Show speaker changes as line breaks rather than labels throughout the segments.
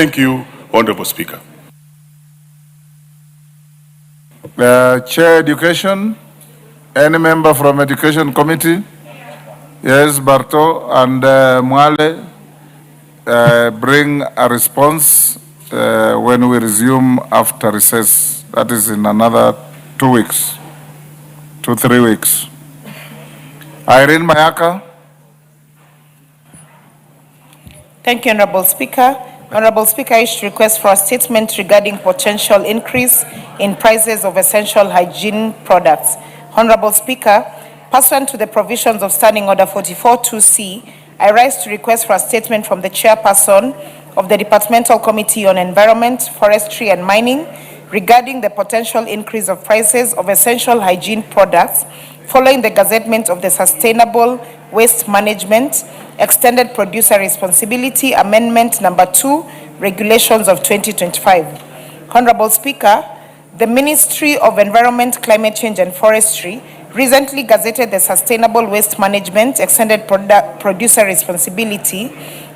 Thank you, Honorable Speaker.
Chair Education, any member from Education Committee? Yes, Barto and Mwale, bring a response when we resume after recess. That is in another 2 weeks, 3 weeks. Irene Mayaka.
Thank you, Honorable Speaker. Honorable Speaker, I wish to request for a statement regarding potential increase in prices of essential hygiene products. Honorable Speaker, pursuant to the provisions of Standing Order 44-2C, I rise to request for a statement from the chairperson of the Departmental Committee on Environment, Forestry and Mining regarding the potential increase of prices of essential hygiene products following the gazettement of the Sustainable Waste Management Extended Producer Responsibility Amendment Number 2, Regulations of 2025. Honorable Speaker, the Ministry of Environment, Climate Change and Forestry recently gazetted the Sustainable Waste Management Extended Producer Responsibility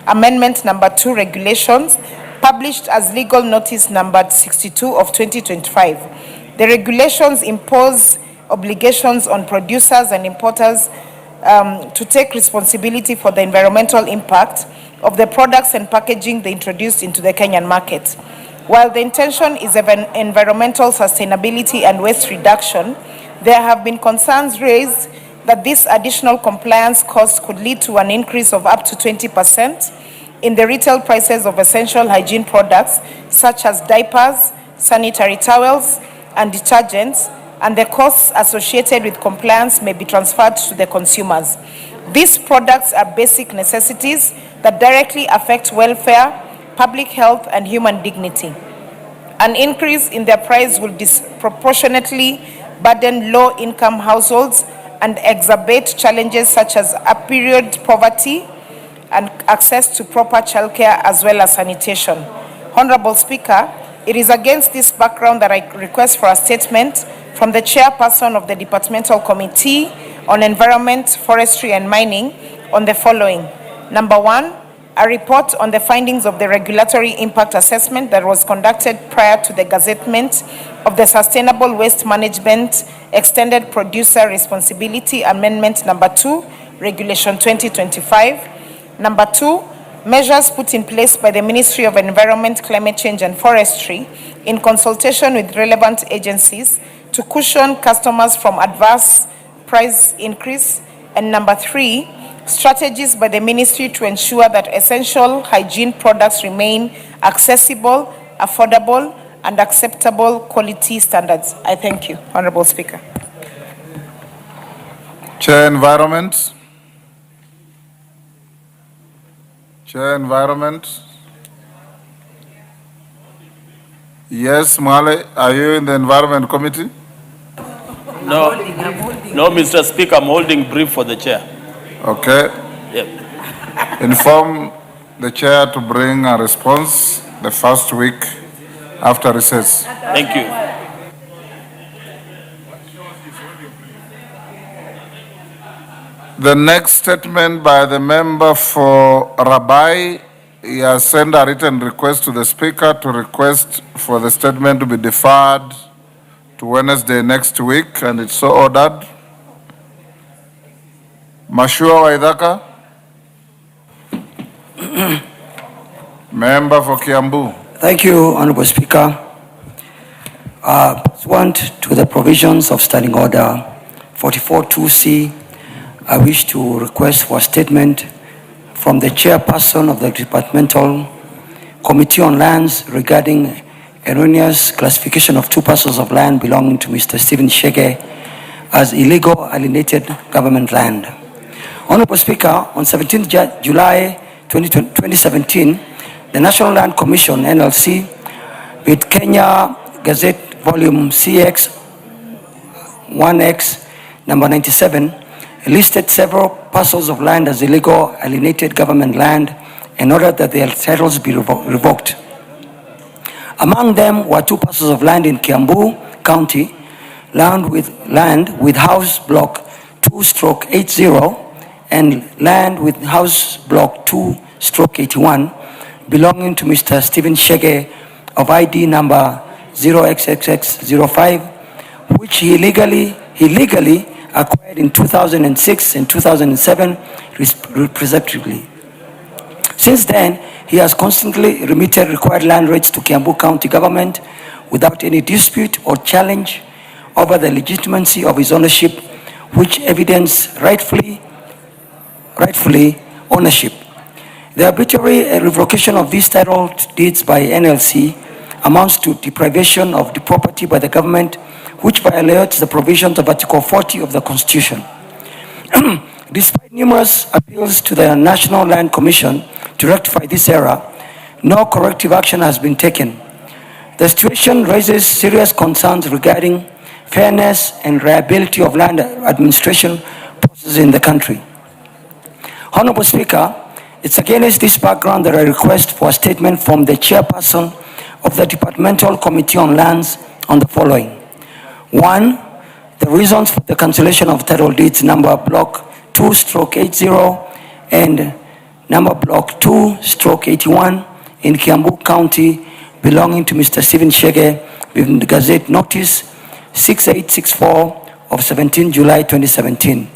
Amendment Number 2 Regulations, published as legal notice number 62 of 2025. The regulations impose obligations on producers and importers to take responsibility for the environmental impact of the products and packaging they introduced into the Kenyan market. While the intention is of environmental sustainability and waste reduction, there have been concerns raised that this additional compliance cost could lead to an increase of up to 20% in the retail prices of essential hygiene products such as diapers, sanitary towels, and detergents, and the costs associated with compliance may be transferred to the consumers. These products are basic necessities that directly affect welfare, public health, and human dignity. An increase in their price will disproportionately burden low-income households and exacerbate challenges such as period poverty and access to proper childcare as well as sanitation. Honorable Speaker, it is against this background that I request for a statement from the chairperson of the Departmental Committee on Environment, Forestry and Mining on the following. Number 1, a report on the findings of the regulatory impact assessment that was conducted prior to the gazettement of the Sustainable Waste Management Extended Producer Responsibility Amendment Number 2, Regulation 2025. Number 2, measures put in place by the Ministry of Environment, Climate Change and Forestry in consultation with relevant agencies to cushion customers from adverse price increase. And number 3, strategies by the ministry to ensure that essential hygiene products remain accessible, affordable, and acceptable quality standards. I thank you, Honorable Speaker.
Chair Environment. Chair Environment. Yes, Male, are you in the Environment Committee?
No, Mr. Speaker, I'm holding brief for the chair.
Okay.
Yep.
Inform the chair to bring a response the first week after recess.
Thank you.
The next statement by the member for Rabai, he has sent a written request to the Speaker to request for the statement to be deferred to Wednesday next week, and it's so ordered. Mashua Waidaka, member for Kiambu.
Thank you, Honorable Speaker. Pursuant to the provisions of Standing Order 44-2C, I wish to request for a statement from the chairperson of the Departmental Committee on Lands regarding erroneous classification of 2 parcels of land belonging to Mr. Stephen Shege as illegal alienated government land. Honorable Speaker, on 17th July 2017, the National Land Commission, NLC, with Kenya Gazette Volume CX 1X number 97, listed several parcels of land as illegal alienated government land in order that their titles be revoked. Among them were 2 parcels of land in Kiambu County, land with house block 2/80 and land with house block 2/81 belonging to Mr. Stephen Shege of ID number 0XXX05, which he legally acquired in 2006 and 2007, respectively. Since then, he has constantly remitted required land rates to Kiambu County government without any dispute or challenge over the legitimacy of his ownership, which evidence rightfully ownership. The arbitrary revocation of these title deeds by NLC amounts to deprivation of the property by the government, which violates the provisions of Article 40 of the Constitution. Despite numerous appeals to the National Land Commission to rectify this error, no corrective action has been taken. The situation raises serious concerns regarding fairness and reliability of land administration processes in the country. Honorable Speaker, it's against this background that I request for a statement from the chairperson of the Departmental Committee on Lands on the following. 1, the reasons for the cancellation of title deeds number block 2/80 and number block 2/81 in Kiambu County belonging to Mr. Stephen Shege with the Gazette Notice 6864 of 17 July 2017,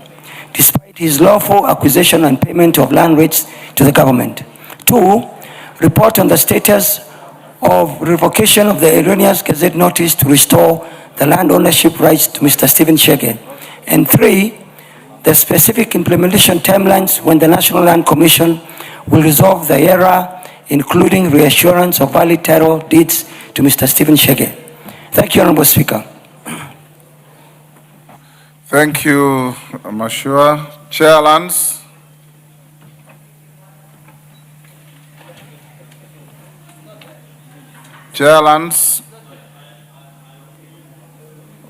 despite his lawful acquisition and payment of land rates to the government. 2, report on the status of revocation of the erroneous Gazette Notice to restore the land ownership rights to Mr. Stephen Shege. And 3, the specific implementation timelines when the National Land Commission will resolve the error, including reassurance of valid title deeds to Mr. Stephen Shege. Thank you, Honorable Speaker.
Thank you, Mashua. Chair Lance. Chair Lance.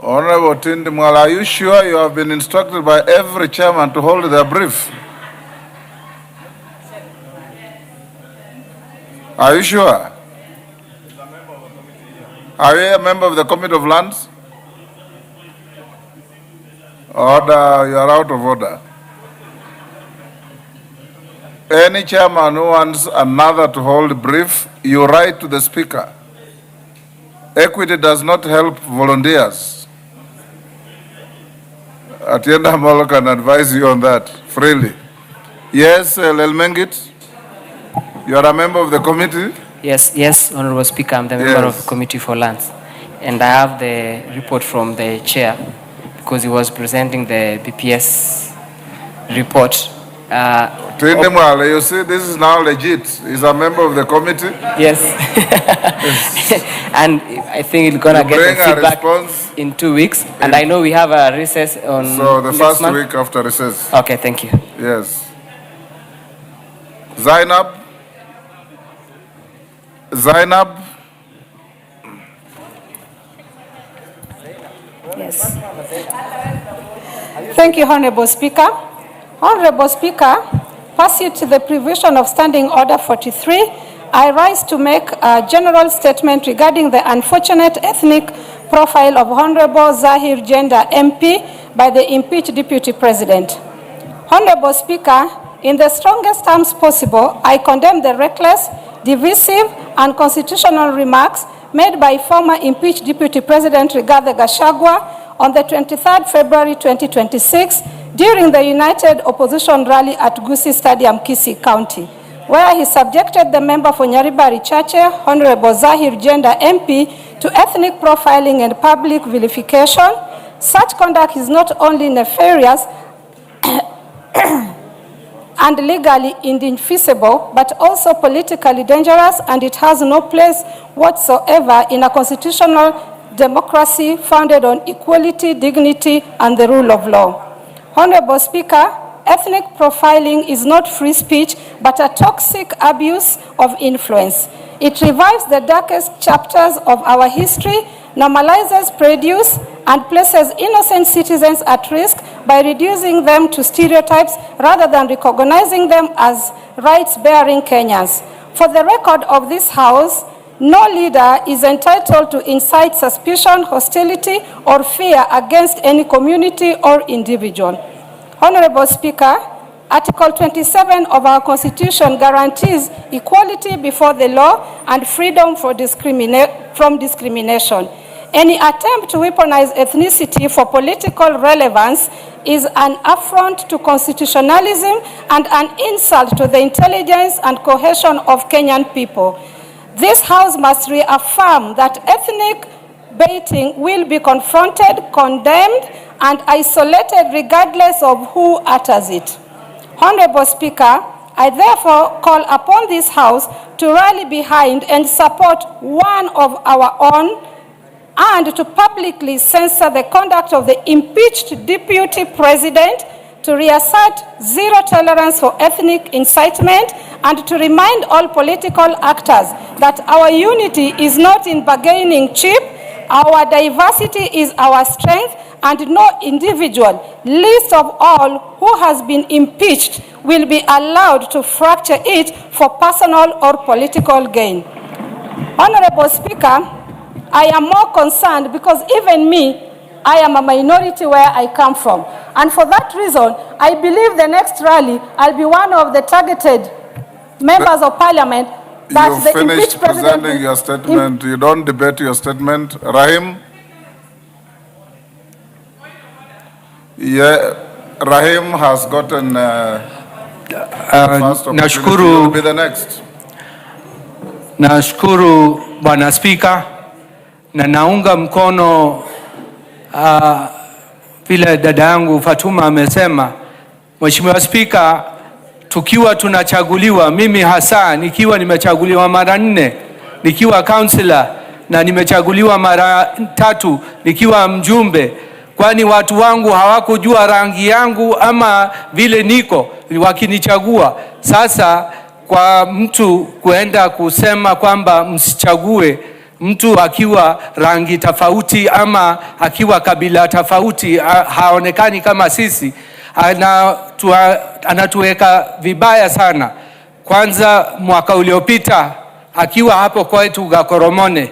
Honorable Tindimwala, are you sure you have been instructed by every chairman to hold their brief? Are you sure? Are you a member of the Committee of Lands? Order, you are out of order. Any chairman who wants another to hold a brief, you write to the Speaker. Equity does not help volunteers. Atienda Molo can advise you on that freely. Yes, Lelmengit, you are a member of the committee?
Yes, Honorable Speaker, I'm the member of the Committee for Lands. And I have the report from the chair because he was presenting the BPS report.
Tindimwala, you see, this is now legit. He's a member of the committee.
Yes. And I think it's going to get a feedback in 2 weeks. And I know we have a recess on
So the
next
first
month.
week after recess.
Okay, thank you.
Yes. Zainab.
Yes. Thank you, Honorable Speaker. Honorable Speaker, pursuant to the provision of Standing Order 43, I rise to make a general statement regarding the unfortunate ethnic profile of Honorable Zahir Jenda MP by the impeached Deputy President. Honorable Speaker, in the strongest terms possible, I condemn the reckless, divisive, and unconstitutional remarks made by former impeached Deputy President Rigathi Gachagua on the 23rd February 2026 during the United Opposition rally at Gusii Stadium, Kisii County, where he subjected the member for Nyaribari Chache, Honorable Zahir Jenda MP, to ethnic profiling and public vilification. Such conduct is not only nefarious and legally indefensible, but also politically dangerous, and it has no place whatsoever in a constitutional democracy founded on equality, dignity, and the rule of law. Honorable Speaker, ethnic profiling is not free speech, but a toxic abuse of influence. It revives the darkest chapters of our history, normalizes prejudice, and places innocent citizens at risk by reducing them to stereotypes rather than recognizing them as rights-bearing Kenyans. For the record of this House, no leader is entitled to incite suspicion, hostility, or fear against any community or individual. Honorable Speaker, Article 27 of our Constitution guarantees equality before the law and freedom from discrimination. Any attempt to weaponize ethnicity for political relevance is an affront to constitutionalism and an insult to the intelligence and cohesion of Kenyan people. This House must reaffirm that ethnic baiting will be confronted, condemned, and isolated regardless of who utters it. Honorable Speaker, I therefore call upon this House to rally behind and support one of our own and to publicly censor the conduct of the impeached Deputy President, to reassert zero tolerance for ethnic incitement, and to remind all political actors that our unity is not in bargaining chip, our diversity is our strength, and no individual, least of all who has been impeached, will be allowed to fracture it for personal or political gain. Honorable Speaker, I am more concerned because even me, I am a minority where I come from. And for that reason, I believe the next rally, I'll be one of the targeted members of parliament that
you
the
finished
impeached president...
presenting your statement. You don't debate your statement. Rahim? Yeah, Rahim has gotten the first opportunity. You will be the next.
Nashukuru Bwana Spika, na naunga mkono vile dada yangu Fatuma amesema. Mheshimiwa Spika, tukiwa tunachaguliwa, mimi hasa nikiwa nimechaguliwa mara 4 nikiwa councillor na nimechaguliwa mara 3 nikiwa mjumbe, kwani watu wangu hawakujua rangi yangu ama vile niko wakinichagua. Sasa kwa mtu kuenda kusema kwamba msichague mtu akiwa rangi tofauti ama akiwa kabila tofauti, haonekani kama sisi, anatuweka vibaya sana. Kwanza mwaka uliopita akiwa hapo kwetu Gakoromone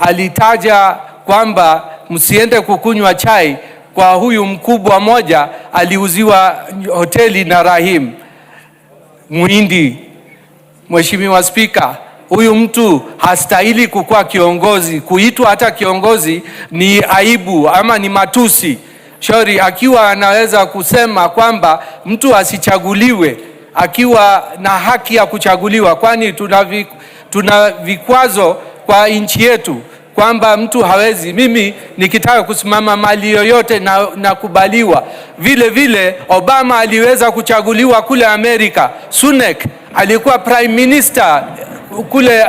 alitaja kwamba msiende kukunywa chai kwa huyu mkubwa moja aliuziwa hoteli na Rahim Muhindi. Mheshimiwa Spika, huyu mtu hastahili kukuwa kiongozi. Kuitwa hata kiongozi ni aibu ama ni matusi. Shauri akiwa anaweza kusema kwamba mtu asichaguliwe akiwa na haki ya kuchaguliwa, kwani tuna vikwazo kwa nchi yetu kwamba mtu hawezi. Mimi nikitaka kusimama mali yoyote na kubaliwa. Vile vile Obama aliweza kuchaguliwa kule Amerika. Sunak alikuwa prime minister kule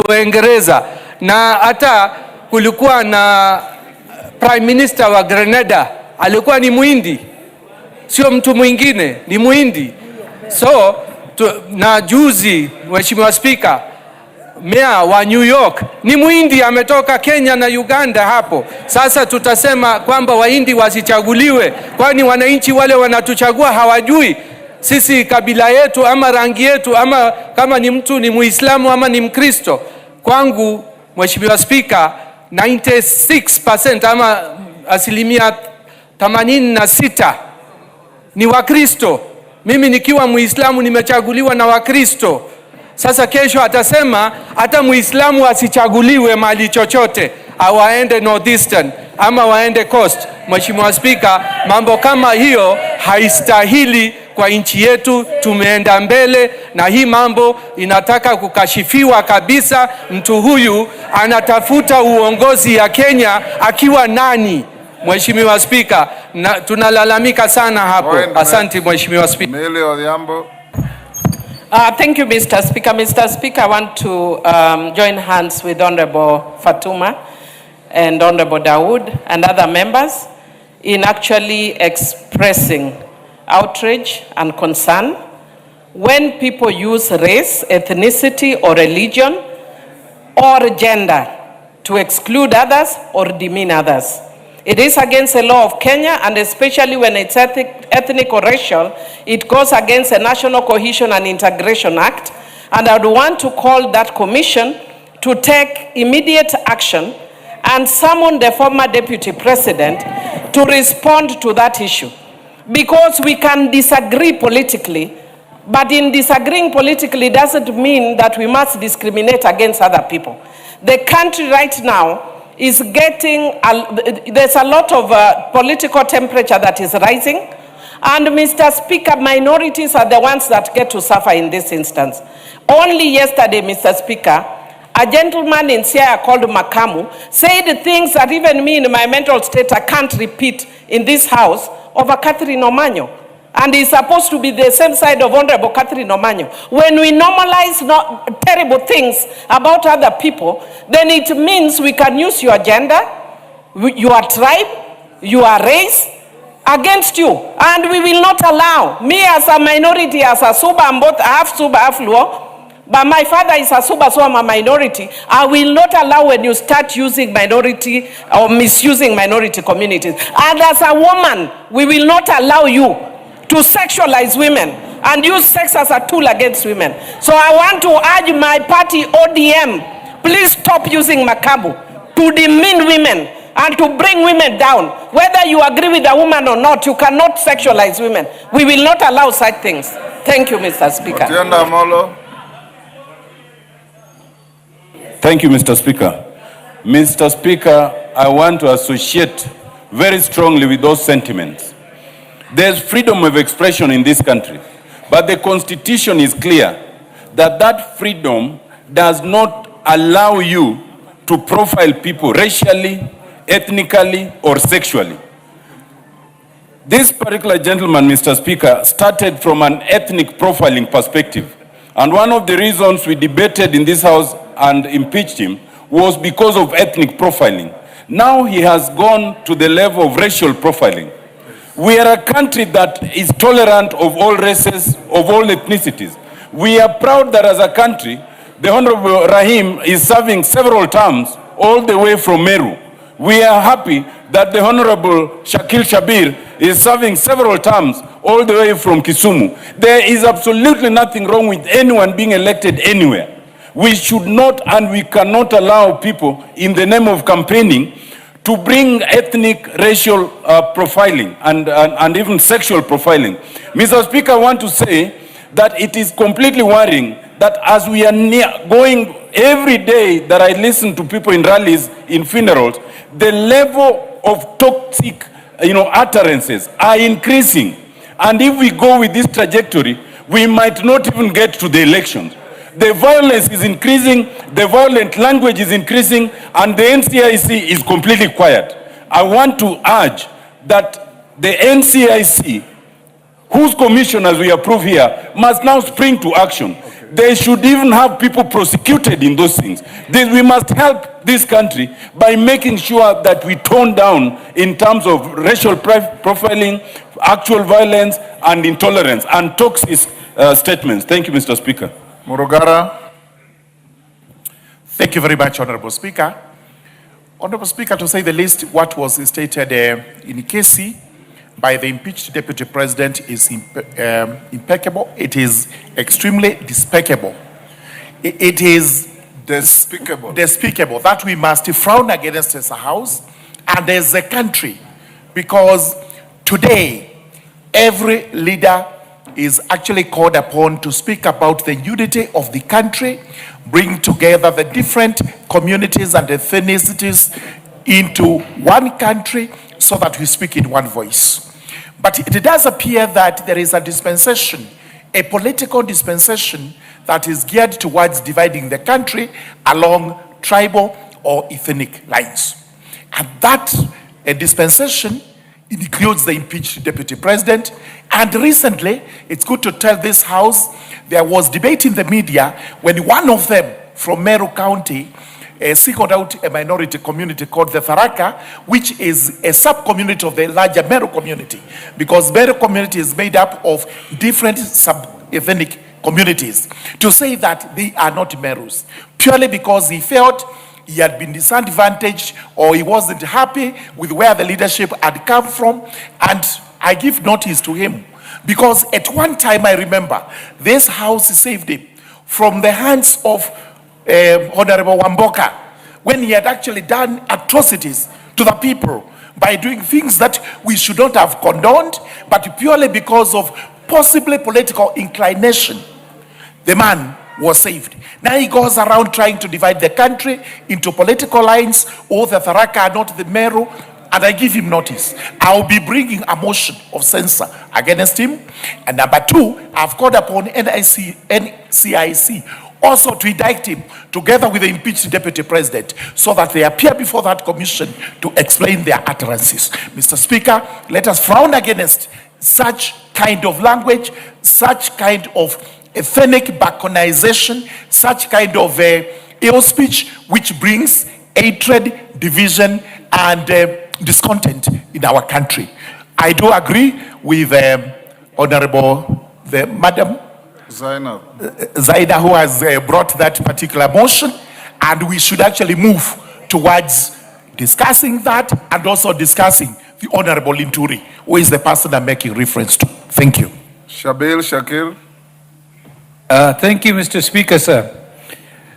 Uingereza, na hata kulikuwa na prime minister wa Grenada alikuwa ni Muhindi, sio mtu mwingine, ni Muhindi. So na juzi Mheshimiwa Spika, Mayor wa New York ni Muhindi, ametoka Kenya na Uganda hapo. Sasa tutasema kwamba Wahindi wasichaguliwe, kwani wananchi wale wanatuchagua hawajui sisi kabila yetu ama rangi yetu ama kama ni mtu ni Muislamu ama ni Mkristo. Kwangu Mheshimiwa Spika, 96% ama 86% ni Wakristo. Mimi nikiwa Muislamu nimechaguliwa na Wakristo. Sasa kesho atasema hata Muislamu asichaguliwe mahali chochote, awaende Northeastern ama waende Coast. Mheshimiwa Spika, mambo kama hiyo haistahili kwa nchi yetu. Tumeenda mbele na hii mambo inataka kukashifiwa kabisa. Mtu huyu anatafuta uongozi ya Kenya akiwa nani? Mheshimiwa Spika, tunalalamika sana hapo. Asante Mheshimiwa Spika.
Thank you, Mr. Speaker. Mr. Speaker, I want to join hands with Honorable Fatuma and Honorable Dawood and other members in actually expressing outrage and concern when people use race, ethnicity, or religion, or gender to exclude others or demean others. It is against the law of Kenya, and especially when it's ethnic or racial, it goes against the National Cohesion and Integration Act. And I would want to call that commission to take immediate action and summon the former deputy president to respond to that issue. because we can disagree politically, but in disagreeing politically doesn't mean that we must discriminate against other people. The country right now is getting, there's a lot of political temperature that is rising, and Mr. Speaker, minorities are the ones that get to suffer in this instance. Only yesterday, Mr. Speaker, a gentleman in Siaya called Makamu said things that even me in my mental state I can't repeat in this house over Catherine Omanyo. And he's supposed to be the same side of Honorable Catherine Omanyo. When we normalize terrible things about other people, then it means we can use your gender, your tribe, your race against you. And we will not allow, me as a minority, as a Suba, I'm both half Suba, half Luo, but my father is a Suba, so I'm a minority. I will not allow when you start using minority or misusing minority communities. And as a woman, we will not allow you to sexualize women and use sex as a tool against women. So I want to urge my party, ODM, please stop using Makabu to demean women and to bring women down. Whether you agree with a woman or not, you cannot sexualize women. We will not allow such things. Thank you, Mr. Speaker.
Thank you, Mr. Speaker. Mr. Speaker, I want to associate very strongly with those sentiments. There's freedom of expression in this country, but the Constitution is clear that that freedom does not allow you to profile people racially, ethnically, or sexually. This particular gentleman, Mr. Speaker, started from an ethnic profiling perspective. And one of the reasons we debated in this House and impeached him was because of ethnic profiling. Now he has gone to the level of racial profiling. We are a country that is tolerant of all races, of all ethnicities. We are proud that as a country, the Honorable Rahim is serving several terms all the way from Meru. We are happy that the Honorable Shakil Shabir is serving several terms all the way from Kisumu. There is absolutely nothing wrong with anyone being elected anywhere. We should not and we cannot allow people in the name of campaigning to bring ethnic, racial profiling and even sexual profiling. Mr. Speaker, I want to say that it is completely worrying that as we are going every day that I listen to people in rallies, in funerals, the level of toxic utterances are increasing. And if we go with this trajectory, we might not even get to the elections. The violence is increasing, the violent language is increasing, and the NCIC is completely quiet. I want to urge that the NCIC, whose commissioners we approve here, must now spring to action. They should even have people prosecuted in those things. We must help this country by making sure that we tone down in terms of racial profiling, actual violence, and intolerance, and toxic statements. Thank you, Mr. Speaker.
Murugara.
Thank you very much, Honorable Speaker. Honorable Speaker, to say the least, what was stated in Kesi by the impeached Deputy President is impeccable. It is extremely despicable. It is
despicable
that we must frown against as a house and as a country, because today every leader is actually called upon to speak about the unity of the country, bring together the different communities and ethnicities into one country so that we speak in one voice. But it does appear that there is a dispensation, a political dispensation that is geared towards dividing the country along tribal or ethnic lines. And that dispensation includes the impeached Deputy President. And recently, it's good to tell this House, there was debate in the media when one of them from Meru County singled out a minority community called the Tharaka, which is a sub-community of the larger Meru community, because Meru community is made up of different sub-ethnic communities, to say that they are not Merus, purely because he felt he had been disadvantaged or he wasn't happy with where the leadership had come from. And I give notice to him because at one time I remember this House saved him from the hands of Honorable Wamboka when he had actually done atrocities to the people, by doing things that we should not have condoned, but purely because of possibly political inclination, the man was saved. Now he goes around trying to divide the country into political lines, or the Tharaka are not the Meru, and I give him notice. I'll be bringing a motion of censure against him. And number two, I've called upon NCIC also to indict him together with the impeached deputy president, so that they appear before that commission to explain their utterances. Mr. Speaker, let us frown against such kind of language, such kind of ethnic balkanization, such kind of ill speech, which brings hatred, division, and discontent in our country. I do agree with Honorable Madam Zaida, who has brought that particular motion, and we should actually move towards discussing that and also discussing the Honorable Linturi, who is the person I'm making reference to. Thank you.
Shabil Shakir.
Thank you, Mr. Speaker, sir.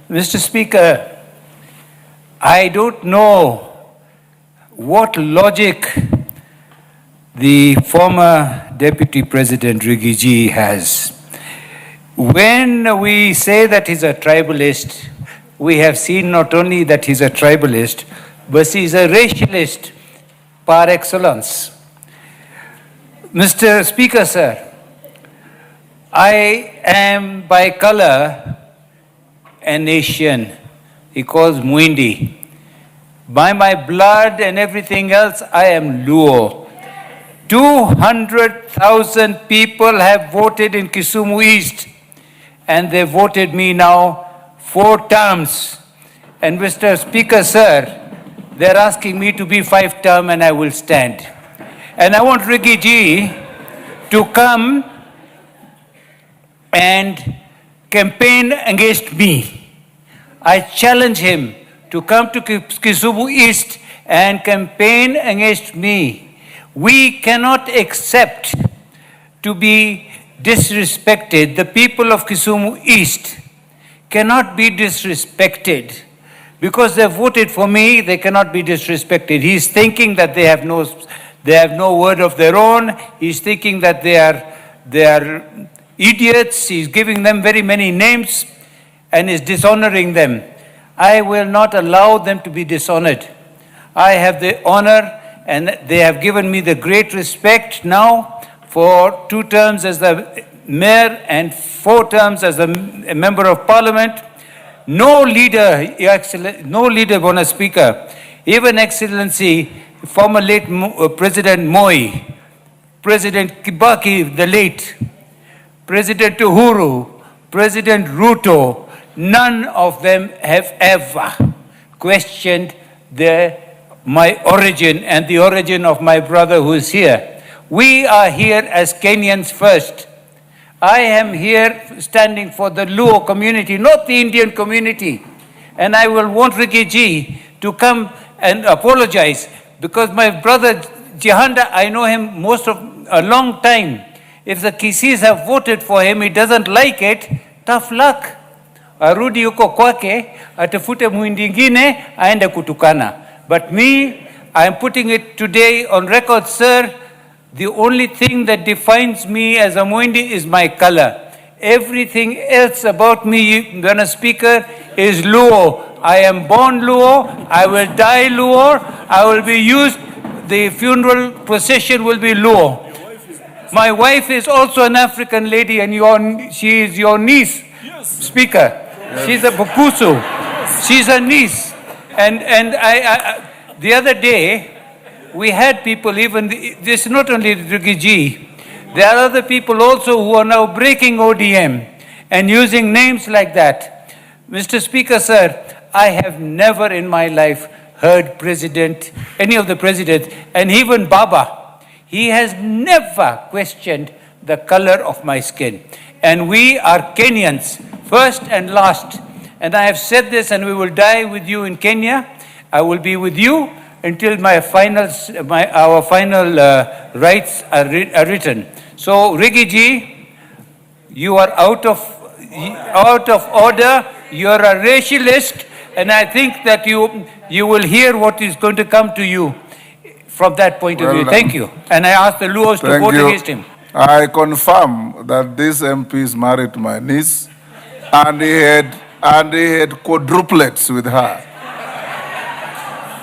Mr. Speaker, I don't know what logic the former Deputy President Rigiji has. When we say that he's a tribalist, we have seen not only that he's a tribalist, but he's a racialist par excellence. Mr. Speaker, sir, I am by color an Asian. He calls Muindi. By my blood and everything else, I am Luo. 200,000 people have voted in Kisumu East, and they voted me now 4 terms. And Mr. Speaker, sir, they're asking me to be 5 term, and I will stand. And I want Rigiji to come and campaign against me. I challenge him to come to Kisumu East and campaign against me. We cannot accept to be disrespected. The people of Kisumu East cannot be disrespected. Because they voted for me, they cannot be disrespected. He's thinking that they have no word of their own. He's thinking that they are idiots. He's giving them very many names and is dishonoring them. I will not allow them to be dishonored. I have the honor, and they have given me the great respect now for 2 terms as the mayor and 4 terms as a member of parliament. No leader, Honourable Speaker, even Excellency, former late President Moi, President Kibaki the late, President Uhuru, President Ruto, none of them have ever questioned my origin and the origin of my brother who is here. We are here as Kenyans first. I am here standing for the Luo community, not the Indian community. And I will want Rigiji to come and apologize, because my brother Jihanda, I know him a long time. If the Kisis have voted for him, he doesn't like it, tough luck. Arudi yuko kwake, atafute muindi ingine, aende kutukana. But me, I am putting it today on record, sir. The only thing that defines me as a Muindi is my color. Everything else about me, Mr. Speaker, is Luo. I am born Luo. I will die Luo. I will be used. The funeral procession will be Luo. My wife is also an African lady, and she is your niece, Speaker. Yes. She's a Bapusu. Yes. She's a niece. And I the other day, we had people, this is not only Rigiji, there are other people also who are now breaking ODM and using names like that. Mr. Speaker, sir, I have never in my life heard any of the presidents, and even Baba, he has never questioned the color of my skin. And we are Kenyans, first and last. And I have said this, and we will die with you in Kenya. I will be with you until our final rights are written. So, Rigiji, you are out of order. You are a racialist, and I think that you will hear what is going to come to you. from that point of
Well
view.
done.
Thank you. And I ask the Luos to
Thank
vote
you.
against him.
I confirm that this MP is married to my niece, and he had quadruplets with her.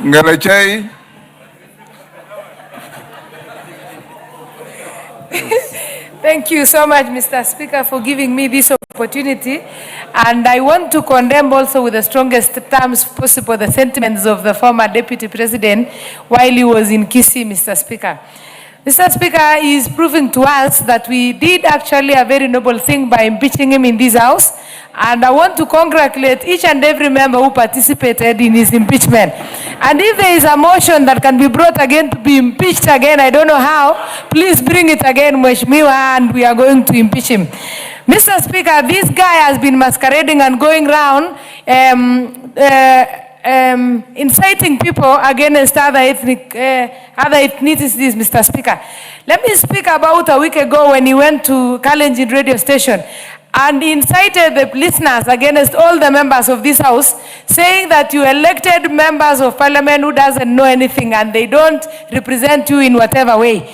Ngelechei,
Thank you so much, Mr. Speaker, for giving me this opportunity. And I want to condemn also with the strongest terms possible the sentiments of the former Deputy President while he was in Kisii, Mr. Speaker. Mr. Speaker, he is proving to us that we did actually a very noble thing by impeaching him in this House. And I want to congratulate each and every member who participated in his impeachment. And if there is a motion that can be brought again to be impeached again, I don't know how, please bring it again, Mheshimiwa, and we are going to impeach him. Mr. Speaker, this guy has been masquerading and going around inciting people against other ethnicities, Mr. Speaker. Let me speak about a week ago when he went to Kalenjin radio station and incited the listeners against all the members of this House, saying that you elected members of parliament who doesn't know anything and they don't represent you in whatever way.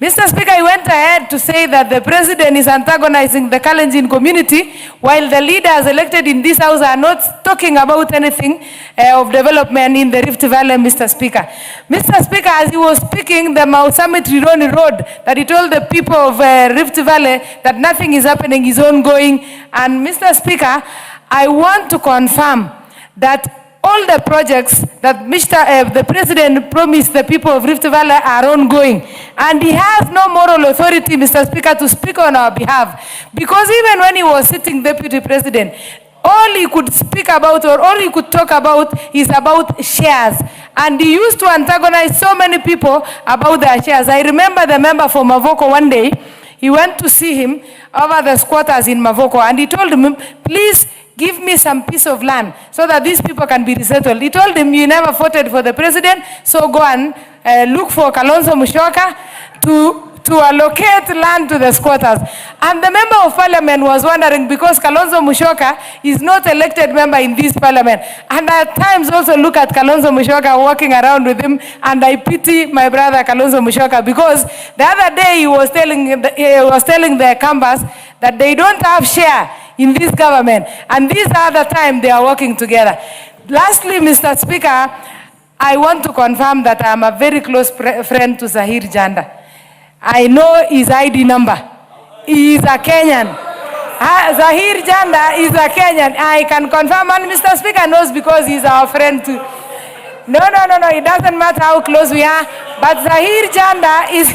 Mr. Speaker, I went ahead to say that the president is antagonizing the Kalenjin community while the leaders elected in this House are not talking about anything of development in the Rift Valley, Mr. Speaker. Mr. Speaker, as he was speaking, the Mount Summit Rironi Road, that he told the people of Rift Valley that nothing is happening, is ongoing. And Mr. Speaker, I want to confirm that all the projects that the President promised the people of Rift Valley are ongoing. And he has no moral authority, Mr. Speaker, to speak on our behalf. Because even when he was sitting Deputy President, all he could speak about or all he could talk about is about shares. And he used to antagonize so many people about their shares. I remember the member for Mavoko one day, he went to see him over the squatters in Mavoko and he told him, please give me some piece of land so that these people can be resettled. He told him, you never voted for the president, so go and look for Kalonzo Musyoka to allocate land to the squatters. And the member of parliament was wondering because Kalonzo Musyoka is not elected member in this parliament. And at times also look at Kalonzo Musyoka walking around with him, and I pity my brother Kalonzo Musyoka because the other day he was telling the campus that they don't have share in this government, and this other time they are working together. Lastly, Mr. Speaker, I want to confirm that I am a very close friend to Zahir Janda. I know his ID number. He is a Kenyan. Zahir Janda is a Kenyan. I can confirm, and Mr. Speaker knows because he's our friend too. No, it doesn't matter how close we are, but Zahir Janda is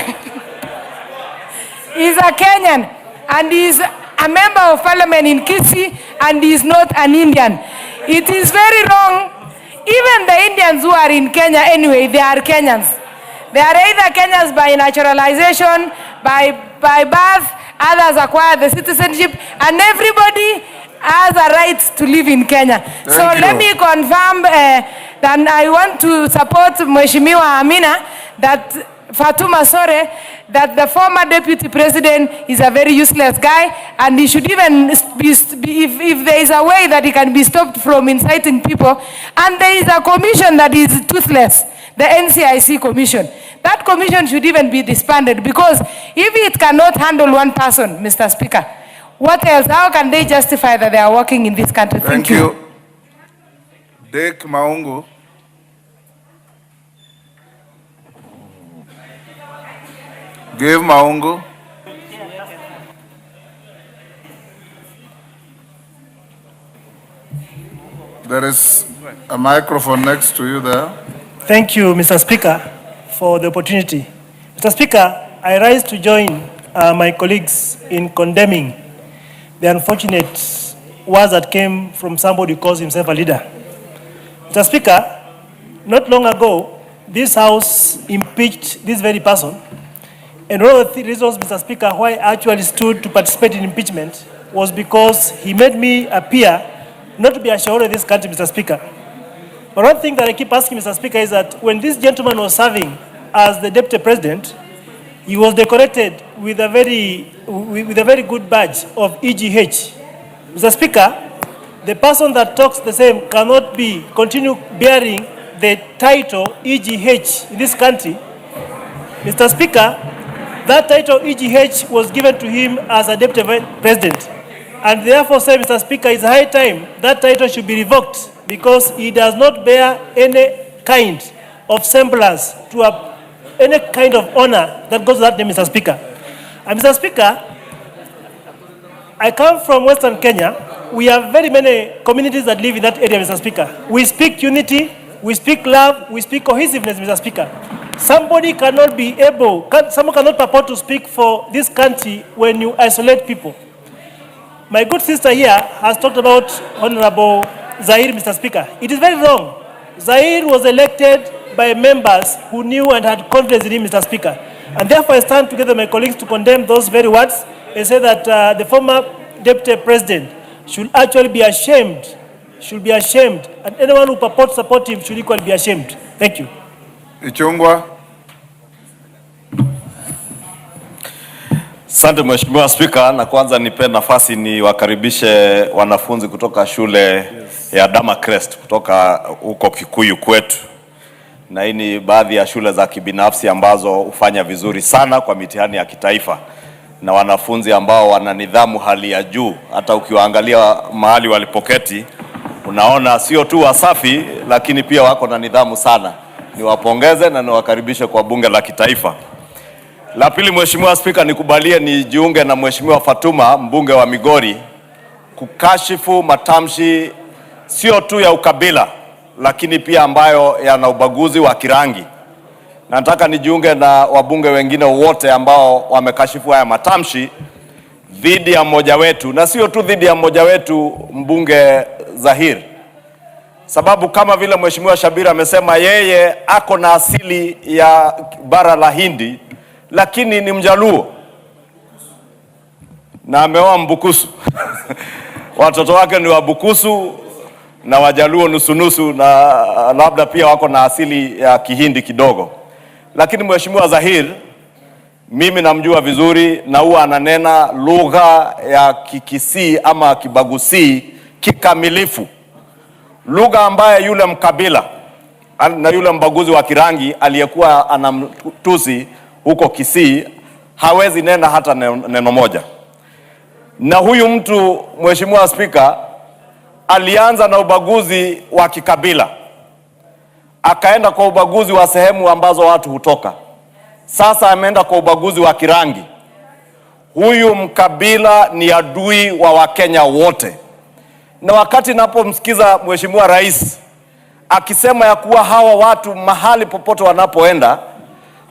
a Kenyan, and he's a member of parliament in Kisii, and he is not an Indian. It is very wrong. Even the Indians who are in Kenya anyway, they are Kenyans. They are either Kenyans by naturalization, by birth, others acquire the citizenship, and everybody has a right to live in Kenya. Let me confirm that I want to support Mheshimiwa Amina, that Fatuma Sore, that the former deputy president is a very useless guy, and he should even be, if there is a way that he can be stopped from inciting people, and there is a commission that is toothless, the NCIC commission. That commission should even be disbanded, because if it cannot handle one person, Mr. Speaker, what else? How can they justify that they are working in this country? Thank you.
Dick Maungu. Give Maungu. There is a microphone next to you there.
Thank you, Mr. Speaker, for the opportunity. Mr. Speaker, I rise to join my colleagues in condemning the unfortunate words that came from somebody who calls himself a leader. Mr. Speaker, not long ago, this House impeached this very person. And one of the reasons, Mr. Speaker, why I actually stood to participate in impeachment was because he made me appear not to be a shareholder of this country, Mr. Speaker. But one thing that I keep asking, Mr. Speaker, is that when this gentleman was serving as the deputy president, he was decorated with a very good badge of EGH. Mr. Speaker, the person that talks the same cannot continue bearing the title EGH in this country Mr. Speaker, that title EGH was given to him as a deputy president. And therefore, say, Mr. Speaker, it's high time that title should be revoked because he does not bear any kind of semblance to any kind of honor that goes to that name, Mr. Speaker. And Mr. Speaker, I come from Western Kenya. We have very many communities that live in that area, Mr. Speaker. We speak unity, we speak love, we speak cohesiveness, Mr. Speaker. Somebody cannot be able, someone cannot purport to speak for this country when you isolate people. My good sister here has talked about Honorable Zahir, Mr. Speaker. It is very wrong. Zahir was elected by members who knew and had confidence in him, Mr. Speaker. And therefore I stand together with my colleagues to condemn those very words and say that the former deputy president should actually be ashamed, and anyone who purports to support him should equally be ashamed. Thank you.
Ichungwa.
Asante Mheshimiwa Spika, na kwanza nipe nafasi ni wakaribishe wanafunzi kutoka shule ya Dama Crest kutoka huko Kikuyu kwetu. Na hii ni baadhi ya shule za kibinafsi ambazo hufanya vizuri sana kwa mitihani ya kitaifa. Na wanafunzi ambao wana nidhamu hali ya juu, hata ukiwaangalia mahali walipoketi, unaona sio tu wasafi lakini pia wako na nidhamu sana. Niwapongeze na niwakaribishe kwa bunge la kitaifa. La pili, Mheshimiwa Spika, nikubalie nijiunge na Mheshimiwa Fatuma, mbunge wa Migori, kukashifu matamshi sio tu ya ukabila lakini pia ambayo yana ubaguzi wa kirangi. Na nataka nijiunge na wabunge wengine wote ambao wamekashifu haya matamshi dhidi ya mmoja wetu, na sio tu dhidi ya mmoja wetu, mbunge Zahir. Sababu kama vile Mheshimiwa Shabira amesema, yeye ako na asili ya bara la Hindi lakini ni Mjaluo na ameoa Mbukusu. Watoto wake ni Wabukusu na Wajaluo nusu-nusu, na labda pia wako na asili ya Kihindi kidogo. Lakini Mheshimiwa Zahir, mimi namjua vizuri na huwa ananena lugha ya Kikisii ama Kibagusii kikamilifu. Lugha ambaye yule mkabila na yule mbaguzi wa kirangi aliyekuwa anamtusi huko Kisii hawezi nena hata neno moja. Na huyu mtu, Mheshimiwa Spika, alianza na ubaguzi wa kikabila, akaenda kwa ubaguzi wa sehemu ambazo watu hutoka, sasa ameenda kwa ubaguzi wa kirangi. Huyu mkabila ni adui wa Wakenya wote. Na wakati napomsikiza Mheshimiwa Rais akisema ya kuwa hawa watu mahali popote wanapoenda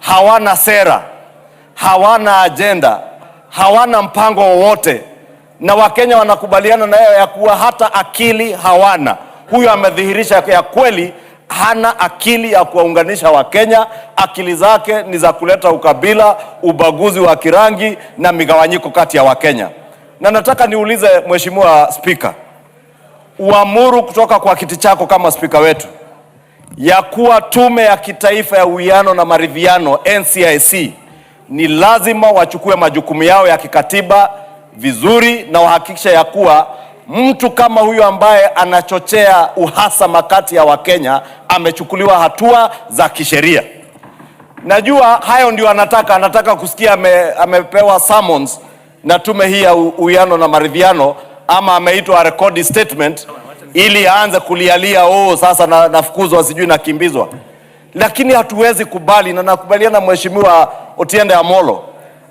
hawana sera, hawana agenda, hawana mpango wowote, na Wakenya wanakubaliana na yeye ya kuwa hata akili hawana, huyo amedhihirisha ya kweli hana akili ya kuwaunganisha Wakenya. Akili zake ni za kuleta ukabila, ubaguzi wa kirangi na migawanyiko kati ya Wakenya. Na nataka niulize Mheshimiwa Spika, uamuru kutoka kwa kiti chako kama spika wetu ya kuwa tume ya kitaifa ya uwiano na maridhiano NCIC ni lazima wachukue majukumu yao ya kikatiba vizuri, na wahakikisha ya kuwa mtu kama huyo ambaye anachochea uhasama kati ya Wakenya amechukuliwa hatua za kisheria. Najua hayo ndio anataka kusikia, amepewa summons na tume hii ya uwiano na maridhiano, ama ameitwa record statement ili aanze kulialia sasa nafukuzwa sijui nakimbizwa. Lakini hatuwezi kubali, na nakubaliana na Mheshimiwa Otiende Amolo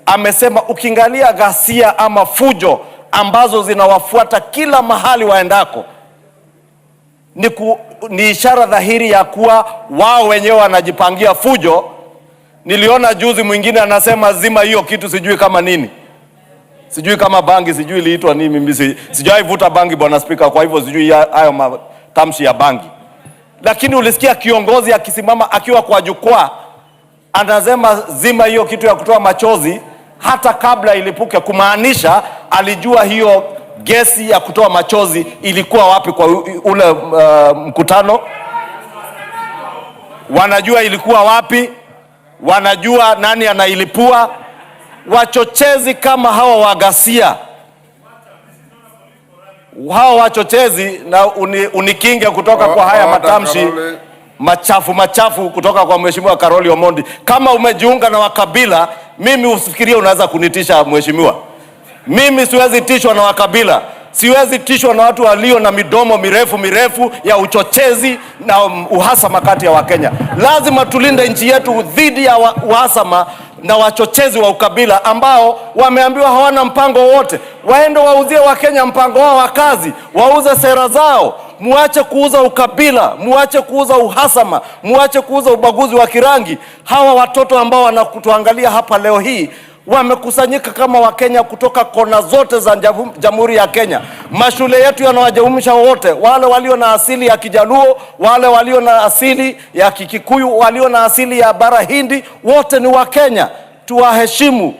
amesema, ukiangalia ghasia ama fujo ambazo zinawafuata kila mahali waendako ni ishara dhahiri ya kuwa wao wenyewe wanajipangia fujo. Niliona juzi mwingine anasema zima hiyo kitu sijui kama nini, sijui kama bangi, sijui iliitwa nini. Mimi sijai vuta bangi Bwana Spika, kwa hivyo sijui hayo matamshi ya bangi. Lakini ulisikia kiongozi akisimama akiwa kwa jukwaa anasema zima hiyo kitu ya kutoa machozi hata kabla ilipuke, kumaanisha alijua hiyo gesi ya kutoa machozi ilikuwa wapi kwa ule mkutano. Wanajua ilikuwa wapi, wanajua nani anailipua. Wachochezi kama hawa wagasia, hawa wachochezi, na unikinge kutoka kwa haya matamshi machafu kutoka kwa Mheshimiwa Karoli Omondi. Kama umejiunga na wakabila, mimi usifikirie unaweza kunitisha mheshimiwa. Mimi siwezi tishwa na wakabila. Siwezi tishwa na watu walio na midomo mirefu ya uchochezi na uhasama kati ya Wakenya. Lazima tulinde nchi yetu dhidi ya uhasama na wachochezi wa ukabila ambao wameambiwa hawana mpango wote. Waende wauzie Wakenya mpango wao wa kazi, wauze sera zao. Muache kuuza ukabila, muache kuuza uhasama, muache kuuza ubaguzi wa kirangi. Hawa watoto ambao wanakutuangalia hapa leo hii wamekusanyika kama Wakenya kutoka kona zote za Jamhuri ya Kenya. Mashule yetu yanawajumuisha wote, wale walio na asili ya Kijaluo, wale walio na asili ya Kikikuyu, walio na asili ya Bara Hindi, wote ni Wakenya. Tuwaheshimu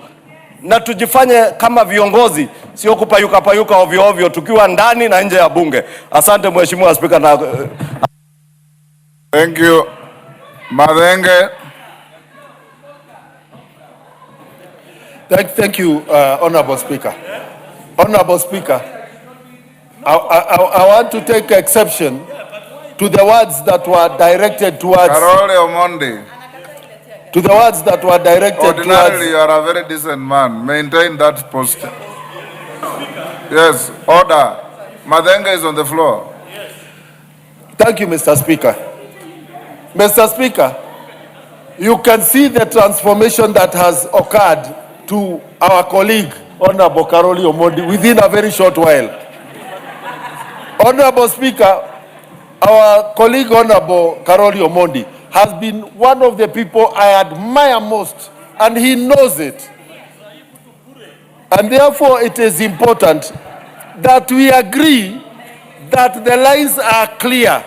na tujifanye kama viongozi, sio kupayuka ovyo tukiwa ndani na nje ya bunge. Asante Mheshimiwa Spika na
Thank you. Madenge.
Thank you, Honorable Speaker. Honorable Speaker, I want to take exception to the words that were directed towards...
Karoli Omondi.
To the words that were directed
Ordinarily,
towards...
you are a very decent man. Maintain that posture. Yes, order. Madenge is on the floor.
Thank you, Mr. Speaker. Mr. Speaker, you can see the transformation that has occurred to our colleague, Honorable Karoli Omondi, within a very short while. Honorable Speaker, our colleague, Honorable Karoli Omondi, has been one of the people I admire most, and he knows it. And therefore, it is important that we agree that the lines are clear.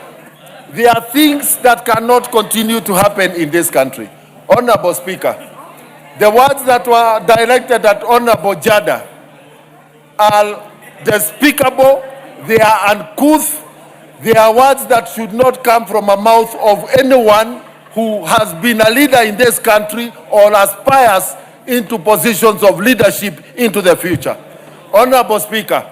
There are things that cannot continue to happen in this country. Honorable Speaker, the words that were directed at Honorable Jada are despicable, they are uncouth, they are words that should not come from a mouth of anyone who has been a leader in this country or aspires into positions of leadership into the future. Honorable Speaker,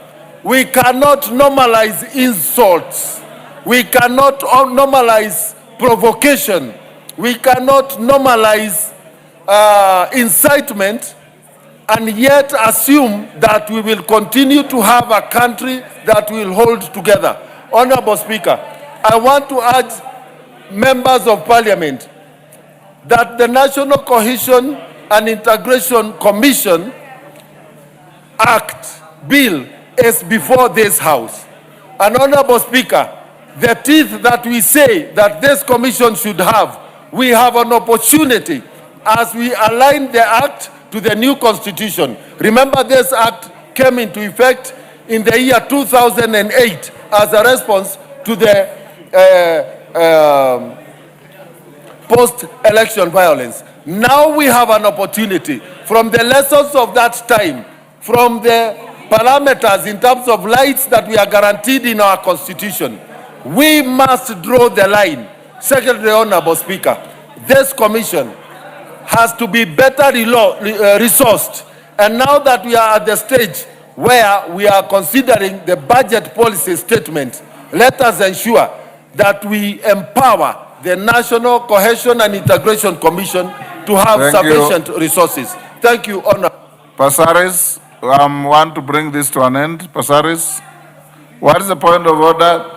we cannot normalize insults. We cannot normalize provocation. We cannot normalize incitement and yet assume that we will continue to have a country that will hold together. Honorable Speaker, I want to urge members of Parliament that the National Cohesion and Integration Commission Act bill is before this House. And Honorable Speaker, the teeth that we say that this commission should have, we have an opportunity as we align the act to the new constitution. Remember, this act came into effect in the year 2008 as a response to the post-election violence. Now we have an opportunity from the lessons of that time, from the parameters in terms of rights that we are guaranteed in our constitution. We must draw the line. Secretary, Honorable Speaker, this commission has to be better resourced. And now that we are at the stage where we are considering the budget policy statement, let us ensure that we empower the National Cohesion and Integration Commission to have sufficient resources. Thank you, Honor.
Pasaris, want to bring this to an end. Pasaris, what is the point of order?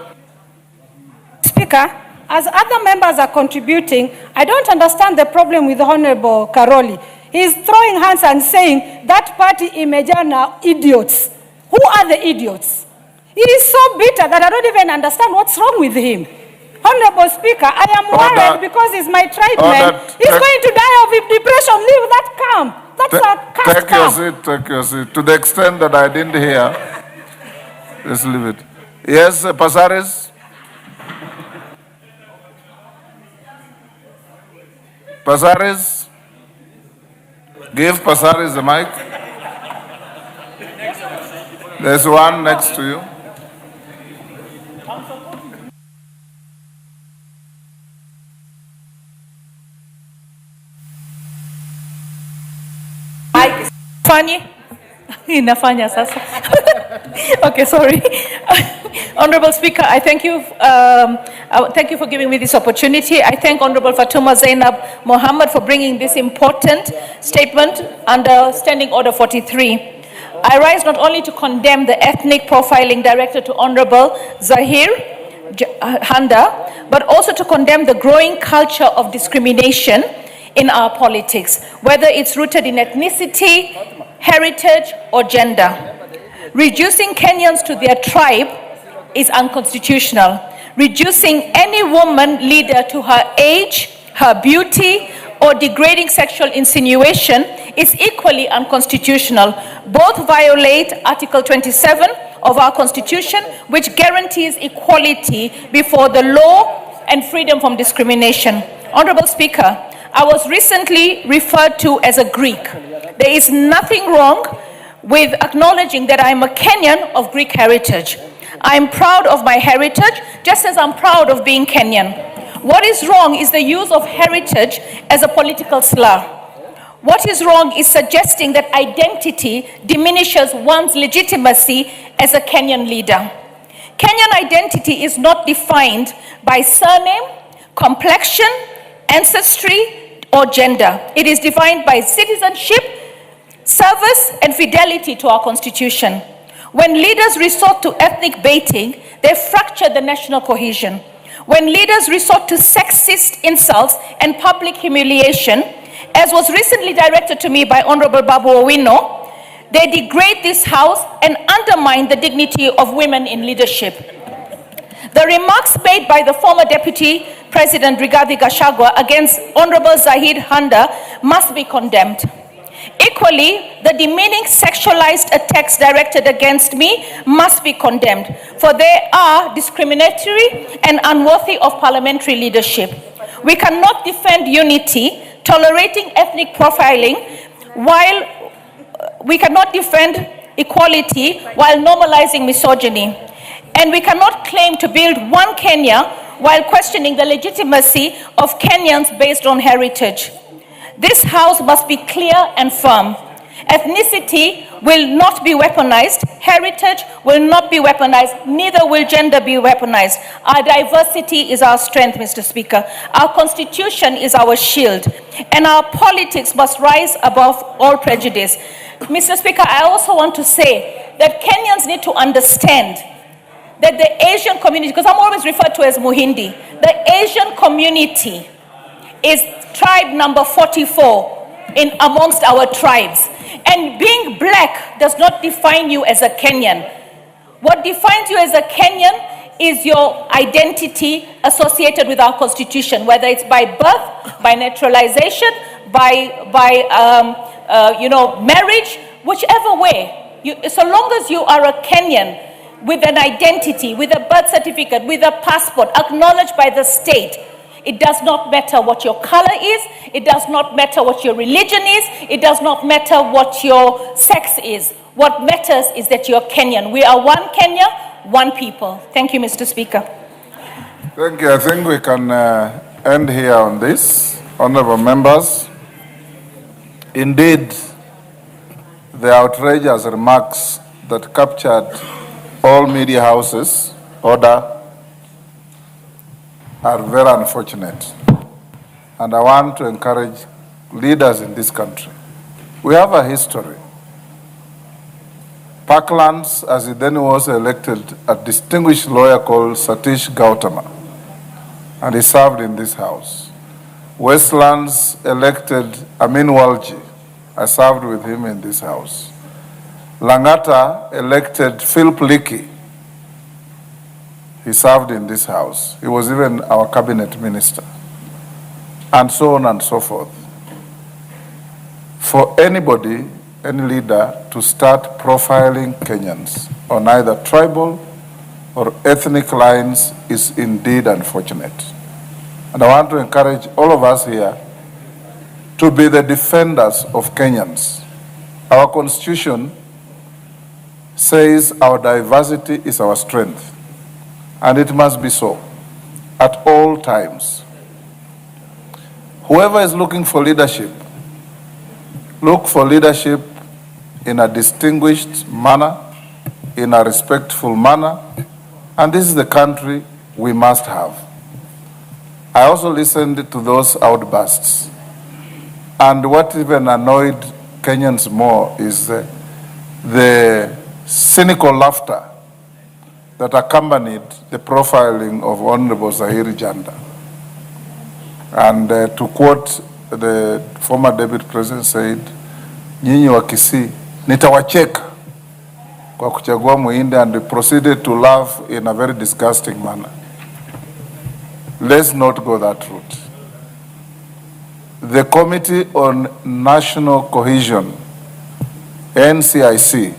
Speaker, as other members are contributing, I don't understand the problem with Honorable Karoli. He's throwing hands and saying that party imejana idiots. Who are the idiots? He is so bitter that I don't even understand what's wrong with him. Honorable Speaker, I am worried because he's my tribesman. He's going to die of depression. Leave that camp. That's a cast camp.
Take your seat. To the extent that I didn't hear, just leave it. Yes, Pasaris. Pasaris. Give Pasaris the mic. There's one next to you.
Funny? Inafanya sasa. Okay, sorry. Honorable Speaker, I thank you
Thank you for giving me this opportunity. I thank Honorable Fatuma Zainab Mohammed for bringing this important statement under Standing Order 43. I rise not only to condemn the ethnic profiling directed to Honorable Zahir Handa, but also to condemn the growing culture of discrimination in our politics, whether it's rooted in ethnicity, heritage, or gender. Reducing Kenyans to their tribe is unconstitutional. Reducing any woman leader to her age, her beauty, or degrading sexual insinuation is equally unconstitutional. Both violate Article 27 of our Constitution, which guarantees equality before the law and freedom from discrimination. Honorable Speaker, I was recently referred to as a Greek. There is nothing wrong with acknowledging that I am a Kenyan of Greek heritage. I am proud of my heritage, just as I'm proud of being Kenyan. What is wrong is the use of heritage as a political slur. What is wrong is suggesting that identity diminishes one's legitimacy as a Kenyan leader. Kenyan identity is not defined by surname, complexion, ancestry, or gender. It is defined by citizenship, service, and fidelity to our Constitution. When leaders resort to ethnic baiting, they fracture the national cohesion. When leaders resort to sexist insults and public humiliation, as was recently directed to me by Honorable Babu Owino, they degrade this House and undermine the dignity of women in leadership. The remarks made by the former Deputy President Rigathi Gachagua against Honorable Zahid Handa must be condemned. Equally, the demeaning sexualized attacks directed against me must be condemned, for they are discriminatory and unworthy of parliamentary leadership. We cannot defend unity, tolerating ethnic profiling, while we cannot defend equality while normalizing misogyny. And we cannot claim to build one Kenya while questioning the legitimacy of Kenyans based on heritage. This House must be clear and firm. Ethnicity will not be weaponized, heritage will not be weaponized, neither will gender be weaponized. Our diversity is our strength, Mr. Speaker. Our Constitution is our shield, and our politics must rise above all prejudice. Mr. Speaker, I also want to say that Kenyans need to understand that the Asian community, because I'm always referred to as Muhindi, the Asian community is tribe number 44 in amongst our tribes. And being black does not define you as a Kenyan. What defines you as a Kenyan is your identity associated with our Constitution, whether it's by birth, by naturalization, by marriage, whichever way. So long as you are a Kenyan with an identity, with a birth certificate, with a passport acknowledged by the state, it does not matter what your color is, it does not matter what your religion is, it does not matter what your sex is. What matters is that you're Kenyan. We are one Kenya, one people. Thank you, Mr. Speaker.
Thank you. I think we can end here on this. Honorable members, indeed, the outrageous remarks that captured all media houses' order are very unfortunate. And I want to encourage leaders in this country. We have a history. Parklands, as he then was elected, a distinguished lawyer called Satish Gautama, and he served in this house. Westlands elected Amin Walji. I served with him in this house. Langata elected Phil Pliki. He served in this house. He was even our cabinet minister. And so on and so forth. For anybody, any leader, to start profiling Kenyans on either tribal or ethnic lines is indeed unfortunate. And I want to encourage all of us here to be the defenders of Kenyans. Our Constitution says our diversity is our strength. And it must be so at all times. Whoever is looking for leadership, look for leadership in a distinguished manner, in a respectful manner, and this is the country we must have. I also listened to those outbursts. And what even annoyed Kenyans more is the cynical laughter that accompanied the profiling of Honorable Zahiri Janda. And to quote the former Deputy President said, nyinyi wa Kisii, nitawacheka kwa kuchagua Muhindi, and they proceeded to laugh in a very disgusting manner. Let's not go that route. The Committee on National Cohesion, NCIC,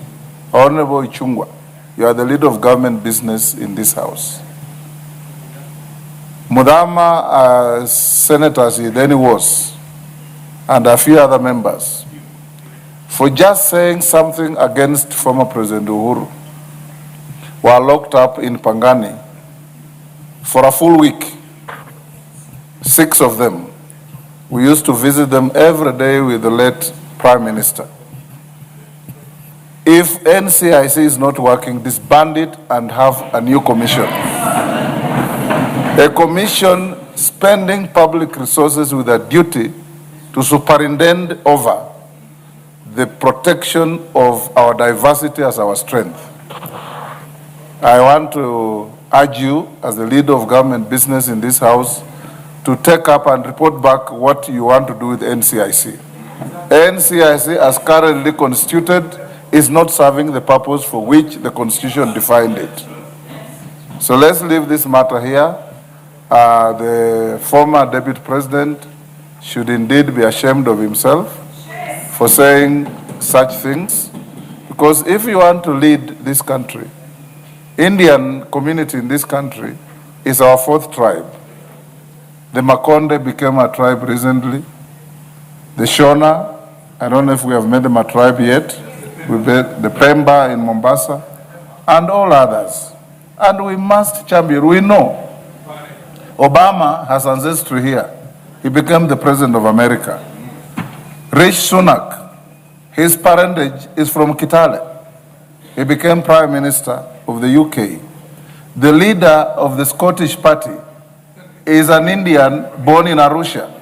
Honorable Ichungwa, you are the leader of government business in this house. Mudama, Senator, as he then was, and a few other members, for just saying something against former President Uhuru, were locked up in Pangani for a full week. 6 of them. We used to visit them every day with the late Prime Minister. If NCIC is not working, disband it and have a new commission. A commission spending public resources with a duty to superintend over the protection of our diversity as our strength. I want to urge you, as the leader of government business in this house, to take up and report back what you want to do with NCIC. NCIC, as currently constituted, is not serving the purpose for which the Constitution defined it. So let's leave this matter here. The former Deputy President should indeed be ashamed of himself for saying such things, because if you want to lead this country, Indian community in this country is our 4th tribe. The Makonde became a tribe recently. The Shona, I don't know if we have made them a tribe yet. The Pemba in Mombasa, and all others. And we must champion. We know Obama has ancestry here. He became the President of America. Rishi Sunak, his parentage is from Kitale. He became Prime Minister of the UK. The leader of the Scottish Party is an Indian born in Arusha.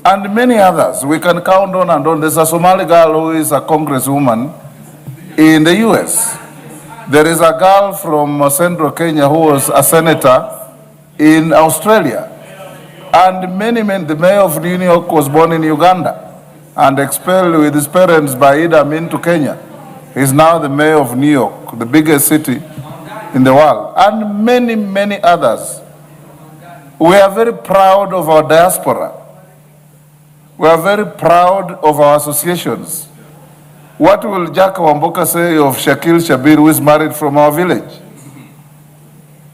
And many others. We can count on and on. There's a Somali girl who is a congresswoman in the US. There is a girl from central Kenya who was a senator in Australia. And the mayor of New York was born in Uganda and expelled with his parents by Idi Amin to Kenya. He's now the mayor of New York, the biggest city in the world. And many, many others. We are very proud of our diaspora. We are very proud of our associations. What will Jack Wamboka say of Shakil Shabir, who is married from our village?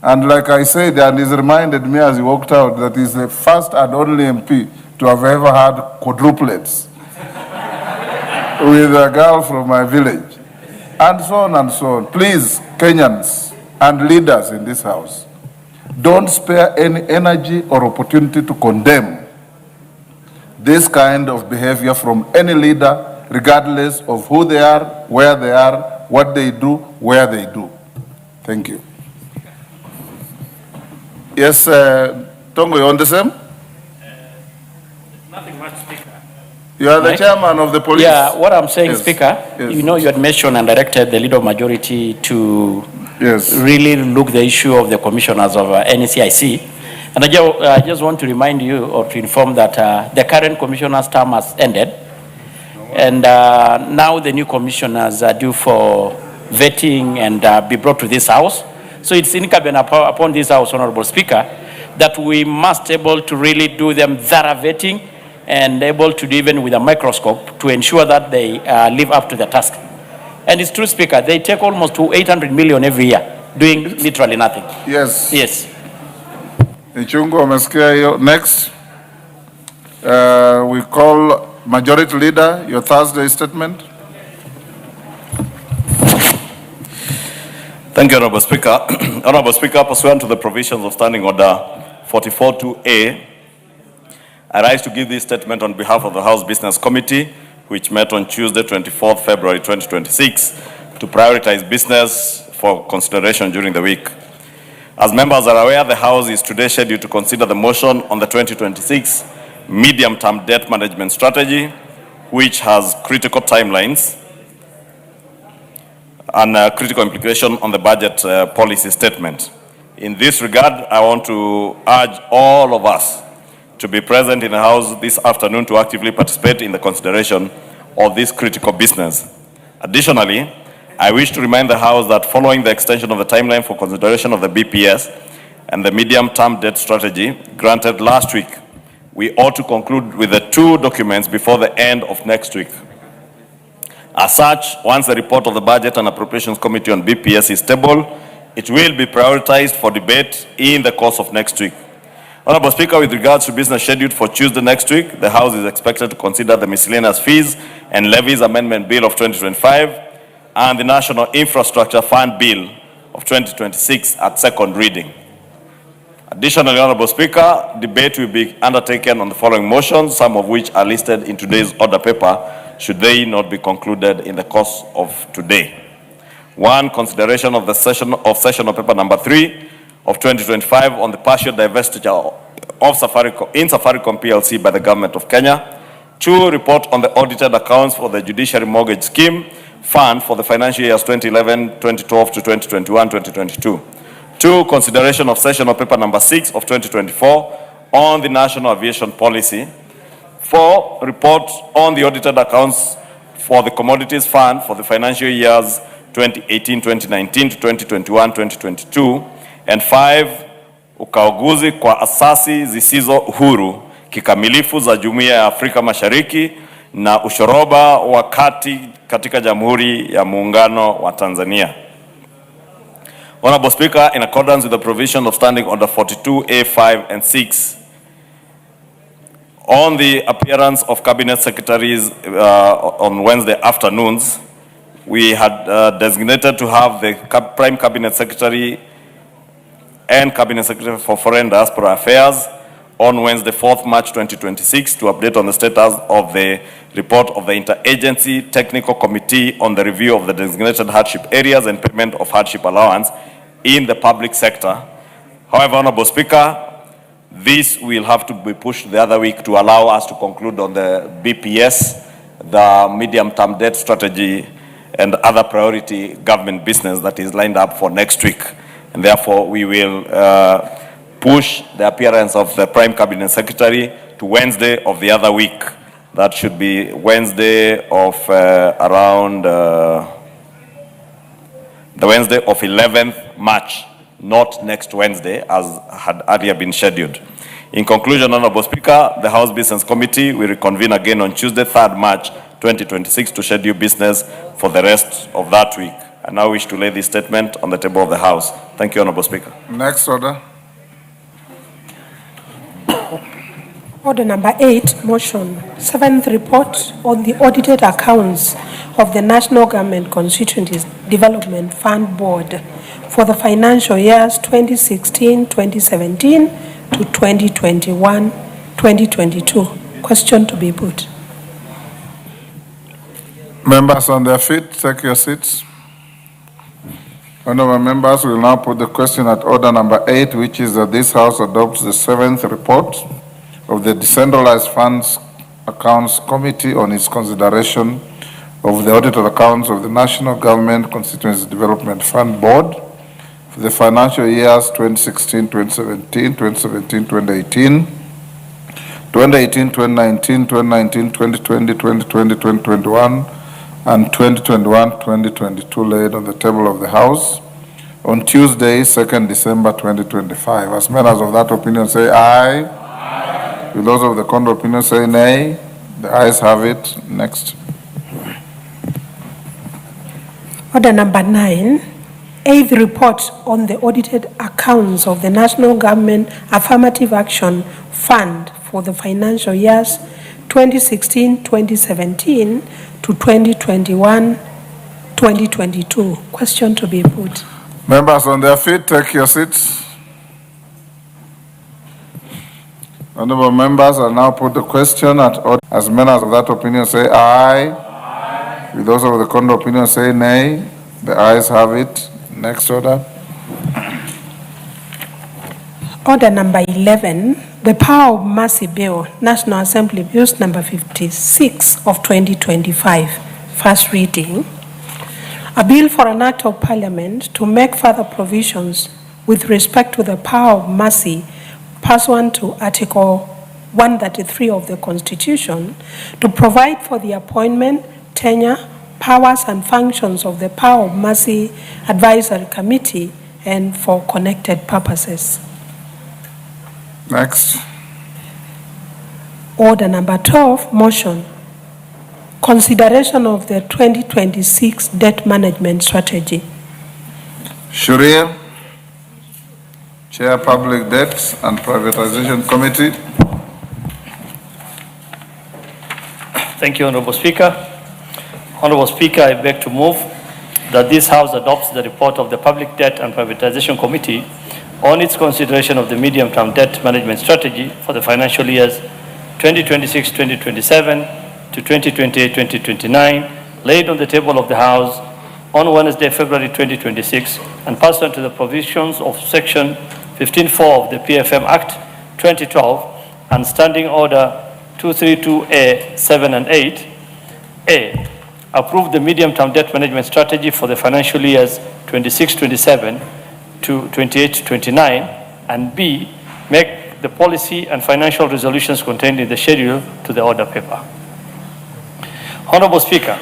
And like I said, and he's reminded me as he walked out that he's the first and only MP to have ever had quadruplets with a girl from my village. And so on and so on. Please, Kenyans and leaders in this house, don't spare any energy or opportunity to condemn this kind of behavior from any leader, regardless of who they are, where they are, what they do, where they do. Thank you. Yes, Tongo, you on the same?
Nothing much, Speaker.
You are the chairman of the police.
Yeah, what I'm saying,
Yes.
Speaker,
Yes.
you know you had mentioned and directed the leader of majority to really look the issue of the commissioners of NCIC. And I just want to remind you or to inform that the current commissioner's term has ended. And now the new commissioners are due for vetting and be brought to this house. So it's incumbent upon this house, Honorable Speaker, that we must able to really do them thorough vetting and able to do even with a microscope to ensure that they live up to the task. And it's true, Speaker, they take almost to 800 million every year, doing literally nothing.
Yes.
Yes.
Ichungu umesikia hiyo. Next, we call Majority Leader, your Thursday statement.
Thank you, Honorable Speaker. Honorable Speaker, pursuant to the provisions of Standing Order 44.2A, I rise to give this statement on behalf of the House Business Committee, which met on Tuesday, 24th February 2026, to prioritize business for consideration during the week. As members are aware, the House is today scheduled to consider the motion on the 2026 medium-term debt management strategy, which has critical timelines and critical implication on the budget policy statement. In this regard, I want to urge all of us to be present in the House this afternoon to actively participate in the consideration of this critical business. Additionally, I wish to remind the House that following the extension of the timeline for consideration of the BPS and the medium-term debt strategy granted last week, we ought to conclude with the two documents before the end of next week. As such, once the report of the Budget and Appropriations Committee on BPS is tabled, it will be prioritized for debate in the course of next week. Honorable Speaker, with regards to business scheduled for Tuesday next week, the House is expected to consider the Miscellaneous Fees and Levies Amendment Bill of 2025 and the National Infrastructure Fund Bill of 2026 at second reading. Additionally, Honorable Speaker, debate will be undertaken on the following motions, some of which are listed in today's order paper, should they not be concluded in the course of today. 1. Consideration of the session of paper number 3 of 2025 on the partial divestiture of Safaricom PLC by the Government of Kenya. 2. Report on the audited accounts for the Judiciary Mortgage Scheme Fund for the financial years 2011, 2012 to 2021, 2022. 2. Consideration of session of paper number 6 of 2024 on the National Aviation Policy. 4. Report on the audited accounts for the Commodities Fund for the financial years 2018, 2019 to 2021, 2022. And 5. Ukaguzi kwa asasi zisizo huru kikamilifu za Jumuiya ya Afrika Mashariki na ushoroba wa kati katika Jamhuri ya Muungano wa Tanzania. Honorable Speaker, in accordance with the provision of Standing Order 42A5 and 6, on the appearance of Cabinet Secretaries on Wednesday afternoons, we had designated to have the Prime Cabinet Secretary and Cabinet Secretary for Foreign Diaspora Affairs on Wednesday, 4th March 2026, to update on the status of the report of the Interagency Technical Committee on the review of the designated hardship areas and payment of hardship allowance in the public sector. However, Honorable Speaker, this will have to be pushed the other week to allow us to conclude on the BPS, the medium-term debt strategy, and other priority government business that is lined up for next week. And therefore, we will push the appearance of the Prime Cabinet Secretary to Wednesday of the other week. That should be Wednesday of around the Wednesday of 11th March, not next Wednesday as had earlier been scheduled. In conclusion, Honorable Speaker, the House Business Committee will reconvene again on Tuesday, 3rd March 2026 to schedule business for the rest of that week. I now wish to lay this statement on the table of the House. Thank you, Honorable Speaker.
Next order.
Order number 8, motion. 7th report on the audited accounts of the National Government Constituencies Development Fund Board for the financial years 2016, 2017 to 2021, 2022. Question to be put.
Members on their feet, take your seats. Honorable members, we will now put the question at order number 8, which is that this House adopts the 7th report of the Decentralized Funds Accounts Committee on its consideration of the audited accounts of the National Government Constituency Development Fund Board for the financial years 2016, 2017, 2017, 2018, 2018, 2019, 2019, 2020, 2020, 2021, and 2021, 2022 laid on the table of the House on Tuesday, 2nd December 2025. As members of that opinion say aye. Will those of the contrary opinion say nay? The ayes have it. Next.
Order number 9, 8th report on the audited accounts of the National Government Affirmative Action Fund for the financial years 2016, 2017 to 2021, 2022. Question to be put.
Members on their feet, take your seats. Honorable members, I now put the question at order. As members of that opinion say aye. Will those of the contrary opinion say nay? The ayes have it. Next order.
Order number 11, the Power of Mercy Bill, National Assembly Bills number 56 of 2025, first reading. A bill for an act of parliament to make further provisions with respect to the power of mercy pursuant to Article 133 of the Constitution to provide for the appointment, tenure, powers and functions of the Power of Mercy Advisory Committee and for connected purposes.
Next.
Order number 12, motion. Consideration of the 2026 debt management strategy.
Shuria, Chair Public Debts and Privatization Committee.
Thank you, Honorable Speaker. Honorable Speaker, I beg to move that this House adopts the report of the Public Debt and Privatization Committee on its consideration of the medium-term debt management strategy for the financial years 2026-2027 to 2028-2029, laid on the table of the House on Wednesday, February 2026, and pursuant to the provisions of Section 15(4) of the PFM Act 2012 and Standing Order 232A 7 and 8. A. Approve the medium-term debt management strategy for the financial years 26-27 to 28-29, and B. Make the policy and financial resolutions contained in the schedule to the order paper. Honorable Speaker,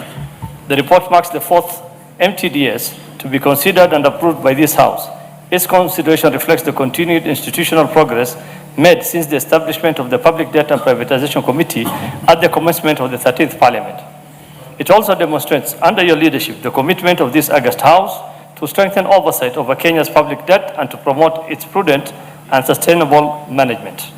the report marks the fourth MTDS to be considered and approved by this House. Its consideration reflects the continued institutional progress made since the establishment of the Public Debt and Privatization Committee at the commencement of the 13th Parliament. It also demonstrates, under your leadership, the commitment of this august House to strengthen oversight over Kenya's public debt and to promote its prudent and sustainable management.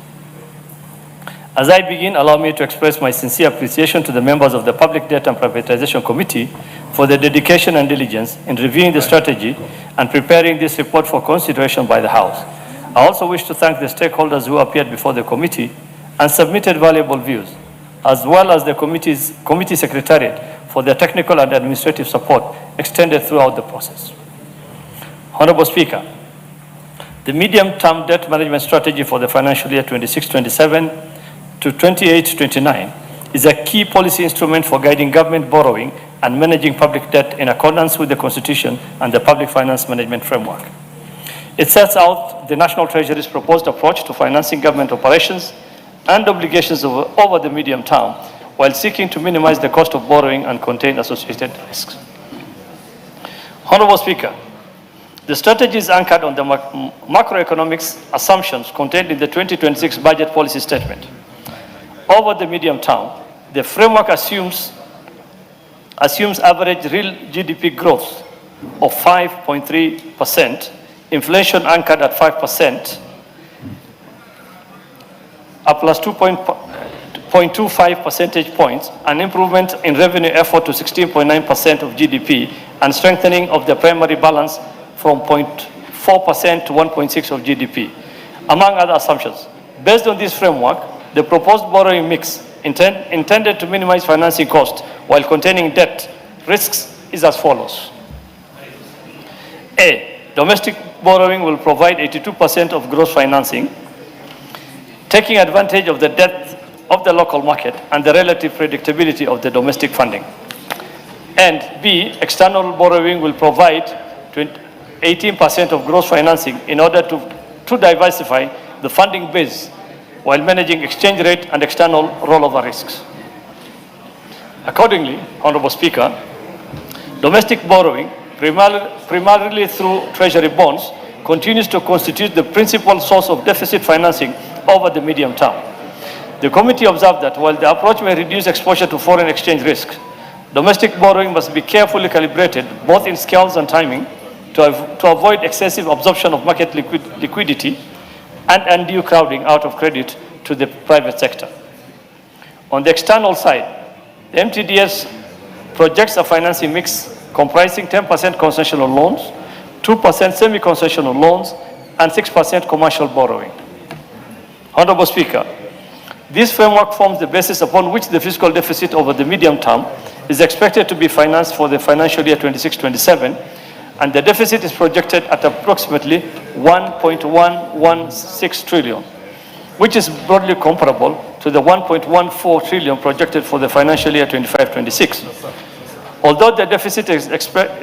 As I begin, allow me to express my sincere appreciation to the members of the Public Debt and Privatization Committee for their dedication and diligence in reviewing the strategy and preparing this report for consideration by the House. I also wish to thank the stakeholders who appeared before the committee and submitted valuable views, as well as the committee secretariat for their technical and administrative support extended throughout the process. Honorable Speaker, the medium-term debt management strategy for the financial year 26-27 to 28-29 is a key policy instrument for guiding government borrowing and managing public debt in accordance with the Constitution and the Public Finance Management Framework. It sets out the National Treasury's proposed approach to financing government operations and obligations over the medium term, while seeking to minimize the cost of borrowing and contain associated risks. Honorable Speaker, the strategy is anchored on the macroeconomic assumptions contained in the 2026 budget policy statement. Over the medium term, the framework assumes average real GDP growth of 5.3%, inflation anchored at 5%, a plus 2.25 percentage points, an improvement in revenue effort to 16.9% of GDP, and strengthening of the primary balance from 0.4% to 1.6% of GDP, among other assumptions. Based on this framework, the proposed borrowing mix intended to minimize financing costs while containing debt risks is as follows. A. Domestic borrowing will provide 82% of gross financing, taking advantage of the depth of the local market and the relative predictability of the domestic funding. And B. External borrowing will provide 18% of gross financing in order to diversify the funding base while managing exchange rate and external rollover risks. Accordingly, Honorable Speaker, domestic borrowing, primarily through treasury bonds, continues to constitute the principal source of deficit financing over the medium term. The committee observed that while the approach may reduce exposure to foreign exchange risk, domestic borrowing must be carefully calibrated both in scales and timing to avoid excessive absorption of market liquidity and undue crowding out of credit to the private sector. On the external side, the MTDS projects a financing mix comprising 10% concessional loans, 2% semi-concessional loans, and 6% commercial borrowing. Honorable Speaker, this framework forms the basis upon which the fiscal deficit over the medium term is expected to be financed for the financial year 26-27 and the deficit is projected at approximately 1.116 trillion, which is broadly comparable to the 1.14 trillion projected for the financial year 25-26. Although the deficit is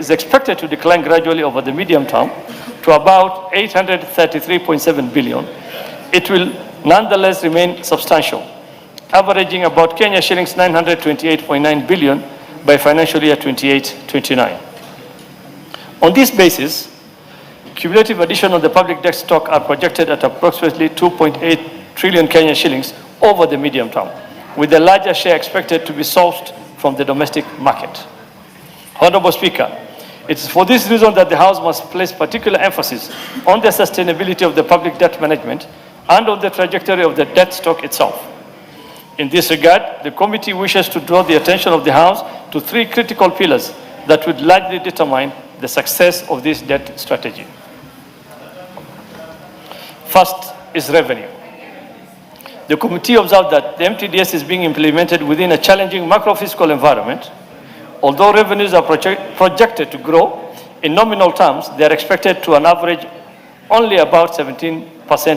expected to decline gradually over the medium term to about 833.7 billion, it will nonetheless remain substantial, averaging about Kenya shillings 928.9 billion by financial year 28-29. On this basis, cumulative addition of the public debt stock are projected at approximately 2.8 trillion Kenya shillings over the medium term, with a larger share expected to be sourced from the domestic market. Honorable Speaker, it is for this reason that the House must place particular emphasis on the sustainability of the public debt management and on the trajectory of the debt stock itself. In this regard, the committee wishes to draw the attention of the House to three critical pillars that would largely determine the success of this debt strategy. First is revenue. The committee observed that the MTDS is being implemented within a challenging macro-fiscal environment. Although revenues are projected to grow, in nominal terms, they are expected to an average only about 17%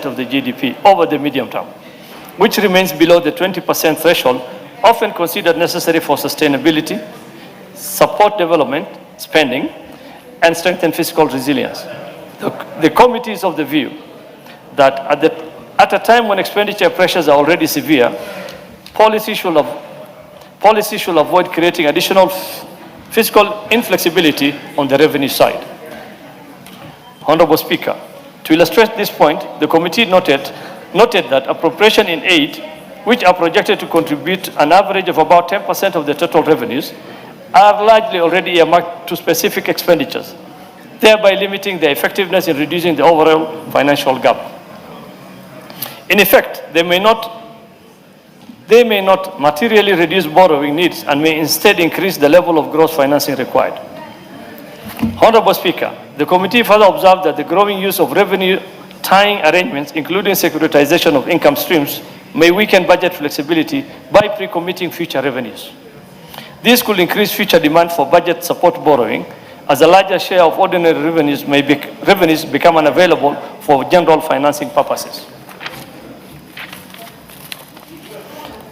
of the GDP over the medium term, which remains below the 20% threshold often considered necessary for sustainability, support development, spending, and strengthen fiscal resilience. The committee is of the view that at a time when expenditure pressures are already severe, policy should avoid creating additional fiscal inflexibility on the revenue side. Honorable Speaker, to illustrate this point, the committee noted that appropriation in aid, which are projected to contribute an average of about 10% of the total revenues, are largely already earmarked to specific expenditures, thereby limiting their effectiveness in reducing the overall financial gap. In effect, they may not materially reduce borrowing needs and may instead increase the level of gross financing required. Honorable Speaker, the committee further observed that the growing use of revenue tying arrangements, including securitization of income streams, may weaken budget flexibility by pre-committing future revenues. This could increase future demand for budget support borrowing, as a larger share of ordinary revenues become unavailable for general financing purposes.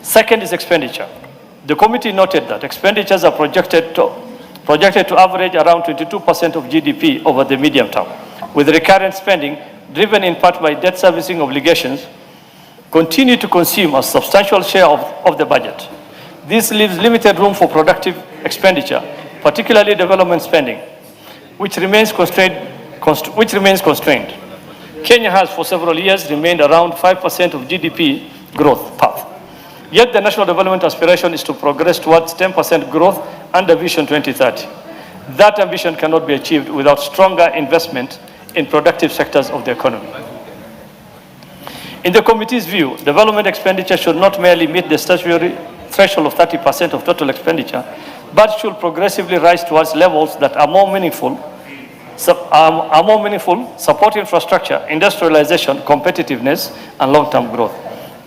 Second is expenditure. The committee noted that expenditures are projected to average around 22% of GDP over the medium term, with recurrent spending driven in part by debt servicing obligations continue to consume a substantial share of the budget. This leaves limited room for productive expenditure, particularly development spending, which remains constrained. Kenya has for several years remained around 5% of GDP growth path. Yet the national development aspiration is to progress towards 10% growth under Vision 2030. That ambition cannot be achieved without stronger investment in productive sectors of the economy. In the committee's view, development expenditure should not merely meet the statutory threshold of 30% of total expenditure, but should progressively rise towards levels that are more meaningful, support infrastructure, industrialization, competitiveness, and long-term growth.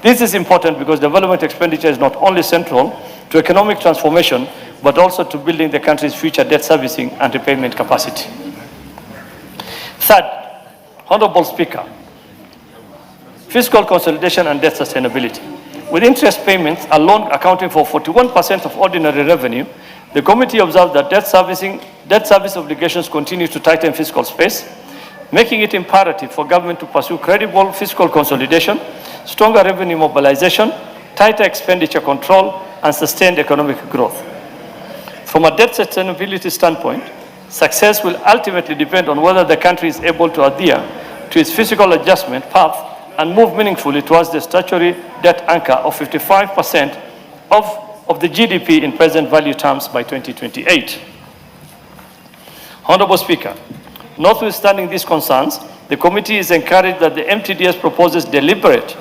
This is important because development expenditure is not only central to economic transformation, but also to building the country's future debt servicing and repayment capacity. Third, Honorable Speaker, fiscal consolidation and debt sustainability. With interest payments alone accounting for 41% of ordinary revenue, the committee observed that debt service obligations continue to tighten fiscal space, making it imperative for government to pursue credible fiscal consolidation, stronger revenue mobilization, tighter expenditure control, and sustained economic growth. From a debt sustainability standpoint, success will ultimately depend on whether the country is able to adhere to its fiscal adjustment path and move meaningfully towards the statutory debt anchor of 55% of the GDP in present value terms by 2028. Honorable Speaker, notwithstanding these concerns, the committee is encouraged that the MTDS proposes deliberate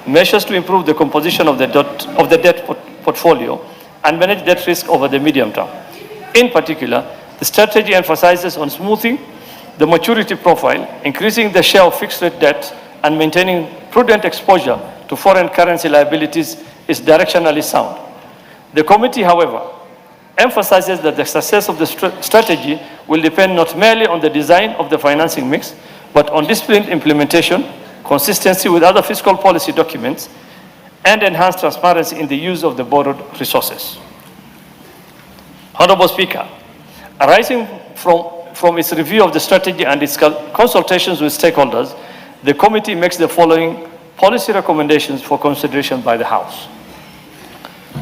measures to improve the composition of the debt portfolio and manage debt risk over the medium term. In particular, the strategy emphasizes on smoothing the maturity profile, increasing the share of fixed-rate debt, and maintaining prudent exposure to foreign currency liabilities is directionally sound. The committee, however, emphasizes that the success of the strategy will depend not merely on the design of the financing mix, but on disciplined implementation, consistency with other fiscal policy documents, and enhanced transparency in the use of the borrowed resources. Honorable Speaker, arising from its review of the strategy and its consultations with stakeholders, the committee makes the following policy recommendations for consideration by the House.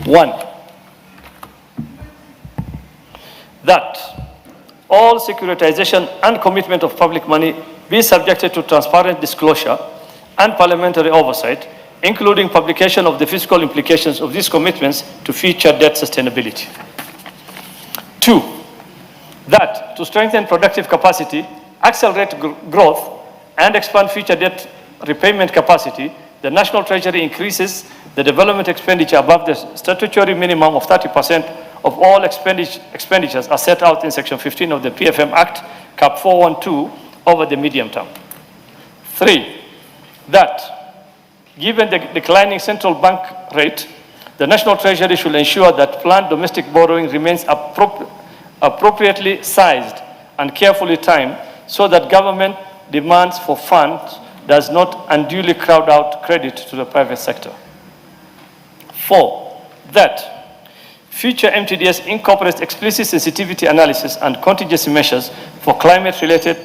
1. That all securitization and commitment of public money be subjected to transparent disclosure and parliamentary oversight, including publication of the fiscal implications of these commitments to future debt sustainability. 2, that to strengthen productive capacity, accelerate growth, and expand future debt repayment capacity, the National Treasury increases the development expenditure above the statutory minimum of 30% of all expenditures as set out in Section 15 of the PFM Act, Cap 412, over the medium term. 3, that given the declining central bank rate, the National Treasury should ensure that planned domestic borrowing remains appropriately sized and carefully timed so that government demands for funds does not unduly crowd out credit to the private sector. 4, that future MTDS incorporates explicit sensitivity analysis and contingency measures for climate-related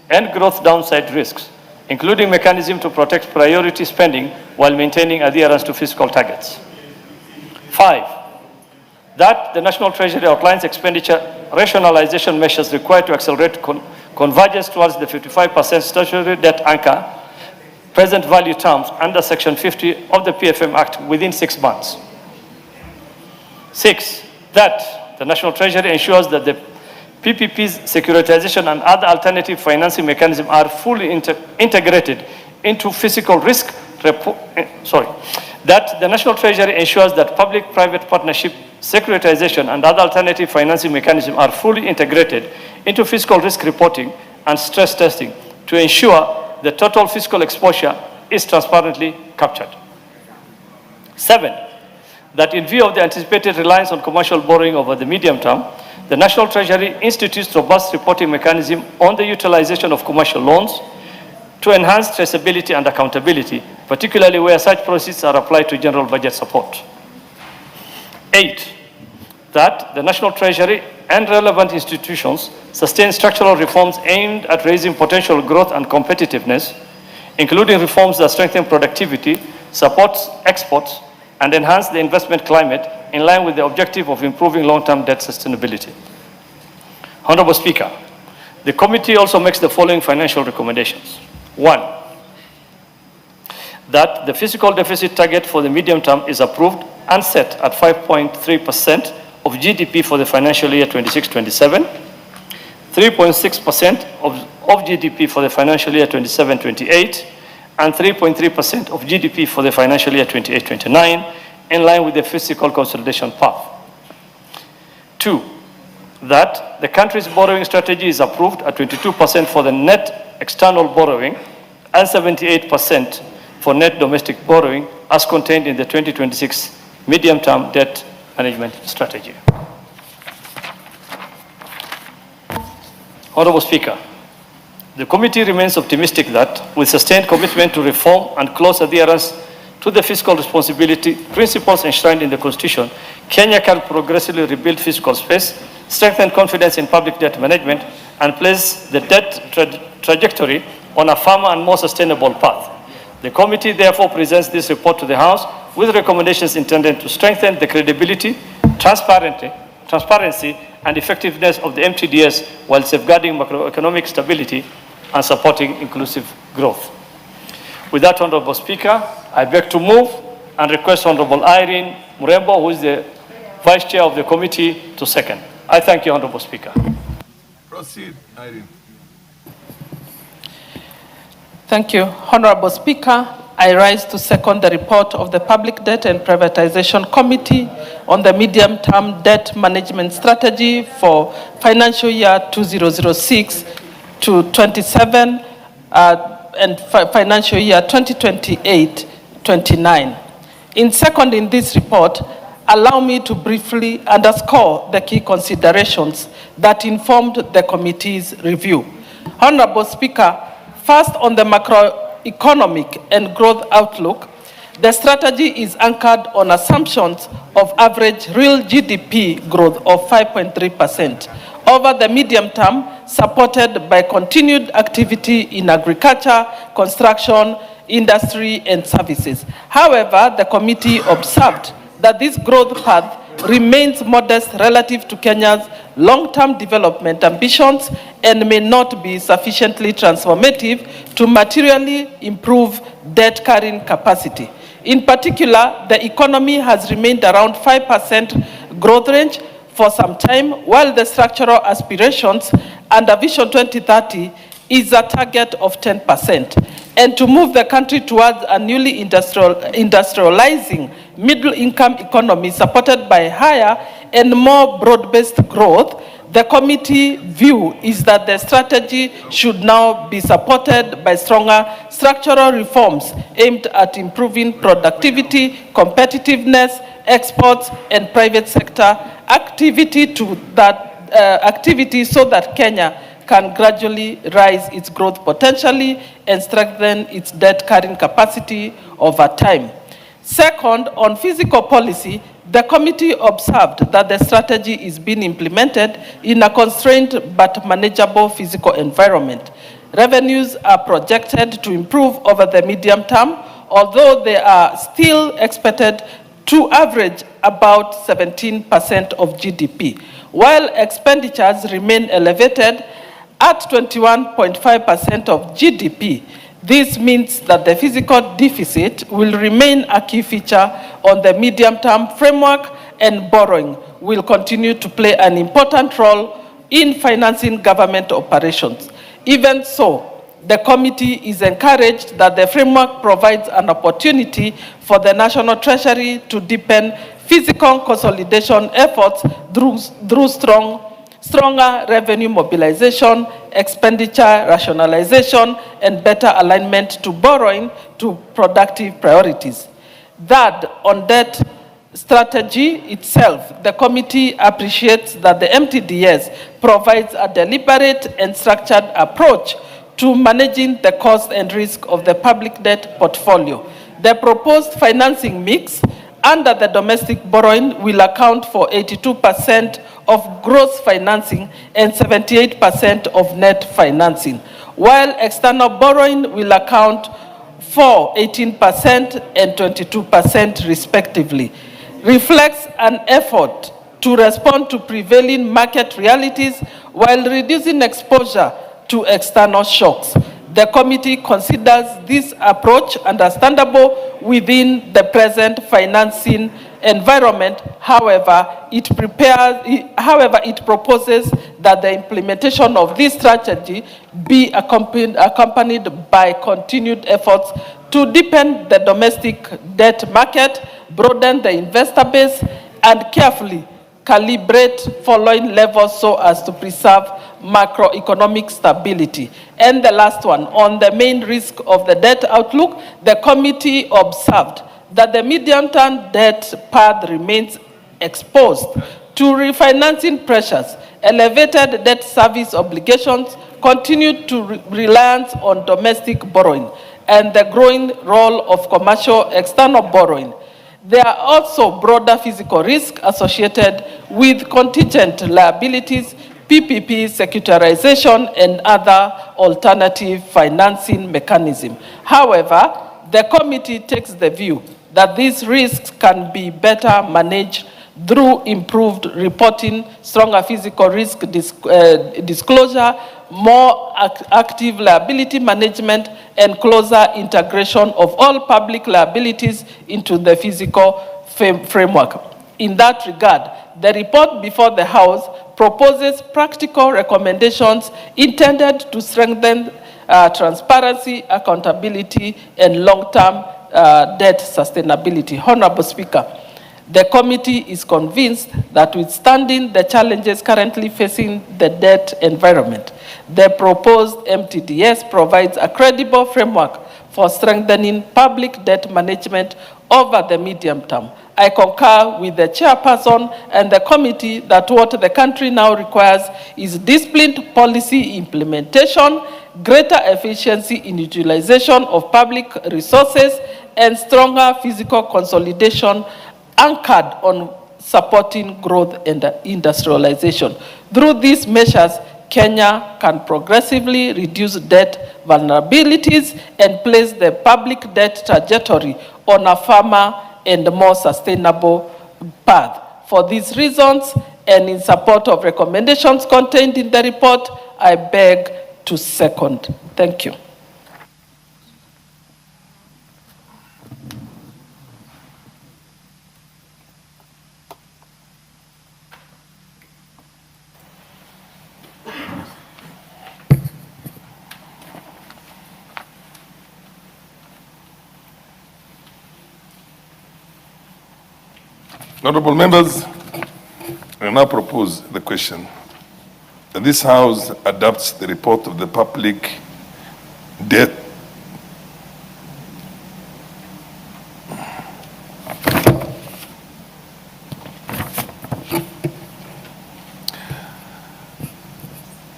and growth downside risks, including mechanisms to protect priority spending while maintaining adherence to fiscal targets. 5, that the National Treasury outlines expenditure rationalization measures required to accelerate convergence towards the 55% statutory debt anchor, present value terms under Section 50 of the PFM Act within 6 months. 6, that the National Treasury ensures that the PPP's securitization and other alternative financing mechanisms are fully integrated into fiscal risk. That the National Treasury ensures that public-private partnership, securitization, and other alternative financing mechanisms are fully integrated into fiscal risk reporting and stress testing to ensure the total fiscal exposure is transparently captured. 7, that in view of the anticipated reliance on commercial borrowing over the medium term, the National Treasury institutes robust reporting mechanism on the utilization of commercial loans to enhance traceability and accountability, particularly where such proceeds are applied to general budget support. 8, that the National Treasury and relevant institutions sustain structural reforms aimed at raising potential growth and competitiveness, including reforms that strengthen productivity, supports exports, and enhance the investment climate in line with the objective of improving long-term debt sustainability. Honorable Speaker, the committee also makes the following financial recommendations. 1, that the fiscal deficit target for the medium term is approved and set at 5.3% of GDP for the financial year 26-27, 3.6% of GDP for the financial year 27-28, and 3.3% of GDP for the financial year 28-29, in line with the fiscal consolidation path. 2, that the country's borrowing strategy is approved at 22% for the net external borrowing and 78% for net domestic borrowing as contained in the 2026 medium-term debt management strategy. Honorable Speaker, the committee remains optimistic that with sustained commitment to reform and close adherence to the fiscal responsibility principles enshrined in the Constitution, Kenya can progressively rebuild fiscal space, strengthen confidence in public debt management, and place the debt trajectory on a firmer and more sustainable path. The committee therefore presents this report to the House with recommendations intended to strengthen the credibility, transparency, and effectiveness of the MTDS while safeguarding macroeconomic stability and supporting inclusive growth. With that, Honorable Speaker, I beg to move and request Honorable Irene Murembo, who is the Vice Chair of the committee, to second. I thank you, Honorable Speaker.
Proceed, Irene.
Thank you. Honorable Speaker, I rise to second the report of the Public Debt and Privatization Committee on the medium-term debt management strategy for financial year 2006 to 27 and financial year 2028-29. In seconding this report, allow me to briefly underscore the key considerations that informed the committee's review. Honorable Speaker, first on the macroeconomic and growth outlook, the strategy is anchored on assumptions of average real GDP growth of 5.3% over the medium term, supported by continued activity in agriculture, construction, industry, and services. However, the committee observed that this growth path remains modest relative to Kenya's long-term development ambitions and may not be sufficiently transformative to materially improve debt carrying capacity. In particular, the economy has remained around 5% growth range for some time, while the structural aspirations under Vision 2030 is a target of 10%. And to move the country towards a newly industrializing middle-income economy supported by higher and more broad-based growth, the committee view is that the strategy should now be supported by stronger structural reforms aimed at improving productivity, competitiveness, exports, and private sector activity so that Kenya can gradually rise its growth potentially and strengthen its debt carrying capacity over time. Second, on fiscal policy, the committee observed that the strategy is being implemented in a constrained but manageable fiscal environment. Revenues are projected to improve over the medium term, although they are still expected to average about 17% of GDP, while expenditures remain elevated at 21.5% of GDP. This means that the fiscal deficit will remain a key feature on the medium-term framework, and borrowing will continue to play an important role in financing government operations. Even so, the committee is encouraged that the framework provides an opportunity for the National Treasury to deepen fiscal consolidation efforts through stronger revenue mobilization, expenditure rationalization, and better alignment to borrowing to productive priorities. Third, on debt strategy itself, the committee appreciates that the MTDS provides a deliberate and structured approach to managing the cost and risk of the public debt portfolio. The proposed financing mix under the domestic borrowing will account for 82% of gross financing and 78% of net financing, while external borrowing will account for 18% and 22% respectively, reflects an effort to respond to prevailing market realities while reducing exposure to external shocks. The committee considers this approach understandable within the present financing environment. However, it proposes that the implementation of this strategy be accompanied by continued efforts to deepen the domestic debt market, broaden the investor base, and carefully calibrate following levels so as to preserve macroeconomic stability. And the last one, on the main risk of the debt outlook, the committee observed that the medium-term debt path remains exposed to refinancing pressures, elevated debt service obligations, continued reliance on domestic borrowing, and the growing role of commercial external borrowing. There are also broader physical risks associated with contingent liabilities, PPP, securitization, and other alternative financing mechanisms. However, the committee takes the view that these risks can be better managed through improved reporting, stronger physical risk disclosure, more active liability management, and closer integration of all public liabilities into the physical framework. In that regard, the report before the House proposes practical recommendations intended to strengthen transparency, accountability, and long-term debt sustainability. Honorable Speaker, the committee is convinced that withstanding the challenges currently facing the debt environment, the proposed MTDS provides a credible framework for strengthening public debt management over the medium term, I concur with the chairperson and the committee that what the country now requires is disciplined policy implementation, greater efficiency in utilization of public resources, and stronger physical consolidation anchored on supporting growth and industrialization. Through these measures, Kenya can progressively reduce debt vulnerabilities and place the public debt trajectory on a firmer and more sustainable path. For these reasons, and in support of recommendations contained in the report, I beg to second. Thank you.
Honorable members, I now propose the question that this House adopts the report of the public debt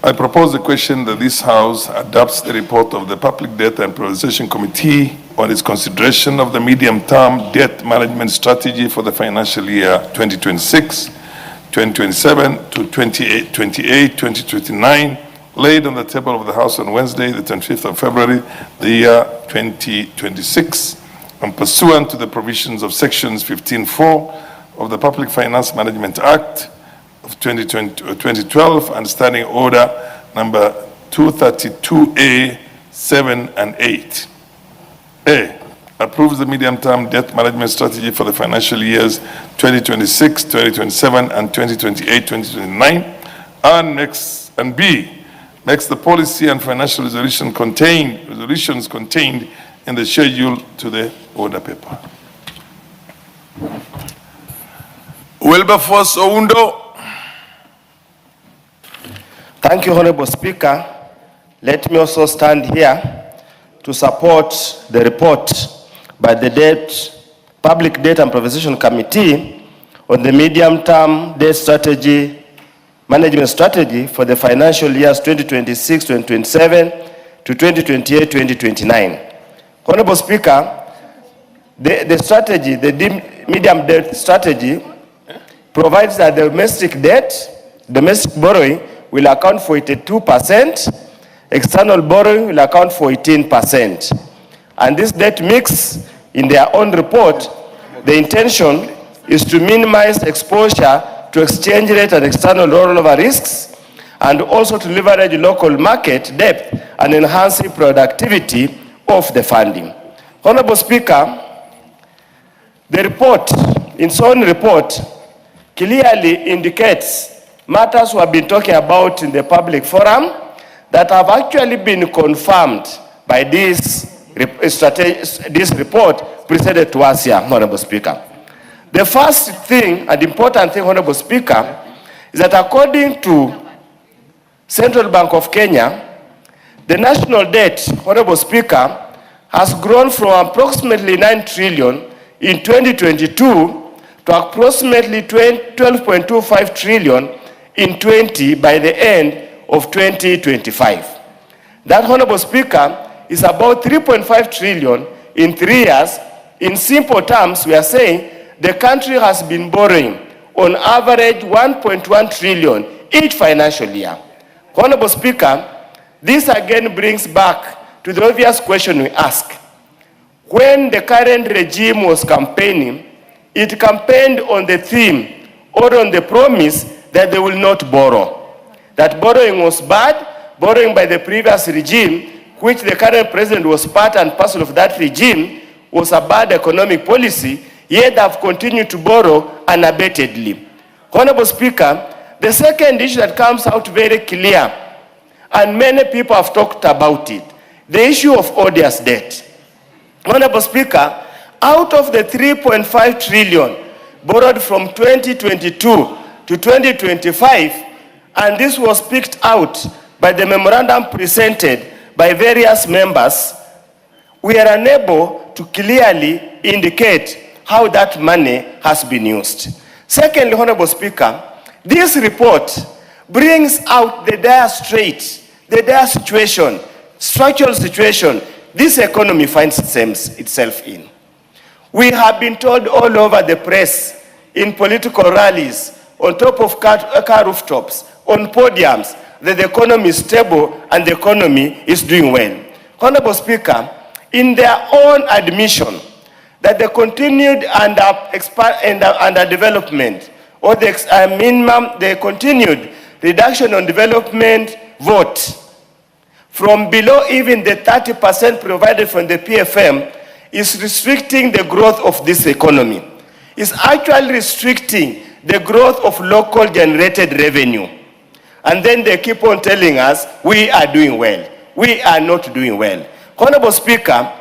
I propose the question that this House adopts the report of the Public Debt and Prioritization Committee on its consideration of the medium-term debt management strategy for the financial year 2026, 2027 to 2029, laid on the table of the House on Wednesday, the 25th of February, the year 2026, and pursuant to the provisions of sections 15(4) of the Public Finance Management Act of 2012 and Standing Order number 232A, 7 and 8. A, approves the medium-term debt management strategy for the financial years 2026, 2027, and 2028-2029, and B, makes the policy and financial resolutions contained in the schedule to the order paper.
Wilberforce Oundo.
Thank you, Honorable Speaker. Let me also stand here to support the report by the Public Debt and Prioritization Committee on the medium-term debt strategy, management strategy for the financial years 2026, 2027 to 2028, 2029. Honorable Speaker, the strategy, the medium debt strategy provides that the domestic borrowing will account for 82%, external borrowing will account for 18%. And this debt mix, in their own report, the intention is to minimize exposure to exchange rate and external rollover risks, and also to leverage local market depth and enhancing productivity of the funding. Honorable Speaker, the report, in its own report, clearly indicates matters we have been talking about in the public forum that have actually been confirmed by this report presented to us here, Honorable Speaker. The first thing and important thing, Honorable Speaker, is that according to Central Bank of Kenya, the national debt, Honorable Speaker, has grown from approximately 9 trillion in 2022 to approximately 12.25 trillion in by the end of 2025. That, Honorable Speaker, is about 3.5 trillion in 3 years. In simple terms, we are saying the country has been borrowing on average 1.1 trillion each financial year. Honorable Speaker, this again brings back to the obvious question we ask. When the current regime was campaigning, it campaigned on the theme or on the promise that they will not borrow. That borrowing was bad, borrowing by the previous regime, which the current president was part and parcel of that regime, was a bad economic policy, yet they have continued to borrow unabatedly. Honorable Speaker, the second issue that comes out very clear, and many people have talked about it, the issue of odious debt. Honorable Speaker, out of the 3.5 trillion borrowed from 2022 to 2025, and this was picked out by the memorandum presented by various members, we are unable to clearly indicate
how that money has been used. Secondly, Honorable Speaker, this report brings out the dire strait, the dire situation, structural situation this economy finds itself in. We have been told all over the press, in political rallies, on top of car rooftops, on podiums, that the economy is stable and the economy is doing well. Honorable Speaker, in their own admission that the continued underdevelopment or the continued reduction on development vote from below even the 30% provided from the PFM is restricting the growth of this economy. It's actually restricting the growth of local generated revenue. And then they keep on telling us, we are doing well. We are not doing well. Honorable Speaker,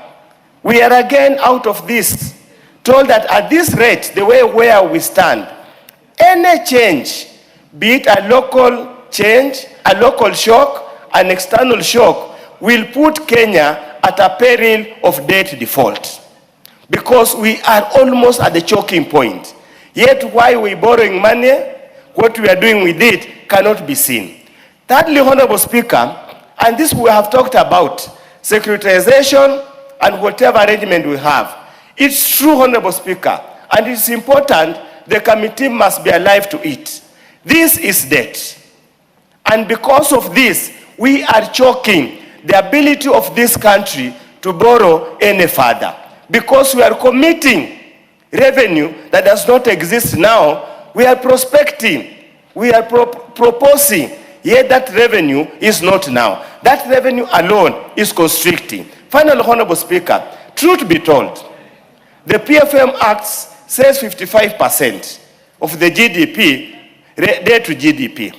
we are again out of this, told that at this rate, the way where we stand, any change, be it a local change, a local shock, an external shock, will put Kenya at a peril of debt default. Because we are almost at the choking point. Yet why we're borrowing money, what we are doing with it cannot be seen. Thirdly, Honorable Speaker, and this we have talked about, securitization and whatever arrangement we have. It's true, Honorable Speaker, and it's important the committee must be alive to it. This is debt. And because of this, we are choking the ability of this country to borrow any further. Because we are committing revenue that does not exist now, we are prospecting, we are proposing, yet that revenue is not now. That revenue alone is constricting. Finally, Honorable Speaker, truth be told, the PFM Act says 55% of the GDP, debt to GDP.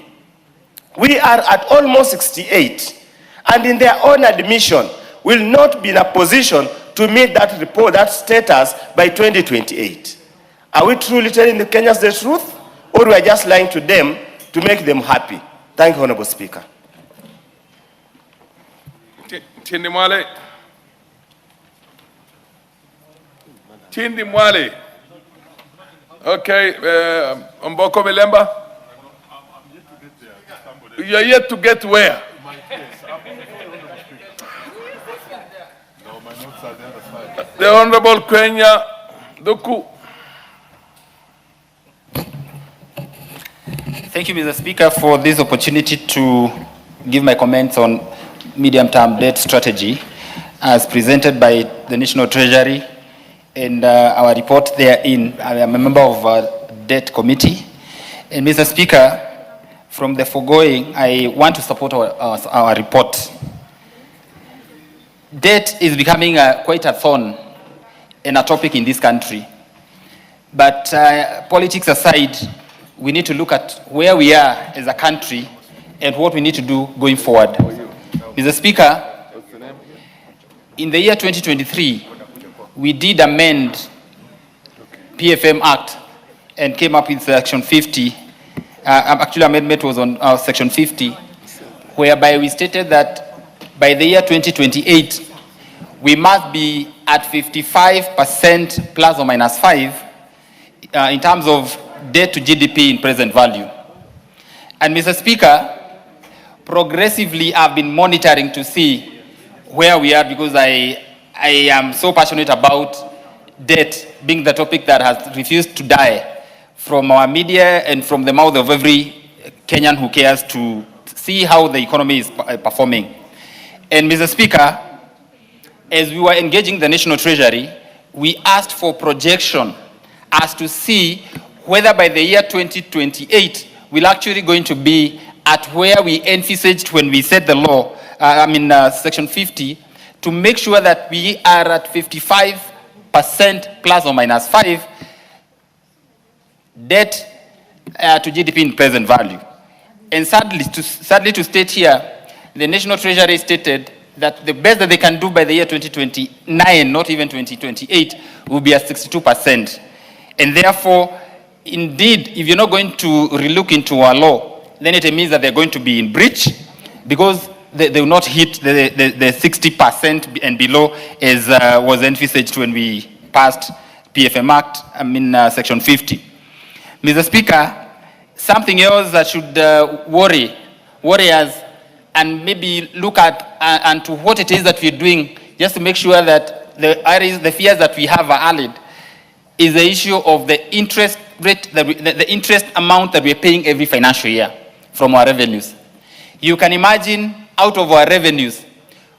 We are at almost 68, and in their own admission, will not be in a position to meet that report, that status by 2028. Are we truly telling the Kenyans the truth, or we are just lying to them to make them happy? Thank you, Honorable Speaker.
Tindi Mwale. Tindi Mwale. Okay, Mboko Milemba. You are yet to get where? The Honorable Kenya Doku.
Thank you, Mr. Speaker, for this opportunity to give my comments on medium-term debt strategy as presented by the National Treasury and our report therein. I am a member of Debt Committee. And Mr. Speaker, from the foregoing, I want to support our report. Debt is becoming quite a thorn and a topic in this country. But politics aside, we need to look at where we are as a country and what we need to do going forward. Mr. Speaker, in the year 2023, we did amend PFM Act and came up with Section 50. Actually, amendment was on Section 50, whereby we stated that by the year 2028, we must be at 55% plus or minus 5 in terms of debt to GDP in present value. And Mr. Speaker, progressively I've been monitoring to see where we are, because I am so passionate about debt being the topic that has refused to die from our media and from the mouth of every Kenyan who cares to see how the economy is performing. And Mr. Speaker, as we were engaging the National Treasury, we asked for projection as to see whether by the year 2028, we're actually going to be at where we envisaged when we set the law, Section 50, to make sure that we are at 55% plus or minus 5 debt to GDP in present value. And sadly to state here, the National Treasury stated that the best that they can do by the year 2029, not even 2028, will be at 62%. And therefore, indeed, if you're not going to relook into our law, then it means that they're going to be in breach, because they will not hit the 60% and below as was envisaged when we passed PFM Act, Section 50. Mr. Speaker, something else that should worry us and maybe look at and to what it is that we're doing just to make sure that the fears that we have are allayed is the issue of the interest rate, the interest amount that we're paying every financial year from our revenues. You can imagine out of our revenues,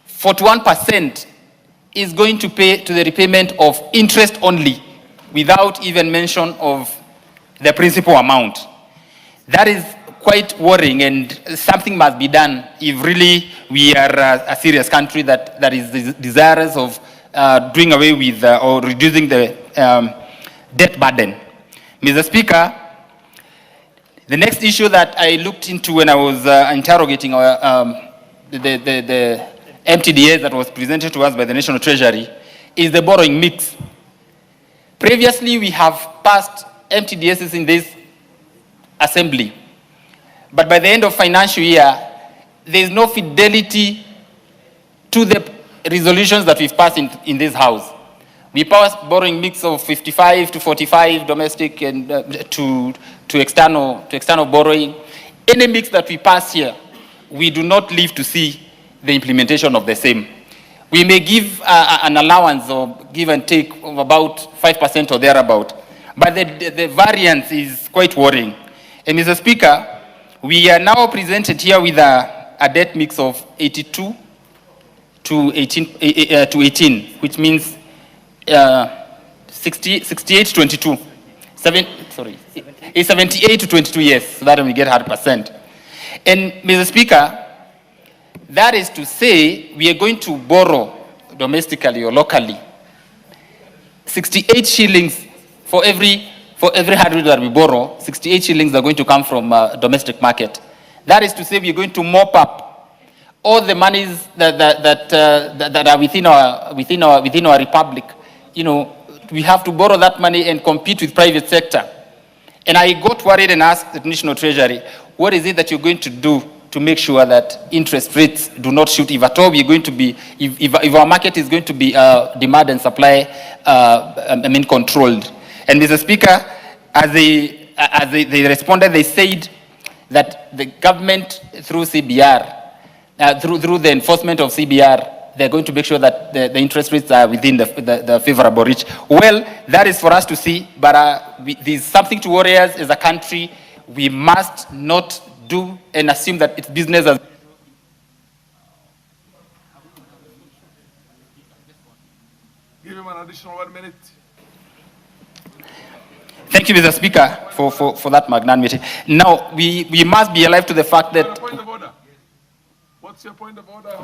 41% is going to pay to the repayment of interest only without even mention of the principal amount. That is quite worrying, and something must be done if really we are a serious country that is desirous of doing away with or reducing the debt burden. Mr. Speaker, the next issue that I looked into when I was interrogating the MTDA that was presented to us by the National Treasury is the borrowing mix. Previously, we have passed MTDSs in this assembly, but by the end of financial year, there is no fidelity to the resolutions that we've passed in this house. We passed borrowing mix of 55 to 45 domestic and to external borrowing. Any mix that we pass here, we do not live to see the implementation of the same. We may give an allowance or give and take of about 5% or thereabout, but the variance is quite worrying. And Mr. Speaker, we are now presented here with a debt mix of 82 to 18, which means 68 to 22. It's 78 to 22 years, so that we get 100%. And Mr. Speaker, that is to say we are going to borrow domestically or locally 68 shillings for every 100 that we borrow. 68 shillings are going to come from domestic market. That is to say we are going to mop up all the monies that are within our republic. You know, we have to borrow that money and compete with private sector. And I got worried and asked the National Treasury, what is it that you're going to do to make sure that interest rates do not shoot? If at all we're going to be, if our market is going to be demand and supply, controlled. And Mr. Speaker, as they responded, they said that the government through CBR, through the enforcement of CBR, they're going to make sure that the interest rates are within the favorable reach. Well, that is for us to see, but there's something to worry us as a country. We must not do and assume that it's business as
Give him an additional 1 minute.
Thank you, Mr. Speaker, for that magnanimity. Now, we must be alive to the fact that...
Point of order. What's your point of order?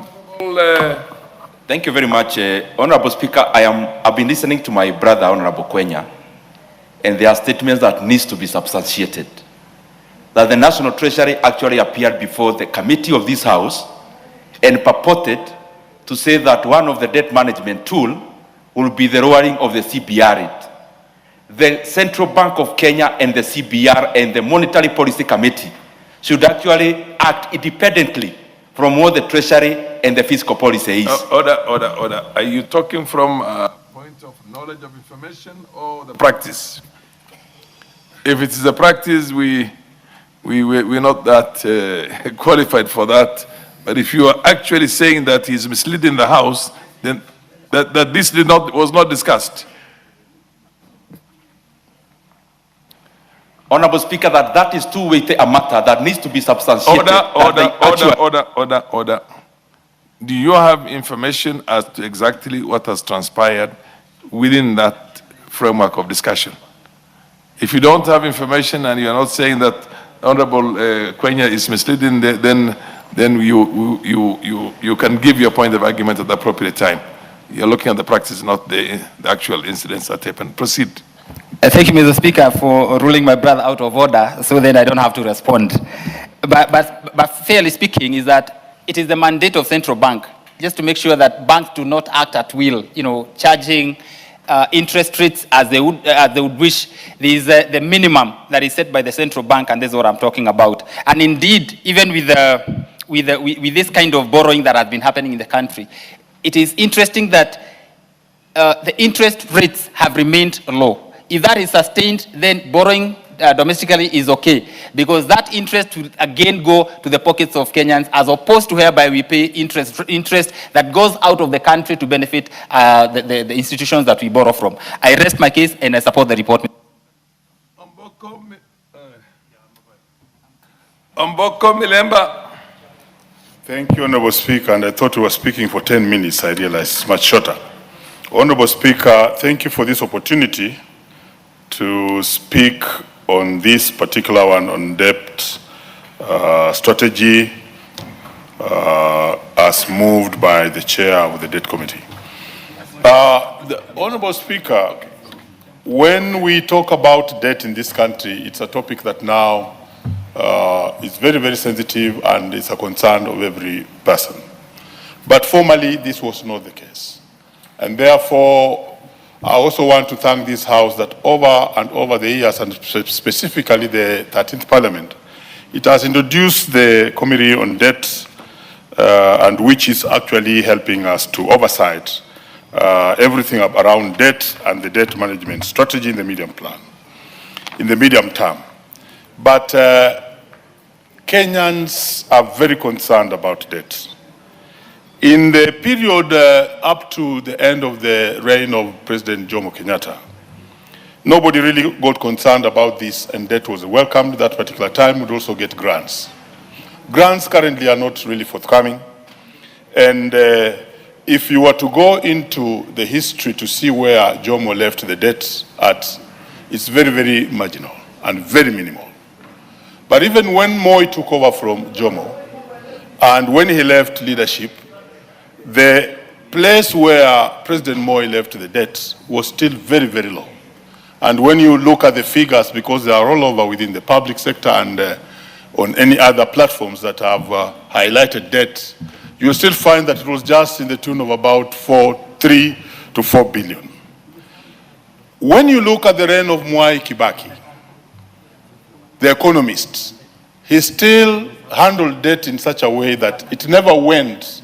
Thank you very much, Honorable Speaker. I've been listening to my brother, Honorable Kwenya, and there are statements that needs to be substantiated. That the National Treasury actually appeared before the committee of this House and purported to say that one of the debt management tool will be the lowering of the CBR rate. The Central Bank of Kenya and the CBR and the Monetary Policy Committee should actually act independently from what the Treasury and the Fiscal Policy is.
Order. Are you talking from a point of knowledge of information or the practice? If it is a practice, we're not that qualified for that. But if you are actually saying that he's misleading the House, then that this was not discussed.
Honorable Speaker, that is too weighty a matter that needs to be substantiated.
Order. Do you have information as to exactly what has transpired within that framework of discussion? If you don't have information and you are not saying that Honorable Kwenya is misleading, then you can give your point of argument at the appropriate time. You're looking at the practice, not the actual incidents that happened. Proceed.
Thank you, Mr. Speaker, for ruling my brother out of order, so then I don't have to respond. But fairly speaking, is that it is the mandate of central bank just to make sure that banks do not act at will, charging interest rates as they would wish. There is the minimum that is set by the central bank, and this is what I'm talking about. And indeed, even with this kind of borrowing that has been happening in the country, it is interesting that the interest rates have remained low. If that is sustained, then borrowing domestically is okay, because that interest will again go to the pockets of Kenyans, as opposed to whereby we pay interest that goes out of the country to benefit the institutions that we borrow from. I rest my case and I support the report.
Omboko Milemba.
Thank you, Honorable Speaker, and I thought we were speaking for 10 minutes. I realized it's much shorter. Honorable Speaker, thank you for this opportunity to speak on this particular one on debt strategy as moved by the chair of the debt committee. The Honorable Speaker, when we talk about debt in this country, it's a topic that now is very, very sensitive and it's a concern of every person. But formerly, this was not the case. And therefore, I also want to thank this House that over and over the years, and specifically the 13th Parliament, it has introduced the Committee on Debt, and which is actually helping us to oversight everything around debt and the debt management strategy in the medium term. But Kenyans are very concerned about debt. In the period up to the end of the reign of President Jomo Kenyatta, nobody really got concerned about this, and debt was welcomed. That particular time would also get grants. Grants currently are not really forthcoming, and if you were to go into the history to see where Jomo left the debt at, it's very, very marginal and very minimal. But even when Moi took over from Jomo, and when he left leadership, the place where President Moi left the debt was still very, very low. And when you look at the figures, because they are all over within the public sector and on any other platforms that have highlighted debt, you'll still find that it was just in the tune of about 3 to 4 billion. When you look at the reign of Mwai Kibaki, the economist, he still handled debt in such a way that it never went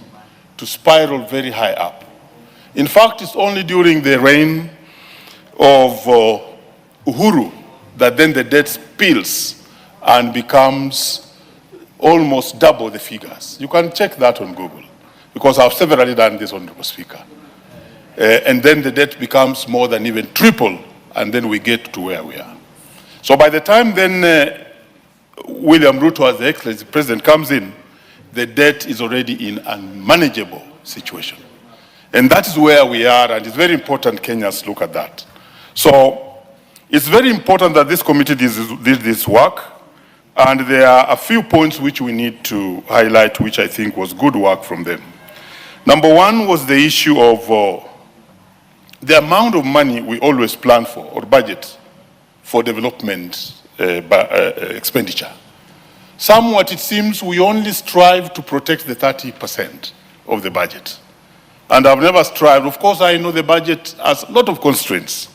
to spiral very high up. In fact, it's only during the reign of Uhuru that then the debt spills and becomes almost double the figures. You can check that on Google, because I've severally done this, Honorable Speaker. And then the debt becomes more than even triple, and then we get to where we are. So by the time then William Ruto, as the Excellency President, comes in, the debt is already in an unmanageable situation. And that is where we are, and it's very important Kenyans look at that. So it's very important that this committee did this work, and there are a few points which we need to highlight, which I think was good work from them. Number one was the issue of the amount of money we always plan for or budget for development expenditure. Somewhat it seems we only strive to protect the 30% of the budget. And I've never strived. Of course, I know the budget has a lot of constraints,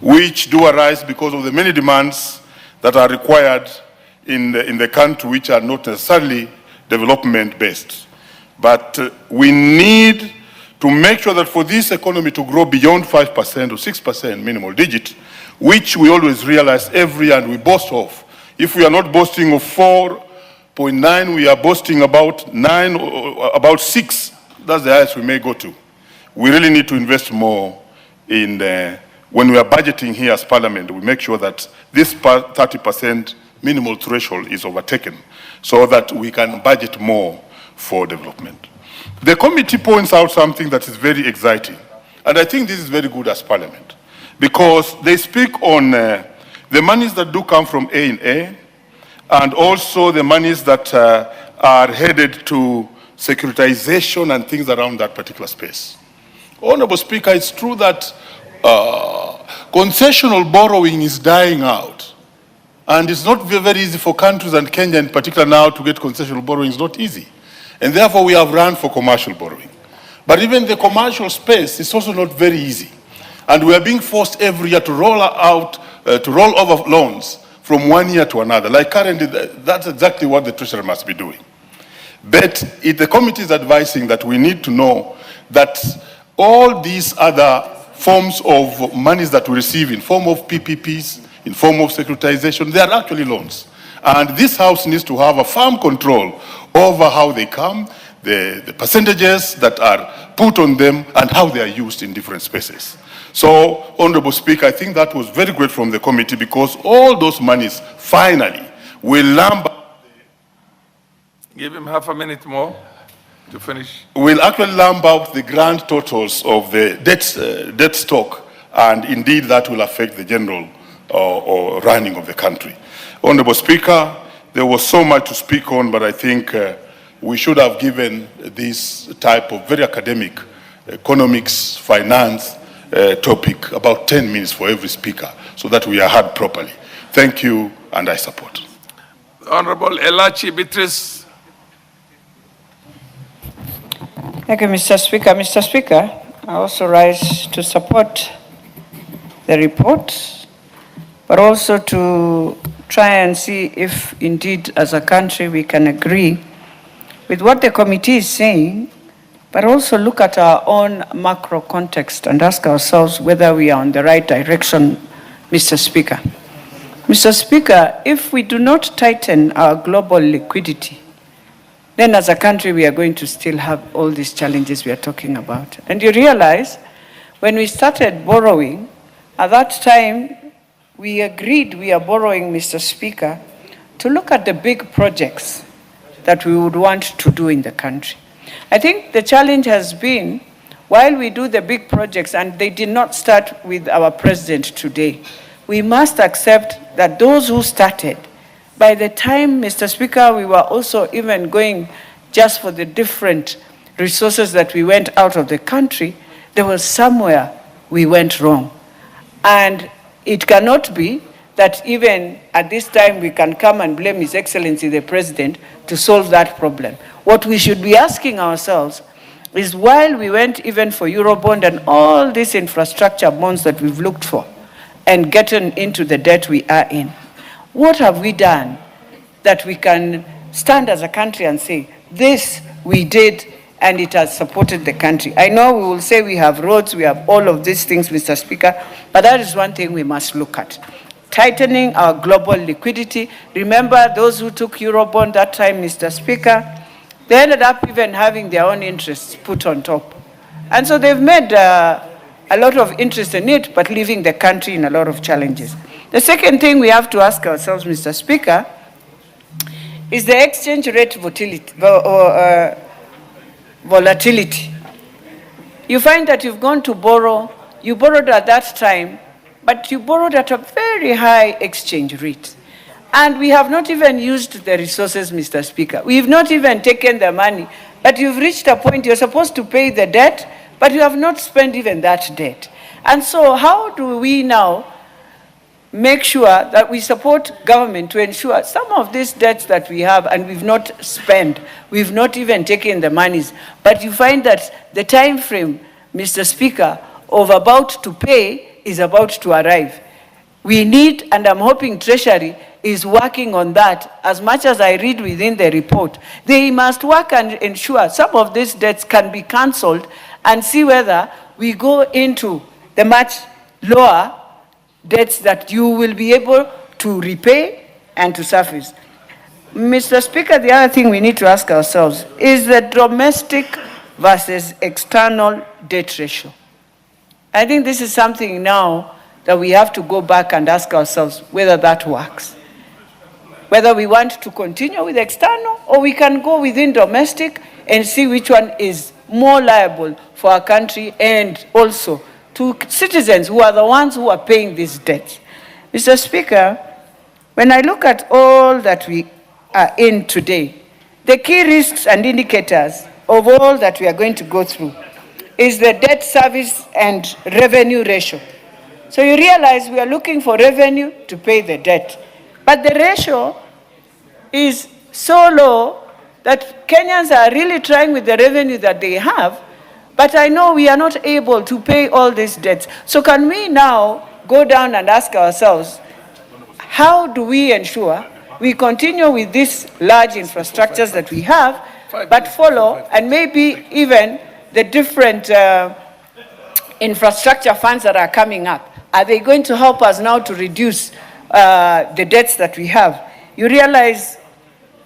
which do arise because of the many demands that are required in the country, which are not necessarily development-based. But we need to make sure that for this economy to grow beyond 5% or 6% minimal digit, which we always realize every year and we boast of. If we are not boasting of 4.9, we are boasting about 9 or about 6. That's the highest we may go to. We really need to invest more in when we are budgeting here as Parliament, we make sure that this 30% minimal threshold is overtaken so that we can budget more for development. The committee points out something that is very exciting, and I think this is very good as Parliament, because they speak on the monies that do come from A&A, and also the monies that are headed to securitization and things around that particular space. Honorable Speaker, it's true that concessional borrowing is dying out, and it's not very easy for countries, and Kenya in particular now, to get concessional borrowing is not easy. And therefore we have run for commercial borrowing. But even the commercial space is also not very easy. And we are being forced every year to roll over loans from one year to another. Like currently, that's exactly what the Treasury must be doing. But the committee is advising that we need to know that all these other forms of monies that we receive in form of PPPs, in form of securitization, they are actually loans. And this House needs to have a firm control over how they come, the percentages that are put on them, and how they are used in different spaces. So, Honorable Speaker, I think that was very great from the committee, because all those monies finally will land.
Give him half a minute more to finish.
Will actually lump out the grand totals of the debt stock, and indeed that will affect the general or running of the country. Honorable Speaker, there was so much to speak on, but I think we should have given this type of very academic economics, finance topic about 10 minutes for every speaker, so that we are heard properly. Thank you, and I support.
Honorable Elachi Beatrice.
Thank you, Mr. Speaker. Mr. Speaker, I also rise to support the report, but also to try and see if indeed as a country we can agree with what the committee is saying, but also look at our own macro context and ask ourselves whether we are on the right direction, Mr. Speaker. Mr. Speaker, if we do not tighten our global liquidity, then as a country we are going to still have all these challenges we are talking about. And you realize when we started borrowing, at that time we agreed we are borrowing, Mr. Speaker, to look at the big projects that we would want to do in the country. I think the challenge has been, while we do the big projects, and they did not start with our president today, we must accept that those who started, by the time, Mr. Speaker, we were also even going just for the different resources that we went out of the country, there was somewhere we went wrong. And it cannot be that even at this time we can come and blame His Excellency the President to solve that problem. What we should be asking ourselves is, while we went even for Eurobond and all these infrastructure bonds that we've looked for and gotten into the debt we are in, what have we done that we can stand as a country and say, this we did and it has supported the country? I know we will say we have roads, we have all of these things, Mr. Speaker, but that is one thing we must look at. Tightening our global liquidity. Remember those who took Eurobond that time, Mr. Speaker, they ended up even having their own interests put on top. And so they've made a lot of interest in it, but leaving the country in a lot of challenges. The second thing we have to ask ourselves, Mr. Speaker, is the exchange rate volatility. You find that you've gone to borrow, you borrowed at that time, but you borrowed at a very high exchange rate. And we have not even used the resources, Mr. Speaker. We've not even taken the money, but you've reached a point you're supposed to pay the debt, but you have not spent even that debt. And so how do we now make sure that we support government to ensure some of these debts that we have and we've not spent, we've not even taken the monies, but you find that the time frame, Mr. Speaker, of about to pay is about to arrive. We need, and I'm hoping Treasury is working on that. As much as I read within the report, they must work and ensure some of these debts can be cancelled and see whether we go into the much lower debts that you will be able to repay and to service. Mr. Speaker, the other thing we need to ask ourselves is the domestic versus external debt ratio. I think this is something now that we have to go back and ask ourselves whether that works. Whether we want to continue with external or we can go within domestic and see which one is more liable for our country and also to citizens who are the ones who are paying these debts. Mr. Speaker, when I look at all that we are in today, the key risks and indicators of all that we are going to go through is the debt service and revenue ratio. So you realize we are looking for revenue to pay the debt, but the ratio is so low that Kenyans are really trying with the revenue that they have, but I know we are not able to pay all these debts. So can we now go down and ask ourselves, how do we ensure we continue with these large infrastructures that we have, but follow and maybe even the different infrastructure funds that are coming up, are they going to help us now to reduce the debts that we have? You realize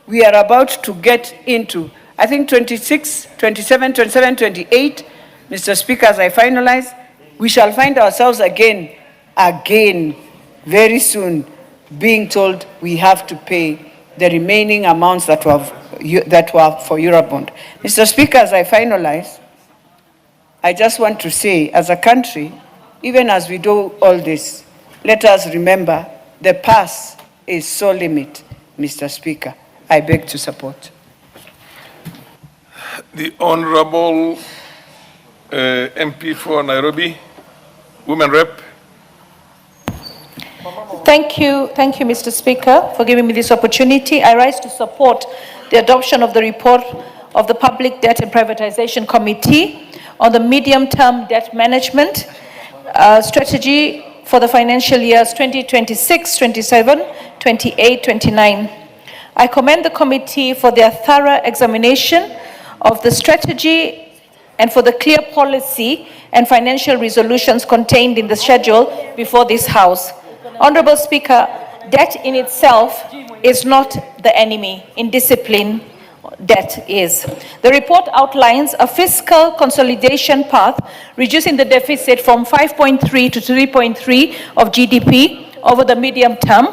we are about to get into, I think 26, 27, 27, 28, Mr. Speaker, as I finalize, we shall find ourselves again, very soon, being told we have to pay the remaining amounts that were for Eurobond. Mr. Speaker, as I finalize, I just want to say, as a country, even as we do all this, let us remember the past is so limited, Mr. Speaker. I beg to support.
The Honorable MP for Nairobi, Women Rep.
Thank you, Mr. Speaker, for giving me this opportunity. I rise to support the adoption of the report of the Public Debt and Privatization Committee on the medium-term debt management strategy for the financial years 2026, 27, 28, 29. I commend the committee for their thorough examination of the strategy and for the clear policy and financial resolutions contained in the schedule before this House. Honorable Speaker, debt in itself is not the enemy. In discipline, debt is. The report outlines a fiscal consolidation path, reducing the deficit from 5.3 to 3.3 of GDP over the medium term,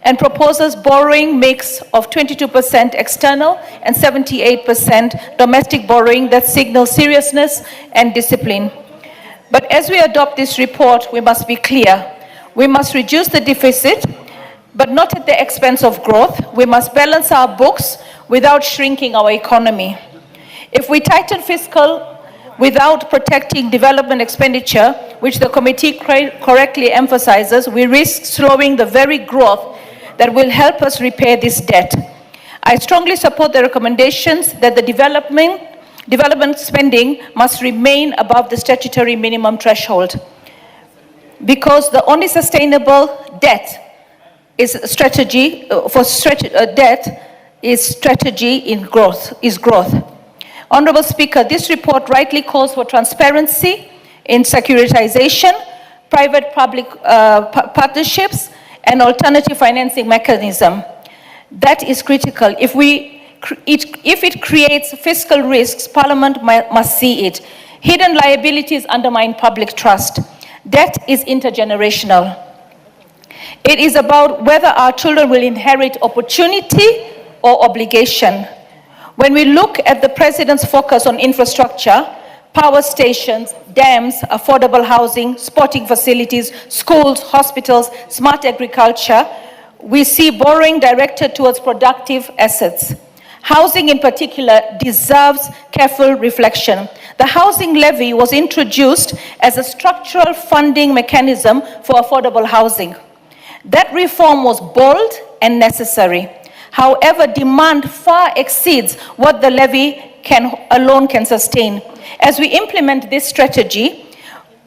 and proposes borrowing mix of 22% external and 78% domestic borrowing that signals seriousness and discipline. But as we adopt this report, we must be clear. We must reduce the deficit, but not at the expense of growth. We must balance our books without shrinking our economy. If we tighten fiscal without protecting development expenditure, which the committee correctly emphasizes, we risk slowing the very growth that will help us repay this debt. I strongly support the recommendations that the development spending must remain above the statutory minimum threshold, because the only sustainable debt is strategy in growth. Honorable Speaker, this report rightly calls for transparency in securitization, private-public partnerships, and alternative financing mechanism. That is critical. If it creates fiscal risks, Parliament must see it. Hidden liabilities undermine public trust. Debt is intergenerational. It is about whether our children will inherit opportunity or obligation. When we look at the President's focus on infrastructure, power stations, dams, affordable housing, sporting facilities, schools, hospitals, smart agriculture, we see borrowing directed towards productive assets. Housing in particular deserves careful reflection. The housing levy was introduced as a structural funding mechanism for affordable housing. That reform was bold and necessary. However, demand far exceeds what the levy alone can sustain. As we implement this strategy,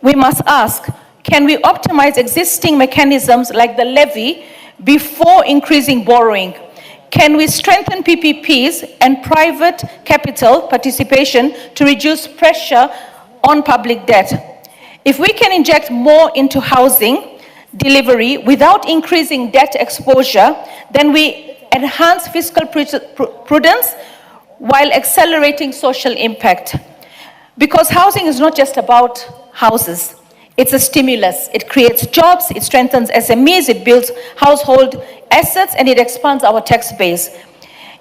we must ask, can we optimize existing mechanisms like the levy before increasing borrowing? Can we strengthen PPPs and private capital participation to reduce pressure on public debt? If we can inject more into housing delivery without increasing debt exposure, then we enhance fiscal prudence while accelerating social impact. Because housing is not just about houses. It's a stimulus. It creates jobs, it strengthens SMEs, it builds household assets, and it expands our tax base.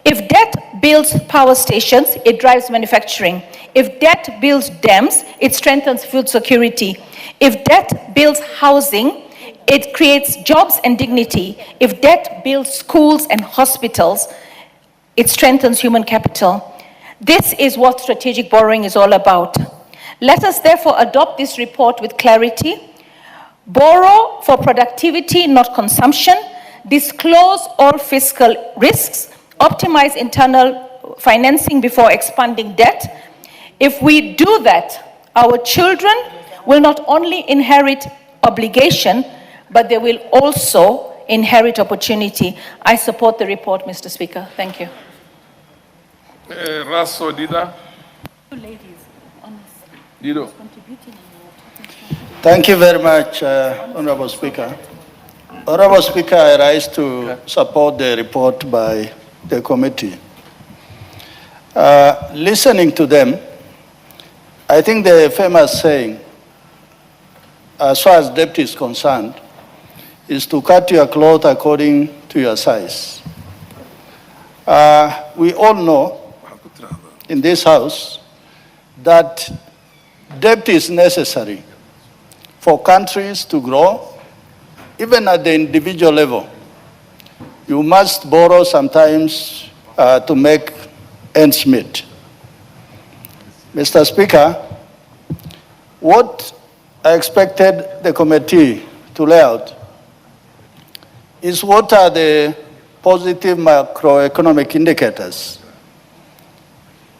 If debt builds power stations, it drives manufacturing. If debt builds dams, it strengthens food security. If debt builds housing, it creates jobs and dignity. If debt builds schools and hospitals, it strengthens human capital. This is what strategic borrowing is all about. Let us therefore adopt this report with clarity, borrow for productivity, not consumption, disclose all fiscal risks, optimize internal financing before expanding debt. If we do that, our children will not only inherit obligation, but they will also inherit opportunity. I support the report, Mr. Speaker. Thank you.
Raso Dida.
Two ladies,
Dido.
Thank you very much, Honorable Speaker. Honorable Speaker, I rise to support the report by the committee. Listening to them, I think the famous saying, as far as debt is concerned, is to cut your cloth according to your size. We all know in this house that debt is necessary for countries to grow, even at the individual level. You must borrow sometimes to make ends meet. Mr. Speaker, what I expected the committee to lay out is what are the positive macroeconomic indicators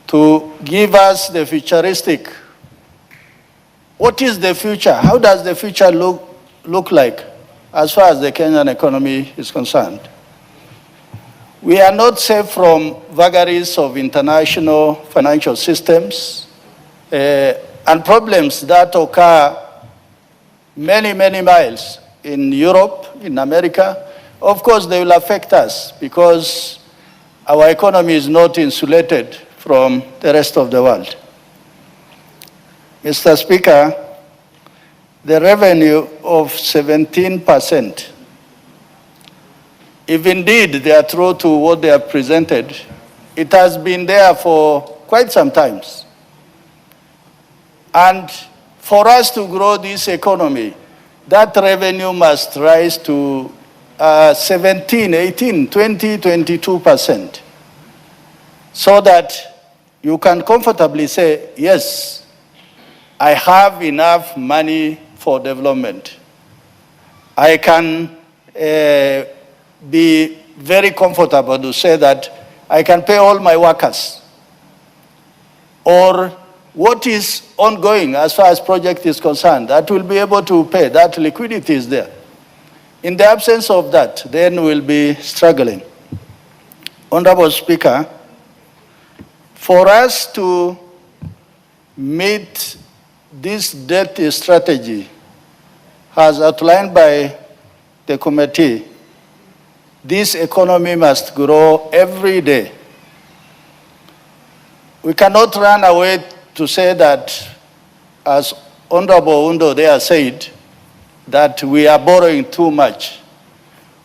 to give us the futuristic. What is the future? How does the future look like as far as the Kenyan economy is concerned? We are not safe from vagaries of international financial systems and problems that occur many, many miles in Europe, in America. Of course, they will affect us because our economy is not insulated from the rest of the world. Mr. Speaker, the revenue of 17%, if indeed they are true to what they have presented, it has been there for quite some time. And for us to grow this economy, that revenue must rise to 17, 18, 20, 22%, so that you can comfortably say, yes, I have enough money for development. I can be very comfortable to say that I can pay all my workers. Or what is ongoing as far as project is concerned, that will be able to pay, that liquidity is there. In the absence of that, then we'll be struggling. Honorable Speaker, for us to meet this debt strategy as outlined by the committee, this economy must grow every day. We cannot run away to say that, as Honorable Undo there said, that we are borrowing too much.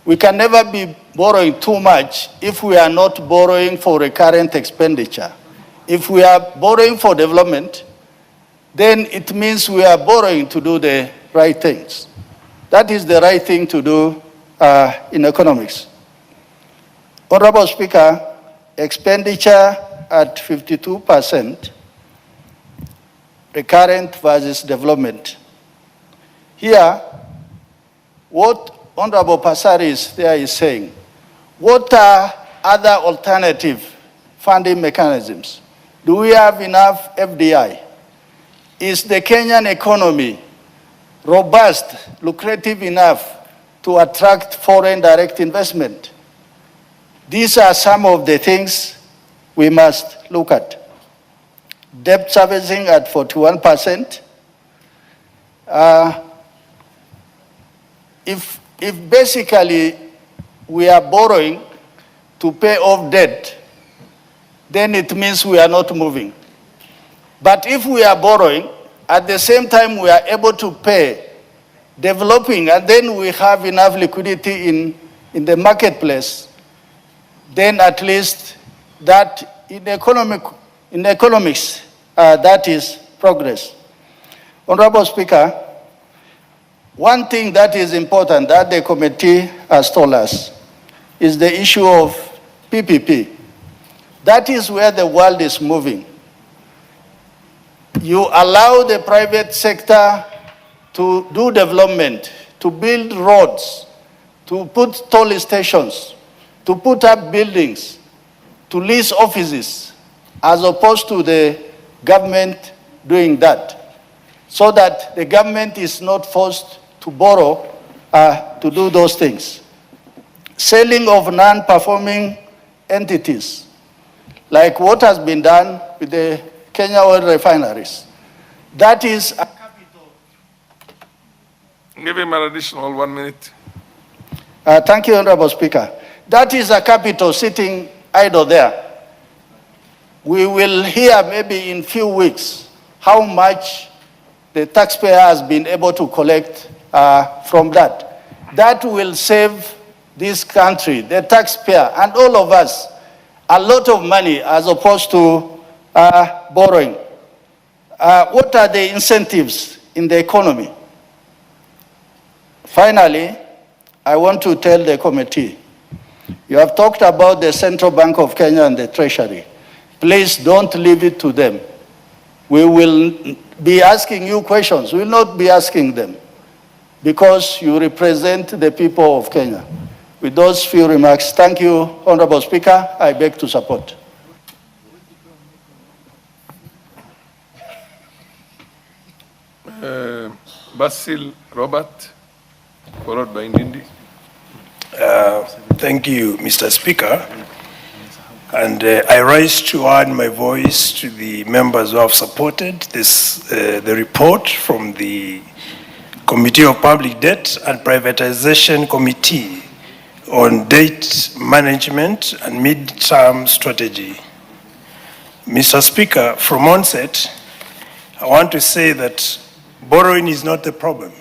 We can never be borrowing too much if we are not borrowing for recurrent expenditure. If we are borrowing for development, then it means we are borrowing to do the right things. That is the right thing to do in economics. Honorable Speaker, expenditure at 52%, recurrent versus development. Here, what Honorable Passaris there is saying, what are other alternative funding mechanisms? Do we have enough FDI? Is the Kenyan economy robust, lucrative enough to attract foreign direct investment? These are some of the things we must look at. Debt servicing at 41%. If basically we are borrowing to pay off debt, then it means we are not moving. But if we are borrowing, at the same time we are able to pay, developing, and then we have enough liquidity in the marketplace, then at least that in economics, that is progress. Honorable Speaker, one thing that is important that the committee has told us is the issue of PPP. That is where the world is moving. You allow the private sector to do development, to build roads, to put toll stations, to put up buildings, to lease offices, as opposed to the government doing that, so that the government is not forced to borrow to do those things. Selling of non-performing entities, like what has been done with the Kenya oil refineries. That is a capital
Give him an additional 1 minute.
Thank you, Honorable Speaker. That is a capital sitting idle there. We will hear maybe in few weeks how much the taxpayer has been able to collect from that. That will save this country, the taxpayer, and all of us a lot of money as opposed to borrowing. What are the incentives in the economy? Finally, I want to tell the committee, you have talked about the Central Bank of Kenya and the Treasury. Please don't leave it to them. We will be asking you questions. We will not be asking them because you represent the people of Kenya. With those few remarks, thank you, Honorable Speaker. I beg to support.
Basil Robert, followed by Ndindi.
Thank you, Mr. Speaker. And I rise to add my voice to the members who have supported this, the report from the Committee of Public Debt and Privatization Committee on Debt Management and Mid-Term Strategy. Mr. Speaker, from onset, I want to say that borrowing is not the problem.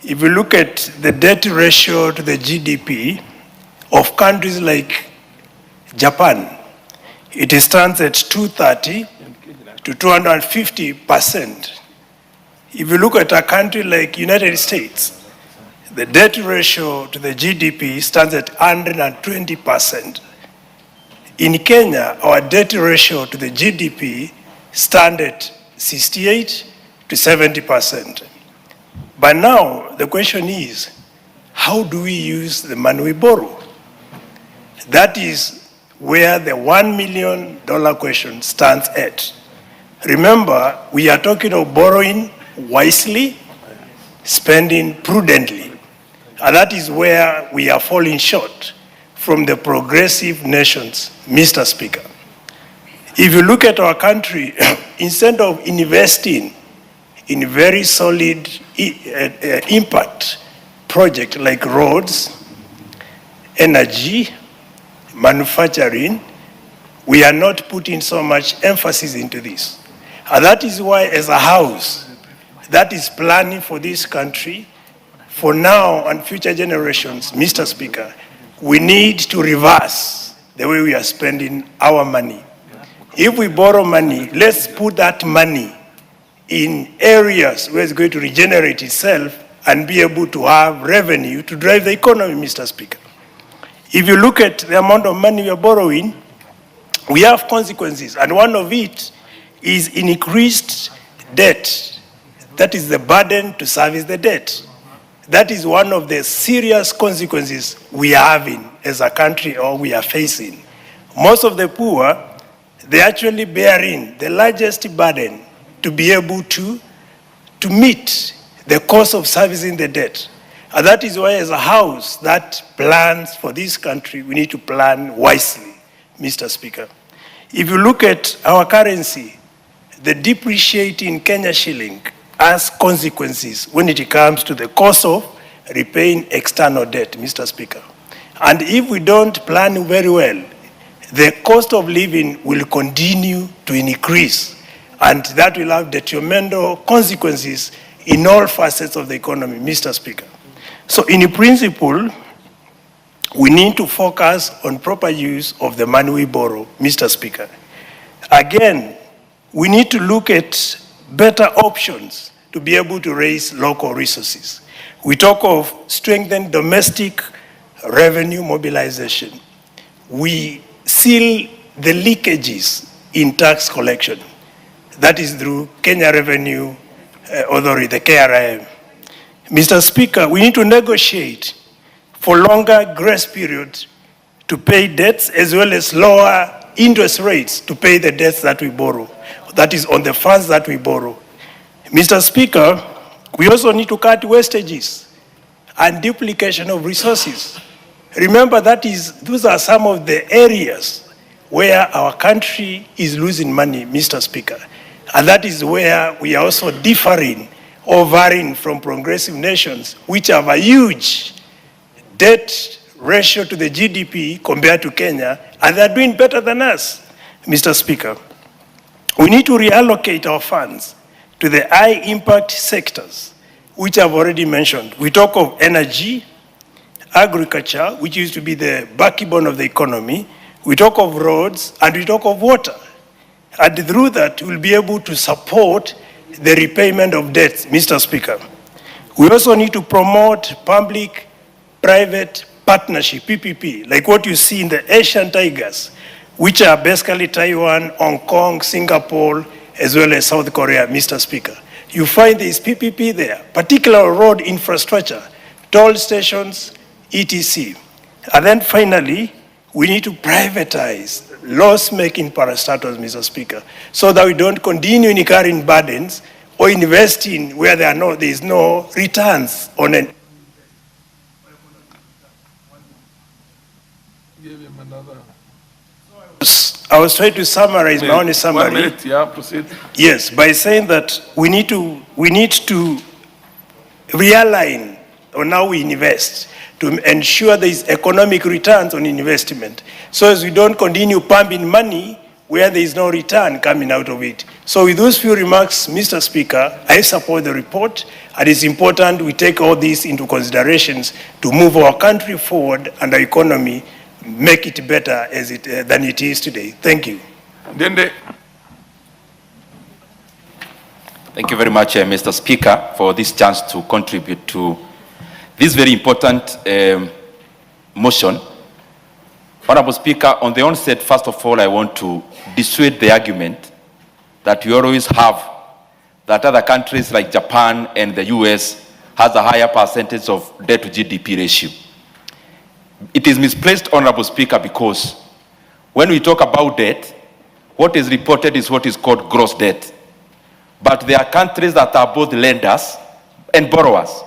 If you look at the debt ratio to the GDP of countries like Japan, it stands at 230 to 250%. If you look at a country like United States, the debt ratio to the GDP stands at 120%. In Kenya, our debt ratio to the GDP stands at 68 to 70%. But now the question is, how do we use the money we borrow? That is where the $1 million question stands at. Remember, we are talking of borrowing wisely, spending prudently. And that is where we are falling short from the progressive nations, Mr. Speaker. If you look at our country, instead of investing in very solid impact projects like roads, energy, manufacturing, we are not putting so much emphasis into this. And that is why, as a house that is planning for this country, for now and future generations, Mr. Speaker, we need to reverse the way we are spending our money. If we borrow money, let's put that money in areas where it's going to regenerate itself and be able to have revenue to drive the economy, Mr. Speaker. If you look at the amount of money we are borrowing, we have consequences, and one of it is increased debt. That is the burden to service the debt. That is one of the serious consequences we are having as a country, or we are facing. Most of the poor, they actually bearing the largest burden to be able to meet the cost of servicing the debt. And that is why, as a house that plans for this country, we need to plan wisely, Mr. Speaker. If you look at our currency, the depreciating Kenya shilling has consequences when it comes to the cost of repaying external debt, Mr. Speaker. And if we don't plan very well, the cost of living will continue to increase, and that will have detrimental consequences in all facets of the economy, Mr. Speaker. So in principle, we need to focus on proper use of the money we borrow, Mr. Speaker. Again, we need to look at better options to be able to raise local resources. We talk of strengthened domestic revenue mobilization. We seal the leakages in tax collection. That is through Kenya Revenue Authority, the KRIM. Mr. Speaker, we need to negotiate for longer grace periods to pay debts, as well as lower interest rates to pay the debts that we borrow. That is on the funds that we borrow. Mr. Speaker, we also need to cut wastages and duplication of resources. Remember, those are some of the areas where our country is losing money, Mr. Speaker. And that is where we are also differing or varying from progressive nations, which have a huge debt ratio to the GDP compared to Kenya, and they're doing better than us. Mr. Speaker, we need to reallocate our funds to the high-impact sectors, which I've already mentioned. We talk of energy, agriculture, which used to be the backbone of the economy. We talk of roads, and we talk of water. And through that, we'll be able to support the repayment of debts, Mr. Speaker. We also need to promote public-private partnership, PPP, like what you see in the Asian tigers, which are basically Taiwan, Hong Kong, Singapore, as well as South Korea, Mr. Speaker. You find this PPP there, particular road infrastructure, toll stations, etc. And then finally, we need to privatize loss-making parastatals, Mr. Speaker, so that we don't continue incurring burdens or investing where there is no returns on it. I was trying to summarize my own summary.
1 minute, yeah, proceed.
Yes, by saying that we need to realign on how we invest to ensure there is economic returns on investment, so as we don't continue pumping money where there is no return coming out of it. So with those few remarks, Mr. Speaker, I support the report, and it's important we take all these into considerations to move our country forward and our economy, make it better than it is today. Thank you.
Thank you very much, Mr. Speaker, for this chance to contribute to this very important motion. Honorable Speaker, on the onset, first of all, I want to dissuade the argument that you always have that other countries like Japan and the US has a higher percentage of debt to GDP ratio. It is misplaced, Honorable Speaker, because when we talk about debt, what is reported is what is called gross debt. But there are countries that are both lenders and borrowers.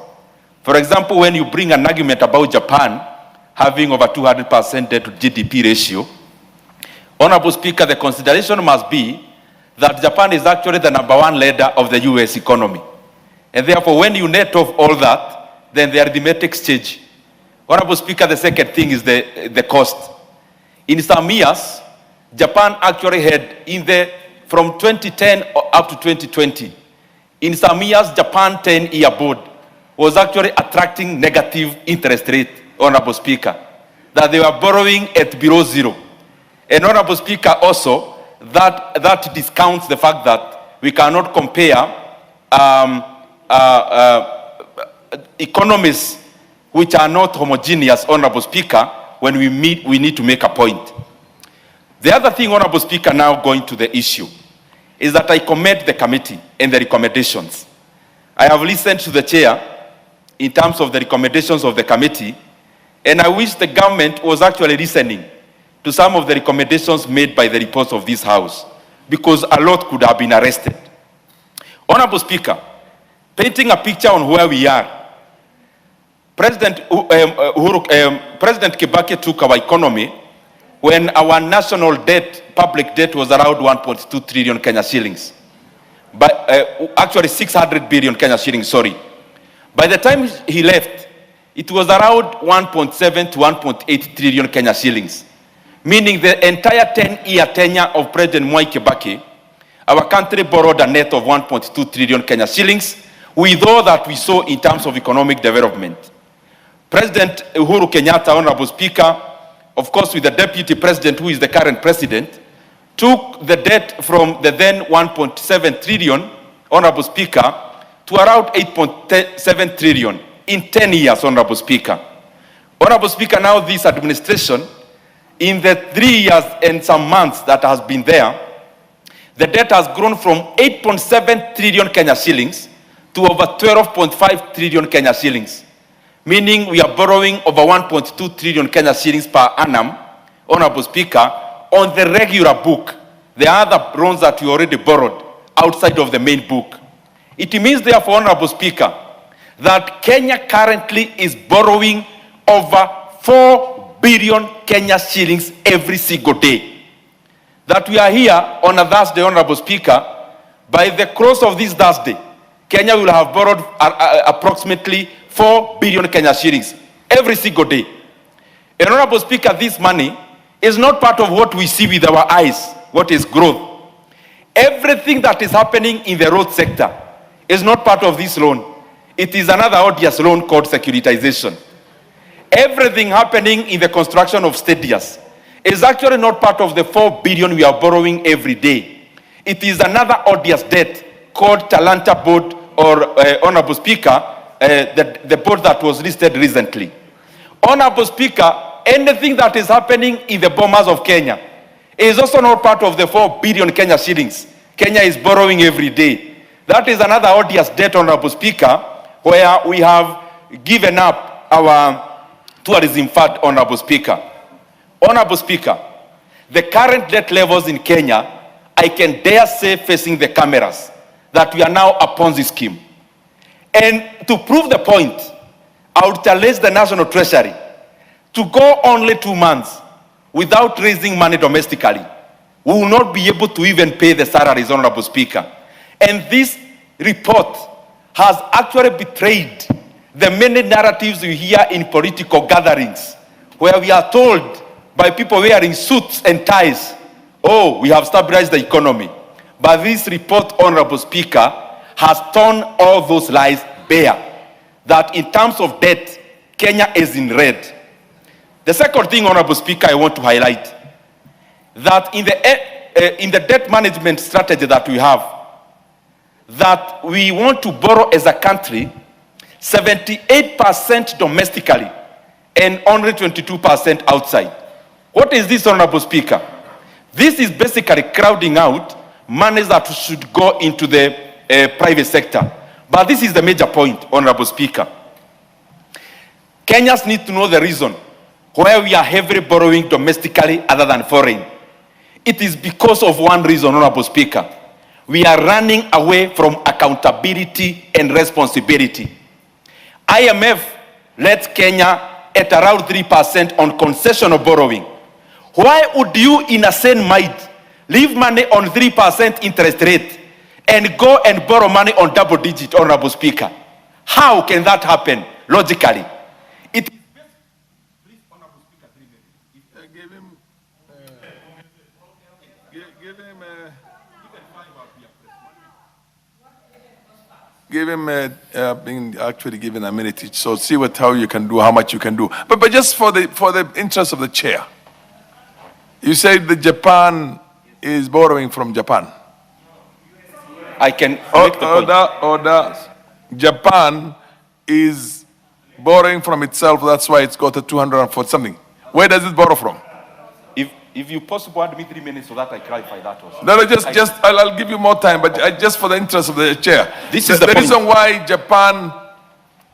For example, when you bring an argument about Japan having over 200% debt to GDP ratio, Honorable Speaker, the consideration must be that Japan is actually the #1 lender of the US economy. And therefore, when you net off all that, then the arithmetic stage. Honorable Speaker, the second thing is the cost. In some years, Japan actually had, from 2010 up to 2020, in some years, Japan 10-year bond was actually attracting negative interest rate, Honorable Speaker, that they were borrowing at below zero. And Honorable Speaker, also, that discounts the fact that we cannot compare economies which are not homogeneous, Honorable Speaker, when we need to make a point. The other thing, Honorable Speaker, now going to the issue, is that I commend the committee and the recommendations. I have listened to the chair in terms of the recommendations of the committee, and I wish the government was actually listening to some of the recommendations made by the reports of this House, because a lot could have been arrested. Honorable Speaker, painting a picture on where we are, President Kibaki took our economy when our national debt, public debt, was around 1.2 trillion Kenya shillings. But actually 600 billion Kenya shillings, sorry. By the time he left, it was around 1.7 to 1.8 trillion Kenya shillings. Meaning the entire 10-year tenure of President Mwai Kibaki, our country borrowed a net of 1.2 trillion Kenya shillings with all that we saw in terms of economic development. President Uhuru Kenyatta, Honorable Speaker, of course with the Deputy President, who is the current President, took the debt from the then 1.7 trillion, Honorable Speaker, to around 8.7 trillion in 10 years, Honorable Speaker. Honorable Speaker, now this administration, in the 3 years and some months that has been there, the debt has grown from 8.7 trillion Kenya shillings to over 12.5 trillion Kenya shillings. Meaning we are borrowing over 1.2 trillion Kenya shillings per annum, Honorable Speaker, on the regular book. There are other loans that we already borrowed outside of the main book. It means, therefore, Honorable Speaker, that Kenya currently is borrowing over 4 billion Kenya shillings every single day. That we are here on a Thursday, Honorable Speaker, by the close of this Thursday, Kenya will have borrowed approximately 4 billion Kenya shillings every single day. And Honorable Speaker, this money is not part of what we see with our eyes, what is growth. Everything that is happening in the road sector is not part of this loan. It is another odious loan called securitization. Everything happening in the construction of stadiums is actually not part of the 4 billion we are borrowing every day. It is another odious debt called Talanta Board, or Honorable Speaker, the board that was listed recently. Honorable Speaker, anything that is happening in the bombers of Kenya is also not part of the 4 billion Kenya shillings Kenya is borrowing every day. That is another odious debt, Honorable Speaker, where we have given up our tourism fund, Honorable Speaker. Honorable Speaker, the current debt levels in Kenya, I can dare say facing the cameras, that we are now a Ponzi scheme. And to prove the point, I would challenge the National Treasury to go only 2 months without raising money domestically. We will not be able to even pay the salaries, Honorable Speaker. And this report has actually betrayed the many narratives we hear in political gatherings, where we are told by people wearing suits and ties, oh, we have stabilized the economy. But this report, Honorable Speaker, has torn all those lies bare, that in terms of debt, Kenya is in red. The second thing, Honorable Speaker, I want to highlight, that in the debt management strategy that we have, that we want to borrow as a country 78% domestically and only 22% outside. What is this, Honorable Speaker? This is basically crowding out monies that should go into the private sector. But this is the major point, Honorable Speaker. Kenyans need to know the reason why we are heavily borrowing domestically other than foreign. It is because of one reason, Honorable Speaker. We are running away from accountability and responsibility. IMF lets Kenya at around 3% on concessional borrowing. Why would you, in a sane mind, leave money on 3% interest rate and go and borrow money on double digit, Honorable Speaker? How can that happen logically?
Give him being actually given a minute each. So see how you can do, how much you can do. But just for the interest of the chair, you said that Japan is borrowing from Japan.
I can make the point.
Japan is borrowing from itself. That's why it's got a 240 something. Where does it borrow from?
If you possibly want me 3 minutes so that I clarify that also.
No, I'll give you more time, but just for the interest of the chair.
This is the point.
reason why Japan,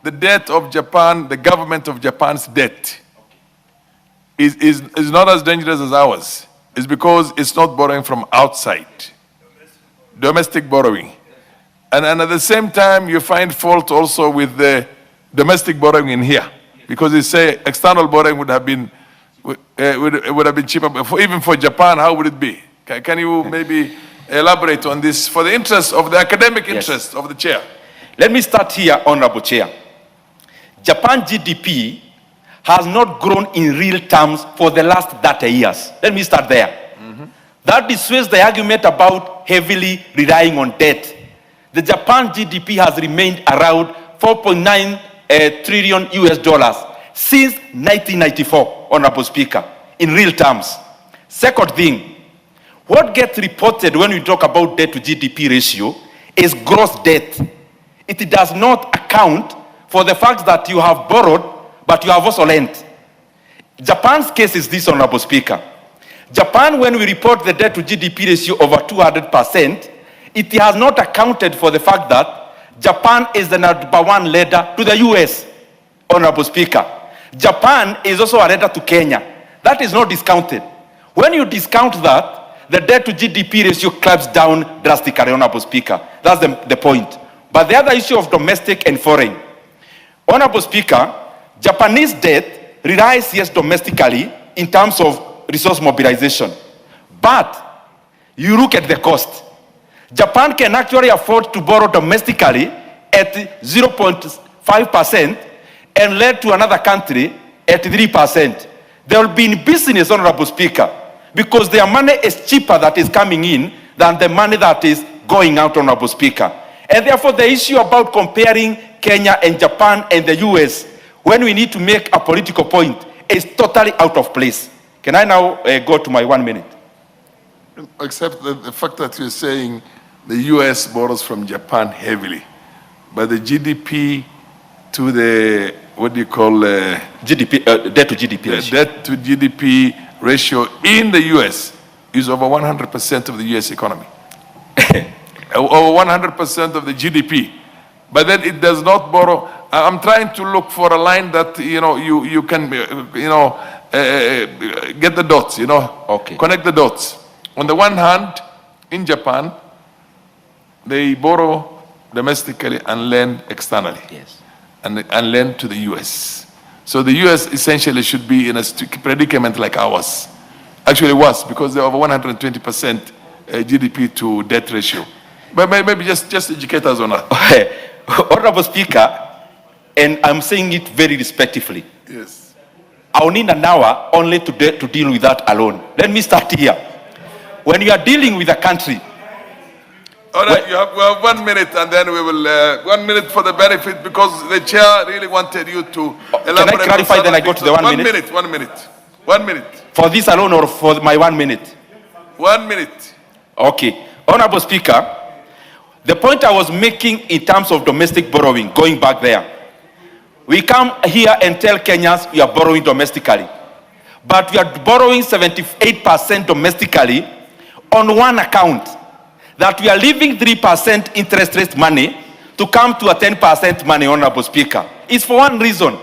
the debt of Japan, the government of Japan's debt is not as dangerous as ours. Is because it's not borrowing from outside. Domestic borrowing. And at the same time, you find fault also with the domestic borrowing in here. Because they say external borrowing would have been cheaper. Even for Japan, how would it be? Can you maybe elaborate on this for the interest of the academic interest of the chair?
Let me start here, Honorable Chair. Japan GDP has not grown in real terms for the last 30 years. Let me start there. That dissuades the argument about heavily relying on debt. The Japan GDP has remained around 4.9 trillion US dollars since 1994, Honorable Speaker, in real terms. Second thing, what gets reported when we talk about debt to GDP ratio is gross debt. It does not account for the fact that you have borrowed, but you have also lent. Japan's case is this, Honorable Speaker. Japan, when we report the debt to GDP ratio over 200%, it has not accounted for the fact that Japan is the #1 lender to the US, Honorable Speaker. Japan is also a lender to Kenya. That is not discounted. When you discount that, the debt to GDP ratio climbs down drastically, Honorable Speaker. That's the point. But the other issue of domestic and foreign. Honorable Speaker, Japanese debt relies, yes, domestically in terms of resource mobilization. But you look at the cost. Japan can actually afford to borrow domestically at 0.5% and led to another country at 3%. They will be in business, Honorable Speaker, because their money is cheaper that is coming in than the money that is going out, Honorable Speaker. And therefore, the issue about comparing Kenya and Japan and the US, when we need to make a political point, is totally out of place. Can I now go to my 1 minute?
Except the fact that you're saying the US borrows from Japan heavily, but the GDP to the, what do you call
GDP, debt to GDP ratio.
Debt to GDP ratio in the US is over 100% of the US economy. Over 100% of the GDP. But then it does not borrow. I'm trying to look for a line that, you can, get the dots,
Okay.
Connect the dots. On the one hand, in Japan, they borrow domestically and lend externally.
Yes.
And lend to the US. So the US essentially should be in a predicament like ours. Actually worse, because they're over 120% GDP to debt ratio. But maybe just educate us on that.
Honorable Speaker, and I'm saying it very respectfully.
Yes.
I'll need an hour only to deal with that alone. Let me start here. When you are dealing with a country.
All right, you have 1 minute, and then we will 1 minute for the benefit, because the chair really wanted you to elaborate.
Can I clarify, then I go to the 1 minute?
1 minute. 1 minute.
For this alone or for my 1 minute?
1 minute.
Okay. Honorable Speaker, the point I was making in terms of domestic borrowing, going back there, we come here and tell Kenyans we are borrowing domestically, but we are borrowing 78% domestically on one account, that we are leaving 3% interest rate money to come to a 10% money, Honorable Speaker. It's for one reason.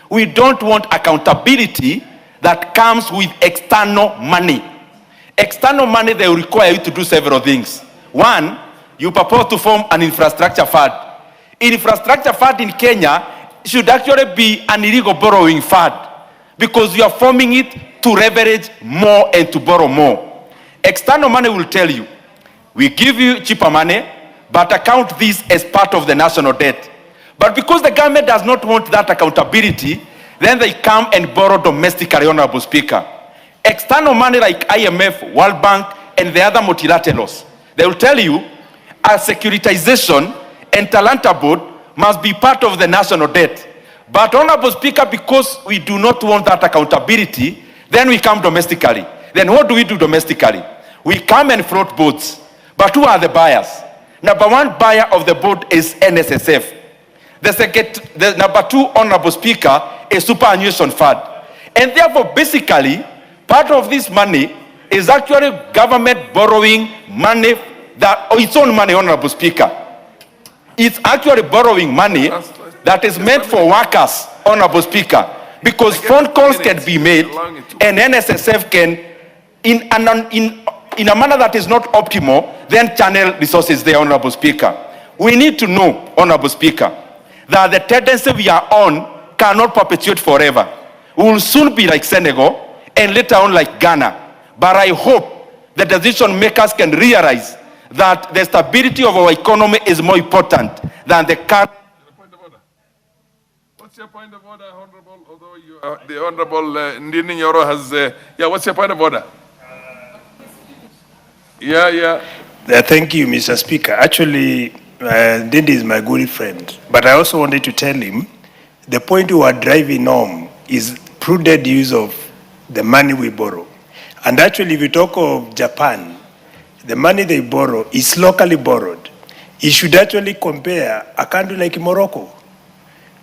We don't want accountability that comes with external money. External money, they will require you to do several things. One, you propose to form an infrastructure fund. Infrastructure fund in Kenya should actually be an illegal borrowing fund, because you are forming it to leverage more and to borrow more. External money will tell you, we give you cheaper money, but account this as part of the national debt. But because the government does not want that accountability, then they come and borrow domestically, Honorable Speaker. External money like IMF, World Bank, and the other multilaterals, they will tell you a securitization and Talanta board must be part of the national debt. But Honorable Speaker, because we do not want that accountability, then we come domestically. Then what do we do domestically? We come and float boats. But who are the buyers? Number one buyer of the boat is NSSF. The number two, Honorable Speaker, is superannuation fund. And therefore, basically, part of this money is actually government borrowing money, its own money, Honorable Speaker. It's actually borrowing money that is meant for workers, Honorable Speaker, because phone calls can be made and NSSF can, in a manner that is not optimal, then channel resources there, Honorable Speaker. We need to know, Honorable Speaker, that the tendency we are on cannot perpetuate forever. We will soon be like Senegal and later on like Ghana. But I hope the decision makers can realize that the stability of our economy is more important than the current.
What's your point of order, Honorable? Although the Honorable Ndini Nyoro has, what's your point of order?
Thank you, Mr. Speaker. Actually, Ndindi is my good friend, but I also wanted to tell him the point we are driving home is prudent use of the money we borrow. And actually, if you talk of Japan, the money they borrow is locally borrowed. You should actually compare a country like Morocco.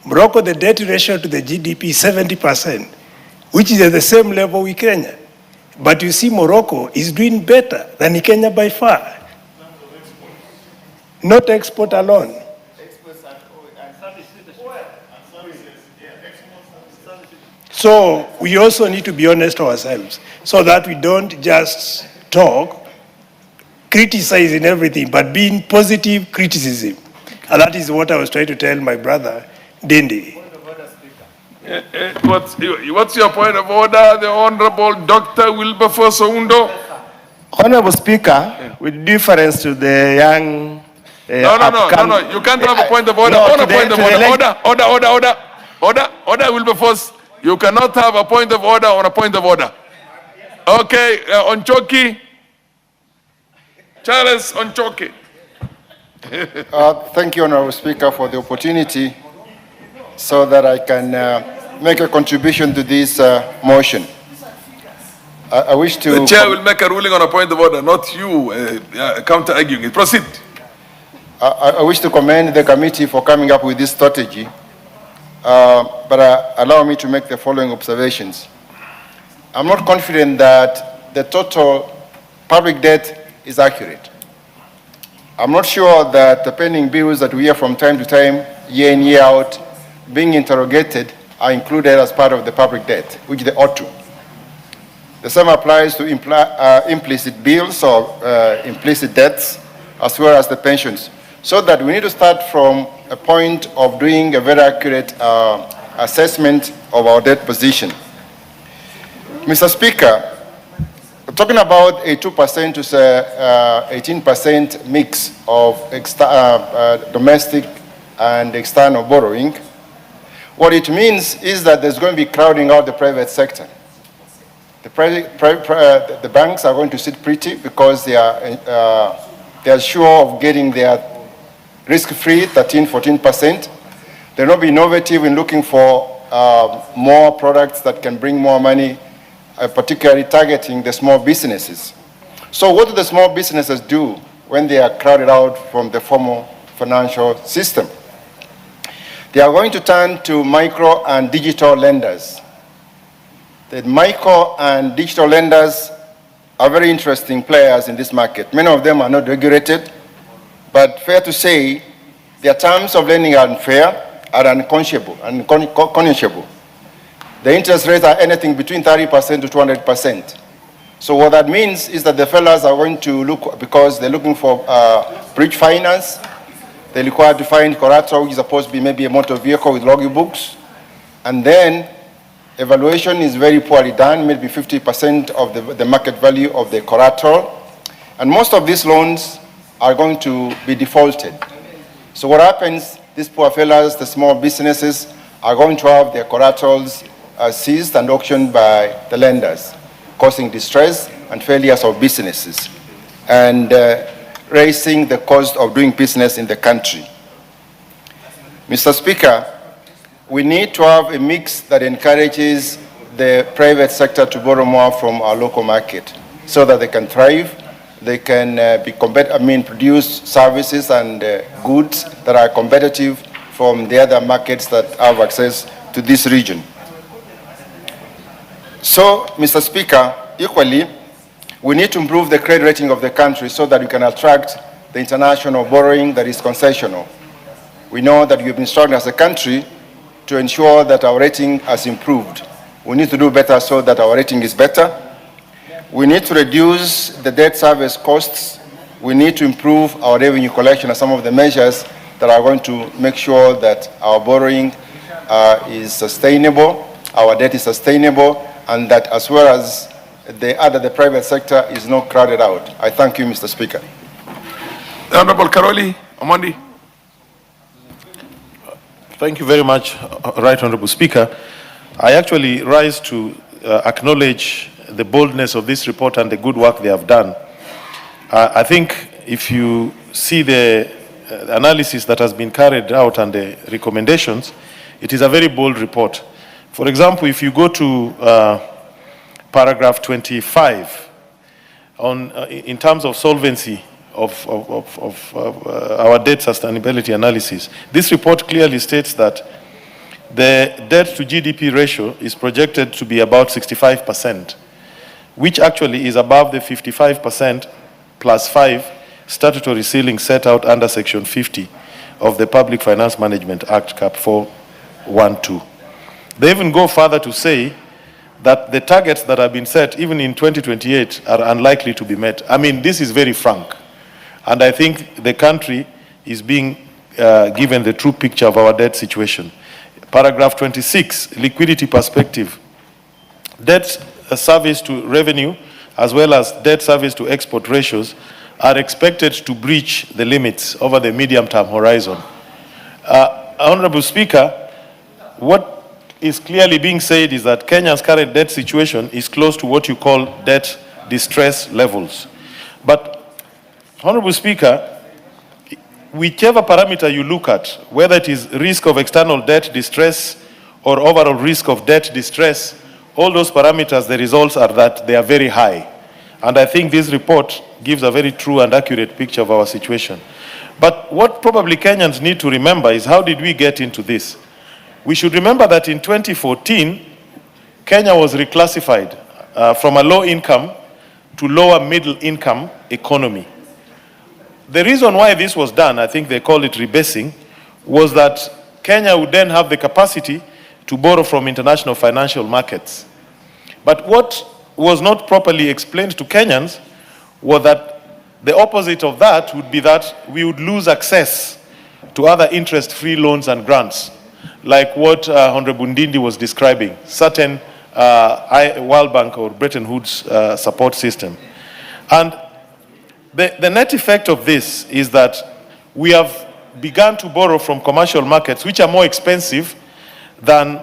Morocco, the debt ratio to the GDP is 70%, which is at the same level with Kenya. But you see, Morocco is doing better than Kenya by far. Not export alone. So we also need to be honest ourselves, so that we don't just talk, criticizing everything, but being positive criticism. And that is what I was trying to tell my brother, Dindi.
What's your point of order, the Honorable Dr. Wilberforce Oundo?
Honorable Speaker, with deference to the young
No. You can't have a point of order.
No,
On a
to
point of
the
order. Order will be forced. You cannot have a point of order on a point of order. Okay, on Choki. Charles on Choki.
Thank you, Honorable Speaker, for the opportunity so that I can make a contribution to this motion. I wish to...
The chair will make a ruling on a point of order, not you counter-arguing it. Proceed.
I wish to commend the committee for coming up with this strategy, but allow me to make the following observations. I'm not confident that the total public debt is accurate. I'm not sure that the pending bills that we hear from time to time, year in, year out, being interrogated are included as part of the public debt, which they ought to. The same applies to implicit bills or implicit debts, as well as the pensions. So that we need to start from a point of doing a very accurate assessment of our debt position. Mr. Speaker, talking about a 2% to 18% mix of domestic and external borrowing, what it means is that there's going to be crowding out the private sector. The banks are going to sit pretty because they are sure of getting their risk-free 13-14%. They'll not be innovative in looking for more products that can bring more money, particularly targeting the small businesses. So what do the small businesses do when they are crowded out from the formal financial system? They are going to turn to micro and digital lenders. The micro and digital lenders are very interesting players in this market. Many of them are not regulated, but fair to say their terms of lending are unfair, are unconscionable. The interest rates are anything between 30% to 200%. So what that means is that the fellas are going to look, because they're looking for bridge finance, they're required to find collateral, which is supposed to be maybe a motor vehicle with logbooks, and then evaluation is very poorly done, maybe 50% of the market value of the collateral, and most of these loans are going to be defaulted. So what happens, these poor fellas, the small businesses, are going to have their collaterals seized and auctioned by the lenders, causing distress and failures of businesses, and raising the cost of doing business in the country. Mr. Speaker, we need to have a mix that encourages the private sector to borrow more from our local market so that they can thrive, they can produce services and goods that are competitive from the other markets that have access to this region. So, Mr. Speaker, equally, we need to improve the credit rating of the country so that we can attract the international borrowing that is concessional. We know that we've been struggling as a country to ensure that our rating has improved. We need to do better so that our rating is better. We need to reduce the debt service costs. We need to improve our revenue collection and some of the measures that are going to make sure that our borrowing is sustainable, our debt is sustainable, and that as well as the private sector is not crowded out. I thank you, Mr. Speaker.
The Honorable Karoli Omondi.
Thank you very much, Right Honorable Speaker. I actually rise to acknowledge the boldness of this report and the good work they have done. I think if you see the analysis that has been carried out and the recommendations, it is a very bold report. For example, if you go to paragraph 25, in terms of solvency of our debt sustainability analysis, this report clearly states that the debt to GDP ratio is projected to be about 65%, which actually is above the 55% plus 5 statutory ceiling set out under Section 50 of the Public Finance Management Act, Cap 412. They even go further to say that the targets that have been set, even in 2028, are unlikely to be met. I mean, this is very frank. And I think the country is being given the true picture of our debt situation. Paragraph 26, liquidity perspective. Debt service to revenue, as well as debt service to export ratios, are expected to breach the limits over the medium-term horizon. Honorable Speaker, what is clearly being said is that Kenya's current debt situation is close to what you call debt distress levels. But, Honorable Speaker, whichever parameter you look at, whether it is risk of external debt distress or overall risk of debt distress, all those parameters, the results are that they are very high. And I think this report gives a very true and accurate picture of our situation. But what probably Kenyans need to remember is, how did we get into this? We should remember that in 2014, Kenya was reclassified from a low income to lower middle income economy. The reason why this was done, I think they call it rebasing, was that Kenya would then have the capacity to borrow from international financial markets. But what was not properly explained to Kenyans was that the opposite of that would be that we would lose access to other interest-free loans and grants, like what Honorable Ndindi was describing, certain World Bank or Bretton Woods support system. And the net effect of this is that we have begun to borrow from commercial markets, which are more expensive than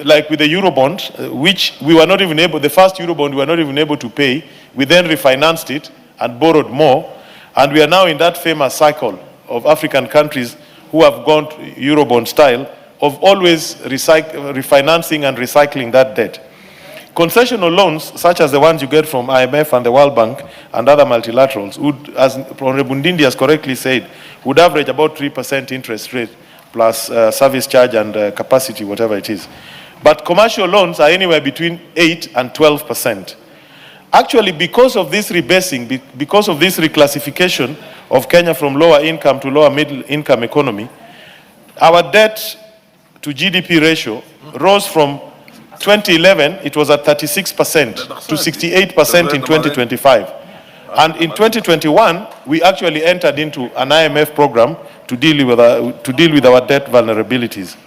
like with the Eurobond, which we were not even able, the first Eurobond we were not even able to pay. We then refinanced it and borrowed more. And we are now in that famous cycle of African countries who have gone to Eurobond style of always refinancing and recycling that debt. Concessional loans, such as the ones you get from IMF and the World Bank and other multilaterals, would, as Honorable Ndindi has correctly said, would average about 3% interest rate plus service charge and capacity, whatever it is. But commercial loans are anywhere between 8 and 12%. Actually, because of this rebasing, because of this reclassification of Kenya from lower income to lower middle income economy, our debt to GDP ratio rose from 2011, it was at 36% to 68% in 2025. And in 2021, we actually entered into an IMF program to deal with our debt vulnerabilities.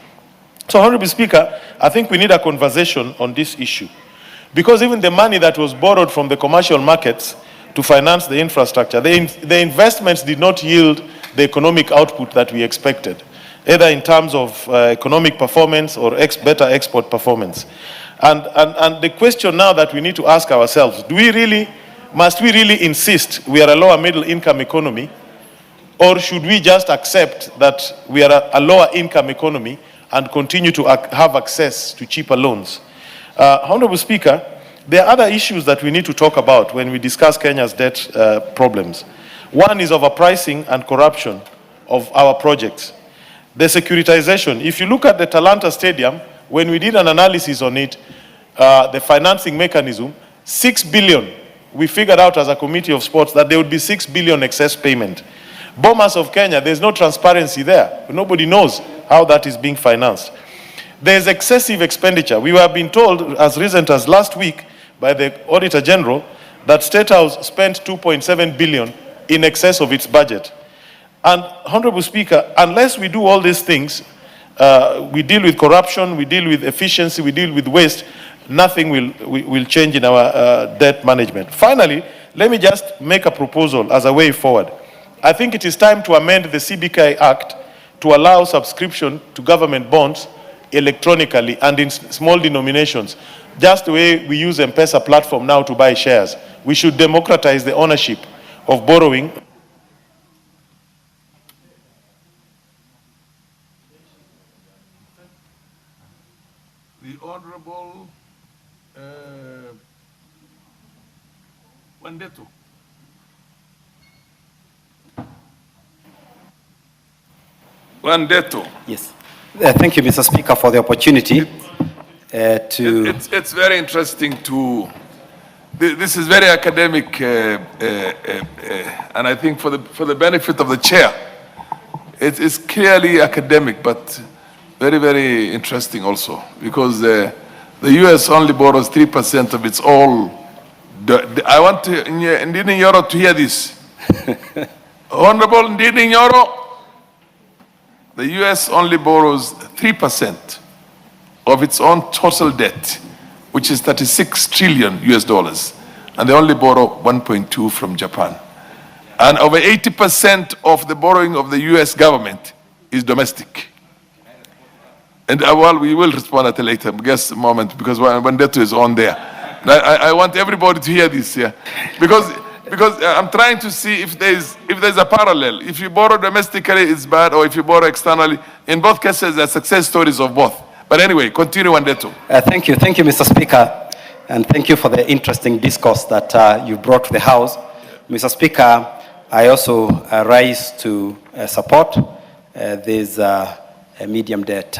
So, Honorable Speaker, I think we need a conversation on this issue. Because even the money that was borrowed from the commercial markets to finance the infrastructure, the investments did not yield the economic output that we expected, either in terms of economic performance or better export performance. And the question now that we need to ask ourselves, must we really insist we are a lower middle income economy, or should we just accept that we are a lower income economy and continue to have access to cheaper loans? Honorable Speaker, there are other issues that we need to talk about when we discuss Kenya's debt problems. One is overpricing and corruption of our projects. The securitization, if you look at the Talanta Stadium, when we did an analysis on it, the financing mechanism, 6 billion, we figured out as a committee of sports that there would be 6 billion excess payment. Bomas of Kenya, there's no transparency there. Nobody knows how that is being financed. There's excessive expenditure. We were being told as recent as last week by the Auditor General that State House spent 2.7 billion in excess of its budget. And, Honorable Speaker, unless we do all these things, we deal with corruption, we deal with efficiency, we deal with waste, nothing will change in our debt management. Finally, let me just make a proposal as a way forward. I think it is time to amend the CBK Act to allow subscription to government bonds electronically and in small denominations, just the way we use M-Pesa platform now to buy shares. We should democratize the ownership of borrowing.
The Honorable Wandeto. Wandeto.
Yes. Thank you, Mr. Speaker, for the opportunity to...
It's very interesting to... This is very academic, and I think for the benefit of the chair, it's clearly academic, but very, very interesting also, because the U.S. only borrows 3% of its all. I want Ndini Nyoro to hear this. Honorable Ndini Nyoro, the U.S. only borrows 3% of its own total debt, which is 36 trillion US dollars. and they only borrow 1.2 from Japan. And over 80% of the borrowing of the US government is domestic. And well, we will respond at a later moment, because when data is on there. I want everybody to hear this here, because I'm trying to see if there's a parallel. If you borrow domestically, it's bad, or if you borrow externally. In both cases, there are success stories of both. But anyway, continue, Wandeto.
Thank you, Mr. Speaker, and thank you for the interesting discourse that you brought to the House. Mr. Speaker, I also rise to support this medium debt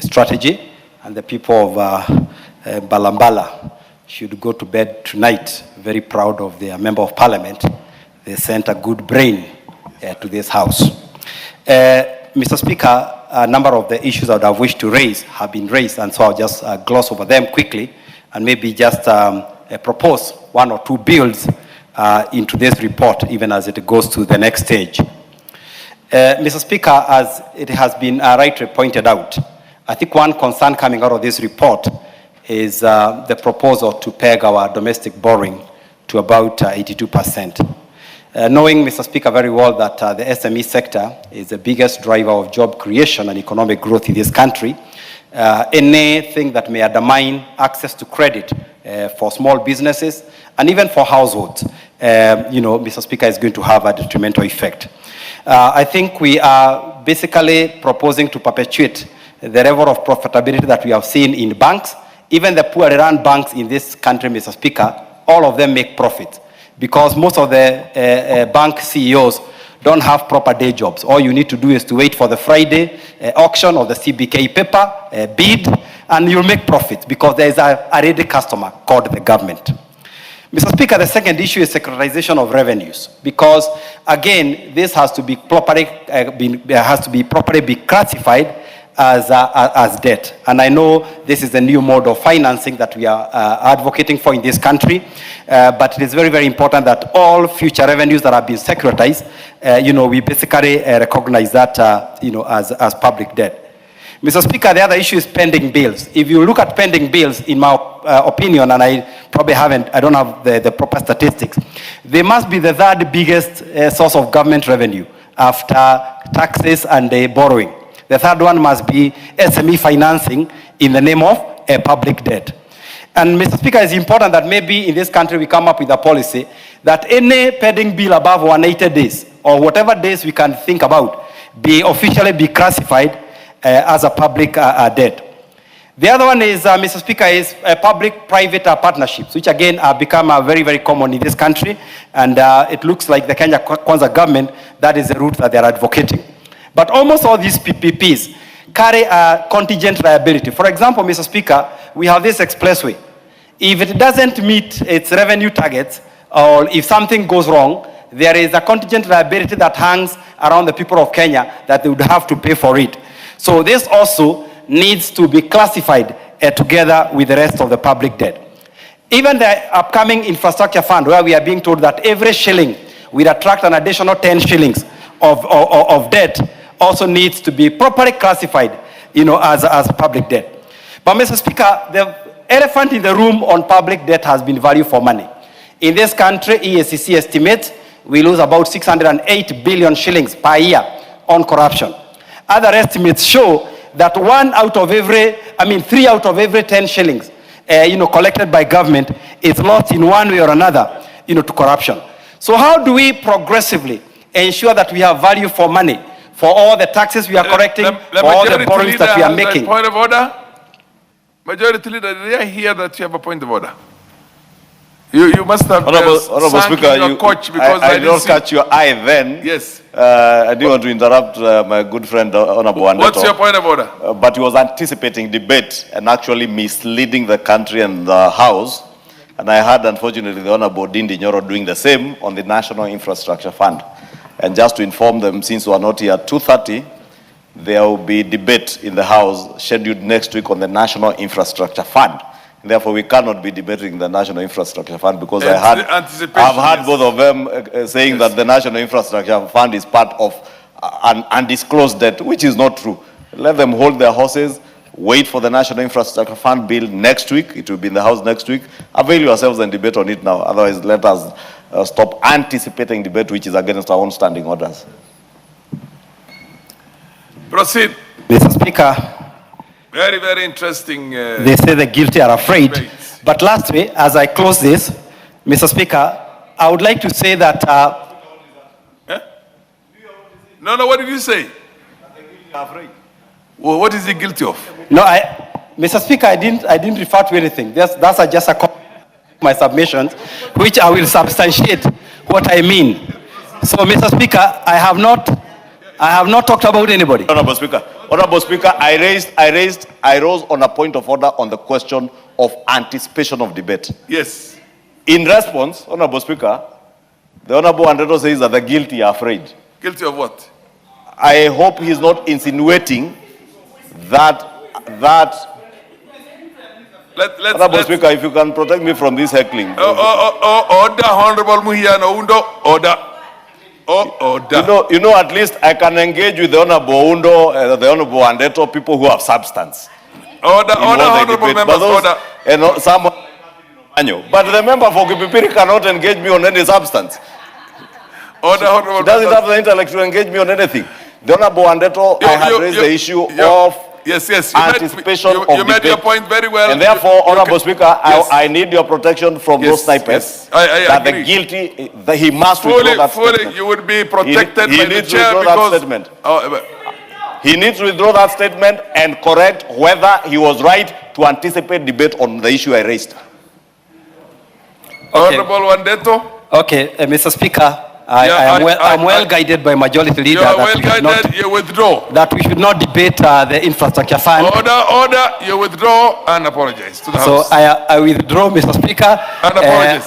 strategy, and the people of Balambala should go to bed tonight very proud of their Member of Parliament. They sent a good brain to this House. Mr. Speaker, a number of the issues I would have wished to raise have been raised, and so I'll just gloss over them quickly and maybe just propose one or two bills into this report, even as it goes to the next stage. Mr. Speaker, as it has been rightly pointed out, I think one concern coming out of this report is the proposal to peg our domestic borrowing to about 82%. Knowing, Mr. Speaker, very well that the SME sector is the biggest driver of job creation and economic growth in this country, anything that may undermine access to credit for small businesses and even for households, Mr. Speaker, is going to have a detrimental effect. I think we are basically proposing to perpetuate the level of profitability that we have seen in banks. Even the poorly run banks in this country, Mr. Speaker, all of them make profit, because most of the bank CEOs don't have proper day jobs. All you need to do is to wait for the Friday auction of the CBK paper, bid, and you'll make profit, because there is a ready customer called the government. Mr. Speaker, the second issue is securitization of revenues, because again, this has to be properly be classified as debt. And I know this is a new mode of financing that we are advocating for in this country, but it is very, very important that all future revenues that have been securitized, we basically recognize that, as public debt. Mr. Speaker, the other issue is pending bills. If you look at pending bills, in my opinion, and I probably I don't have the proper statistics, they must be the third biggest source of government revenue after taxes and borrowing. The third one must be SME financing in the name of public debt. And Mr. Speaker, it's important that maybe in this country we come up with a policy that any pending bill above 180 days, or whatever days we can think about, be officially classified as a public debt. The other one is, Mr. Speaker, is public-private partnerships, which again have become very, very common in this country, and it looks like the Kenya Kwanza government, that is the route that they are advocating. But almost all these PPPs carry a contingent liability. For example, Mr. Speaker, we have this expressway. If it doesn't meet its revenue targets, or if something goes wrong, there is a contingent liability that hangs around the people of Kenya that they would have to pay for it. So this also needs to be classified together with the rest of the public debt. Even the upcoming infrastructure fund, where we are being told that every shilling will attract an additional 10 shillings of debt, also needs to be properly classified, as public debt. But Mr. Speaker, the elephant in the room on public debt has been value for money. In this country, EACC estimates we lose about 608 billion shillings per year on corruption. Other estimates show that 3 out of every 10 shillings, collected by government is lost in one way or another, to corruption. So how do we progressively ensure that we have value for money for all the taxes we are collecting, for all the borrowings that we are making?
Point of order. Majority Leader, did I hear that you have a point of order? You must have
Honorable Speaker,
your coach, because
I did not catch your eye then.
Yes.
I didn't want to interrupt my good friend, Honorable Wandeto.
What's your point of order?
But he was anticipating debate and actually misleading the country and the House. And I heard, unfortunately, the Honorable Dindi Nyoro doing the same on the National Infrastructure Fund. And just to inform them, since we are not here at 2:30, there will be debate in the House scheduled next week on the National Infrastructure Fund. Therefore, we cannot be debating the National Infrastructure Fund, because I've heard both of them saying that the National Infrastructure Fund is part of an undisclosed debt, which is not true. Let them hold their horses.
wait for the National Infrastructure Fund bill next week. It will be in the House next week. Avail yourselves and debate on it now. Otherwise, let us stop anticipating debate which is against our own standing orders.
Proceed.
Mr. Speaker,
Very, very interesting.
they say the guilty are afraid.
Debates.
But lastly, as I close this, Mr. Speaker, I would like to say that...
No, what did you say? Well, what is he guilty of?
No, Mr. Speaker, I didn't refer to anything. That's just a copy of my submissions, which I will substantiate what I mean. So, Mr. Speaker, I have not talked about anybody.
Honorable Speaker, I rose on a point of order on the question of anticipation of debate.
Yes.
In response, Honorable Speaker, the Honorable Andreto says that the guilty are afraid.
Guilty of what?
I hope he's not insinuating that Honorable Speaker, if you can protect me from this heckling.
Order, Honorable Muhiano Undo, order. Order.
You know, at least I can engage with the Honorable Undo, the Honorable Andreto, people who have substance.
Order, Honorable members, order.
And someone, but the member for Kipipiri cannot engage me on any substance.
Order, Honorable
She doesn't have the intellect to engage me on anything. The Honorable Andreto, I had raised the issue of anticipation of
you made your point very well.
And therefore, Honorable Speaker, I need your protection from those snipers.
Yes. I
that
agree.
the guilty, that he must withdraw that statement.
You would be protected
He
by the
needs to
chair
withdraw
because...
that statement. He needs to withdraw that statement and correct whether he was right to anticipate debate on the issue I raised.
Honorable Wandeto.
Okay, Mr. Speaker, I'm well guided by Majority Leader.
You are well guided, you withdraw.
That we should not debate the infrastructure fund.
Order, you withdraw and apologize to the
So
House.
I withdraw, Mr. Speaker,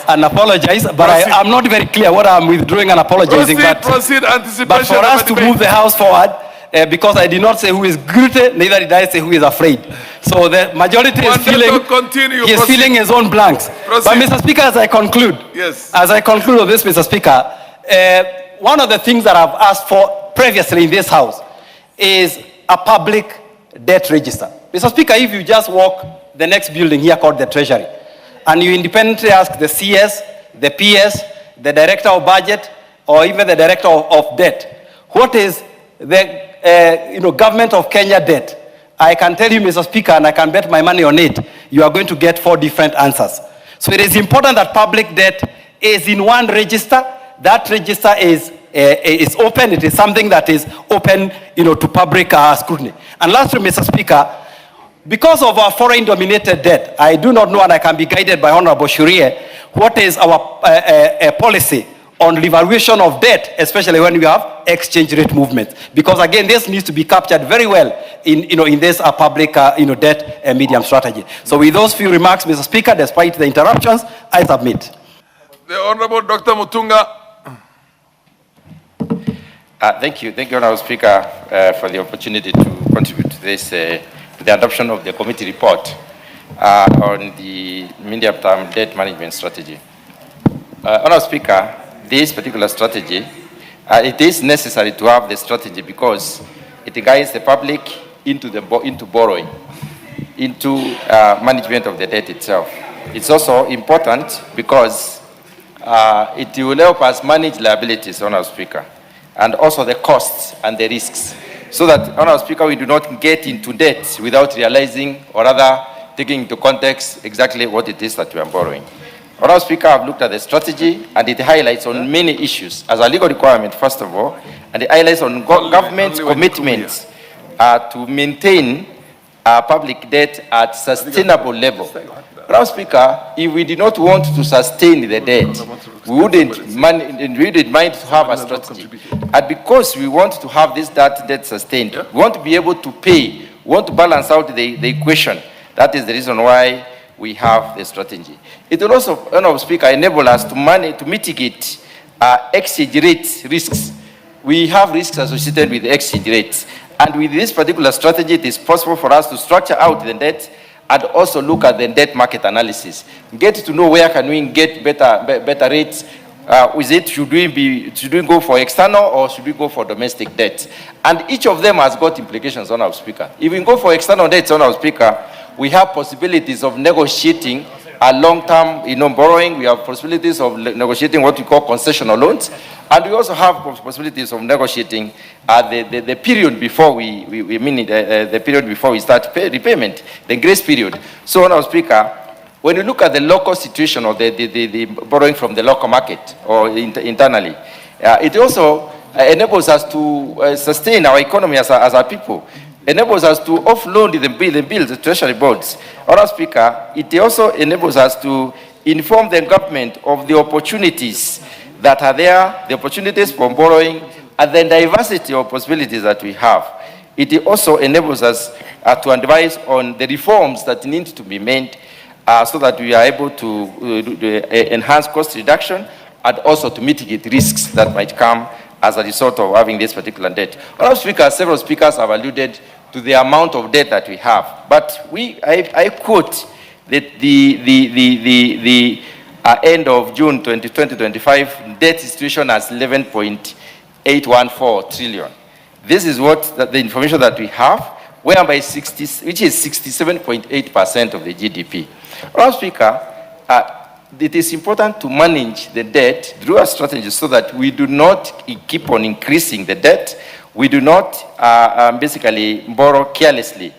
and apologize. But I'm not very clear what I'm withdrawing and apologizing.
Proceed, anticipation.
But for us to move the House forward, because I did not say who is guilty, neither did I say who is afraid. So the majority is feeling his own blanks.
Proceed.
But Mr. Speaker, as I conclude, as I conclude on this, Mr. Speaker, one of the things that I've asked for previously in this House is a public debt register. Mr. Speaker, if you just walk the next building here called the Treasury, and you independently ask the CS, the PS, the Director of Budget, or even the Director of Debt, what is the government of Kenya debt? I can tell you, Mr. Speaker, and I can bet my money on it, you are going to get 4 different answers. So it is important that public debt is in one register. That register is open. It is something that is open, to public scrutiny. And lastly, Mr. Speaker, because of our foreign-dominated debt, I do not know, and I can be guided by Honorable Shurie, what is our policy on revaluation of debt, especially when we have exchange rate movements. Because again, this needs to be captured very well in this public debt medium strategy. So with those few remarks, Mr. Speaker, despite the interruptions, I submit.
The Honorable Dr. Mutunga.
Thank you, Honorable Speaker, for the opportunity to contribute to this, the adoption of the committee report on the medium-term debt management strategy. Honorable Speaker, this particular strategy, it is necessary to have the strategy because it guides the public into borrowing, into management of the debt itself. It's also important because it will help us manage liabilities, Honorable Speaker, and also the costs and the risks, so that, Honorable Speaker, we do not get into debt without realizing or rather taking into context exactly what it is that we are borrowing. Honorable Speaker, I've looked at the strategy and it highlights on many issues as a legal requirement, first of all, and it highlights on government's commitments to maintain public debt at sustainable level. Honorable Speaker, if we did not want to sustain the debt, we wouldn't mind to have a strategy. And because we want to have this debt sustained, we want to be able to pay, we want to balance out the equation. That is the reason why we have the strategy. It will also, Honorable Speaker, enable us to mitigate exchange rate risks. We have risks associated with exchange rates. And with this particular strategy, it is possible for us to structure out the debt and also look at the debt market analysis. Get to know where can we get better rates should we go for external or should we go for domestic debt? And each of them has got implications, Honorable Speaker. If we go for external debt, Honorable Speaker, we have possibilities of negotiating a long-term, borrowing. We have possibilities of negotiating what we call concessional loans, and we also have possibilities of negotiating the period before the period before we start repayment, the grace period. So, Honorable Speaker, when you look at the local situation or the borrowing from the local market or internally, it also enables us to sustain our economy as a people. Enables us to offload the bills, the treasury bonds. Honorable Speaker, it also enables us to inform the government of the opportunities that are there, the opportunities for borrowing, and the diversity of possibilities that we have. It also enables us to advise on the reforms that need to be made so that we are able to enhance cost reduction and also to mitigate risks that might come as a result of having this particular debt. Honorable Speaker, several speakers have alluded to the amount of debt that we have, but I quote that the end of June 2020-25 debt situation as 11.814 trillion. This is what the information that we have, whereby which is 67.8% of the GDP. Honorable Speaker, it is important to manage the debt through a strategy so that we do not keep on increasing the debt. We do not basically borrow carelessly.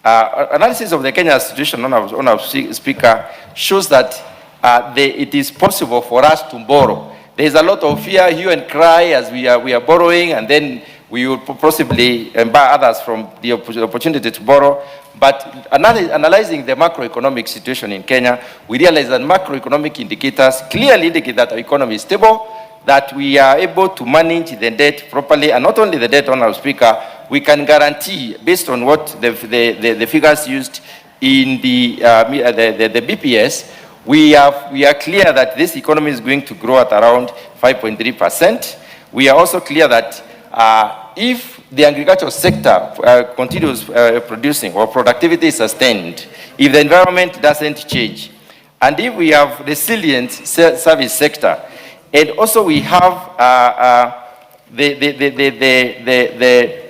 Analysis of the Kenya situation, Honorable Speaker, shows that it is possible for us to borrow. There is a lot of fear, hue and cry as we are borrowing, and then we will possibly buy others from the opportunity to borrow. But analyzing the macroeconomic situation in Kenya, we realize that macroeconomic indicators clearly indicate that our economy is stable, that we are able to manage the debt properly, and not only the debt, Honorable Speaker, we can guarantee, based on what the figures used in the BPS, we are clear that this economy is going to grow at around 5.3%. We are also clear that if the agricultural sector continues producing or productivity is sustained, if the environment doesn't change, and if we have resilient service sector, and also we have the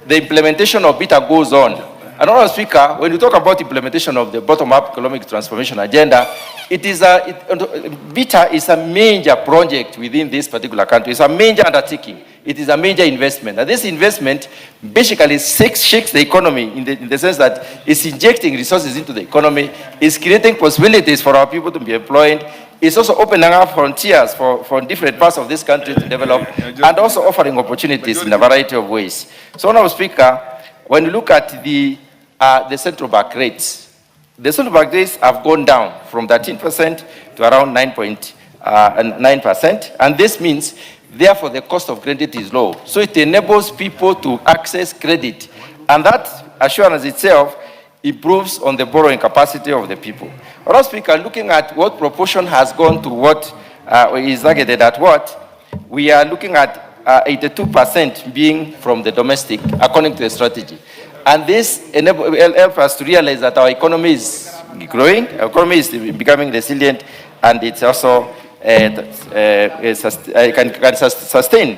implementation of BETA goes on. And Honorable Speaker, when you talk about implementation of the bottom-up economic transformation agenda, BETA is a major project within this particular country. It's a major undertaking. It is a major investment. And this investment basically shakes the economy in the sense that it's injecting resources into the economy, it's creating possibilities for our people to be employed, it's also opening up frontiers for different parts of this country to develop, and also offering opportunities in a variety of ways. So, Honorable Speaker, when you look at the central bank rates, the central bank rates have gone down from 13% to around 9%, and this means, therefore, the cost of credit is low. So it enables people to access credit, and that assurance itself improves on the borrowing capacity of the people. Honorable Speaker, looking at what proportion has gone to what is targeted at what, we are looking at 82% being from the domestic, according to the strategy. And this helps us to realize that our economy is growing, our economy is becoming resilient, and it's also can sustain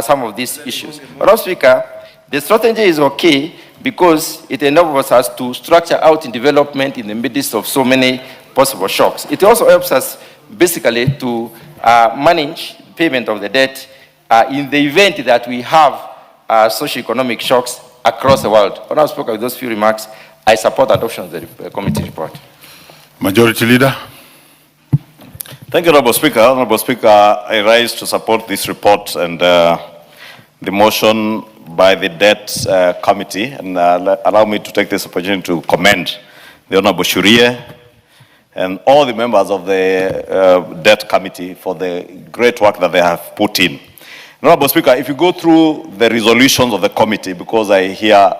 some of these issues. Honorable Speaker, the strategy is okay because it enables us to structure out in development in the midst of so many possible shocks. It also helps us basically to manage payment of the debt in the event that we have socio-economic shocks across the world. Honorable Speaker, with those few remarks, I support adoption of the committee report.
Majority Leader.
Thank you, Honorable Speaker. Honorable Speaker, I rise to support this report and the motion by the Debt Committee, and allow me to take this opportunity to commend the Honorable Shurie and all the members of the Debt Committee for the great work that they have put in. Honorable Speaker, if you go through the resolutions of the committee, because I hear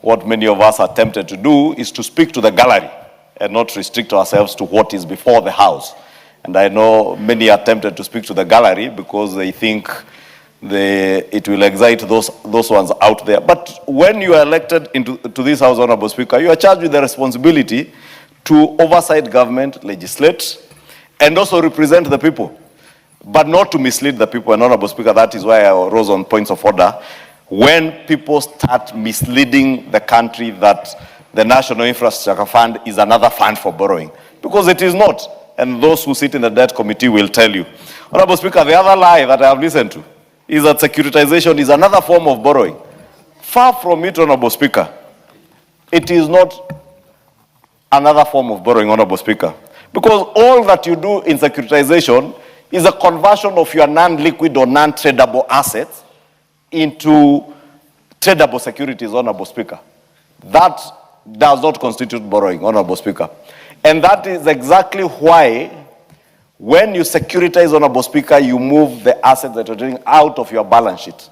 what many of us are tempted to do is to speak to the gallery and not restrict ourselves to what is before the House. And I know many are tempted to speak to the gallery because they think it will excite those ones out there. But when you are elected to this House, Honorable Speaker, you are charged with the responsibility to oversight government, legislate, and also represent the people. but not to mislead the people. And Honorable Speaker, that is why I rose on points of order. When people start misleading the country that the National Infrastructure Fund is another fund for borrowing, because it is not. And those who sit in the debt committee will tell you. Honorable Speaker, the other lie that I have listened to is that securitization is another form of borrowing. Far from it, Honorable Speaker. It is not another form of borrowing, Honorable Speaker. Because all that you do in securitization is a conversion of your non-liquid or non-tradable assets into tradable securities, Honorable Speaker. That does not constitute borrowing, Honorable Speaker. And that is exactly why when you securitize, Honorable Speaker, you move the assets that you're doing out of your balance sheet.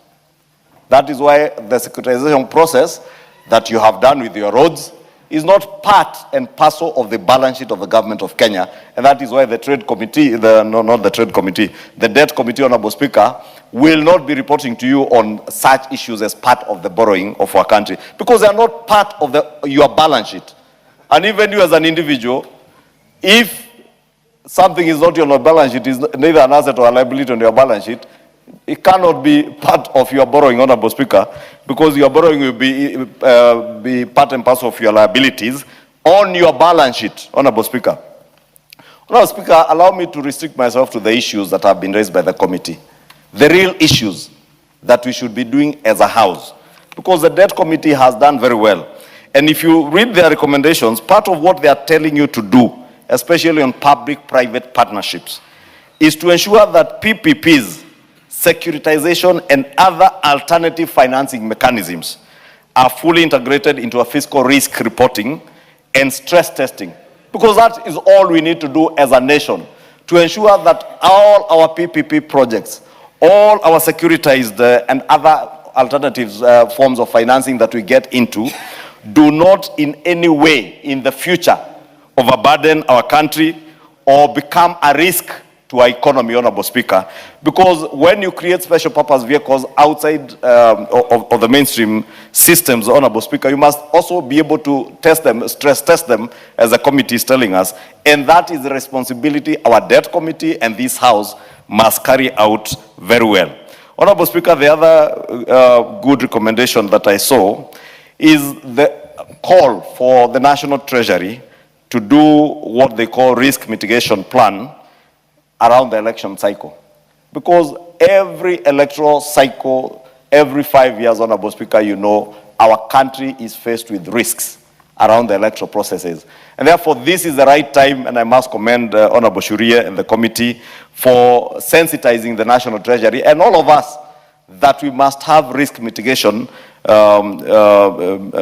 That is why the securitization process that you have done with your roads is not part and parcel of the balance sheet of the government of Kenya. And that is why the trade committee, not the trade committee, the debt committee, Honorable Speaker, will not be reporting to you on such issues as part of the borrowing of our country, because they are not part of your balance sheet. And even you as an individual, if something is not on your balance sheet, is neither an asset or a liability on your balance sheet, it cannot be part of your borrowing, Honorable Speaker, because your borrowing will be part and parcel of your liabilities on your balance sheet, Honorable Speaker. Honorable Speaker, allow me to restrict myself to the issues that have been raised by the committee, the real issues that we should be doing as a house, because the debt committee has done very well. And if you read their recommendations, part of what they are telling you to do, especially on public-private partnerships, is to ensure that PPPs, securitization, and other alternative financing mechanisms are fully integrated into a fiscal risk reporting and stress testing. Because that is all we need to do as a nation, to ensure that all our PPP projects, all our securitized and other alternatives forms of financing that we get into, do not in any way in the future overburden our country or become a risk to our economy, Honorable Speaker. Because when you create special purpose vehicles outside of the mainstream systems, Honorable Speaker, you must also be able to test them, stress test them, as the committee is telling us. And that is the responsibility our debt committee and this House must carry out very well. Honorable Speaker, the other good recommendation that I saw is the call for the National Treasury to do what they call risk mitigation plan around the election cycle. Because every electoral cycle, every 5 years, Honorable Speaker, you know, our country is faced with risks around the electoral processes. And therefore, this is the right time, and I must commend Honorable Shuria and the committee for sensitizing the National Treasury and all of us that we must have risk mitigation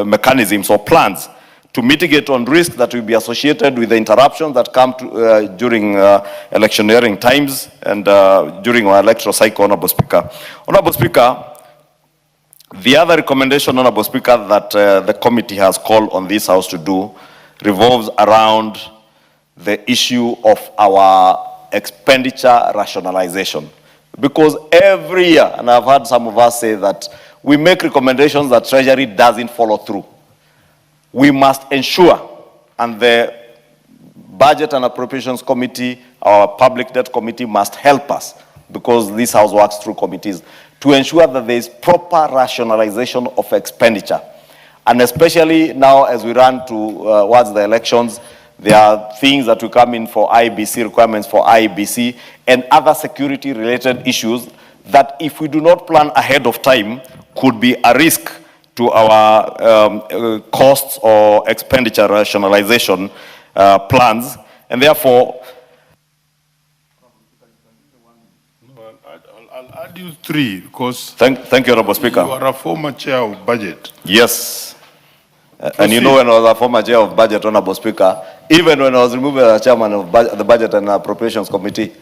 mechanisms or plans to mitigate on risk that will be associated with the interruptions that come to, during electioneering times and during our electoral cycle, Honorable Speaker. Honorable Speaker, the other recommendation, Honorable Speaker, that the committee has called on this House to do revolves around the issue of our expenditure rationalization. Because every year, and I've heard some of us say that we make recommendations that Treasury doesn't follow through. We must ensure, and the Budget and Appropriations Committee, our Public Debt Committee must help us, because this House works through committees, to ensure that there is proper rationalization of expenditure. And especially now as we run towards the elections, there are things that will come in for IBC, requirements for IBC, and other security-related issues that if we do not plan ahead of time could be a risk to our costs or expenditure rationalization plans. And therefore,
I'll add you three, because
thank you, Honorable Speaker.
You are a former chair of budget.
Yes. And you know, when I was a former chair of budget, Honorable Speaker, even when I was removed as chairman of the Budget and Appropriations Committee,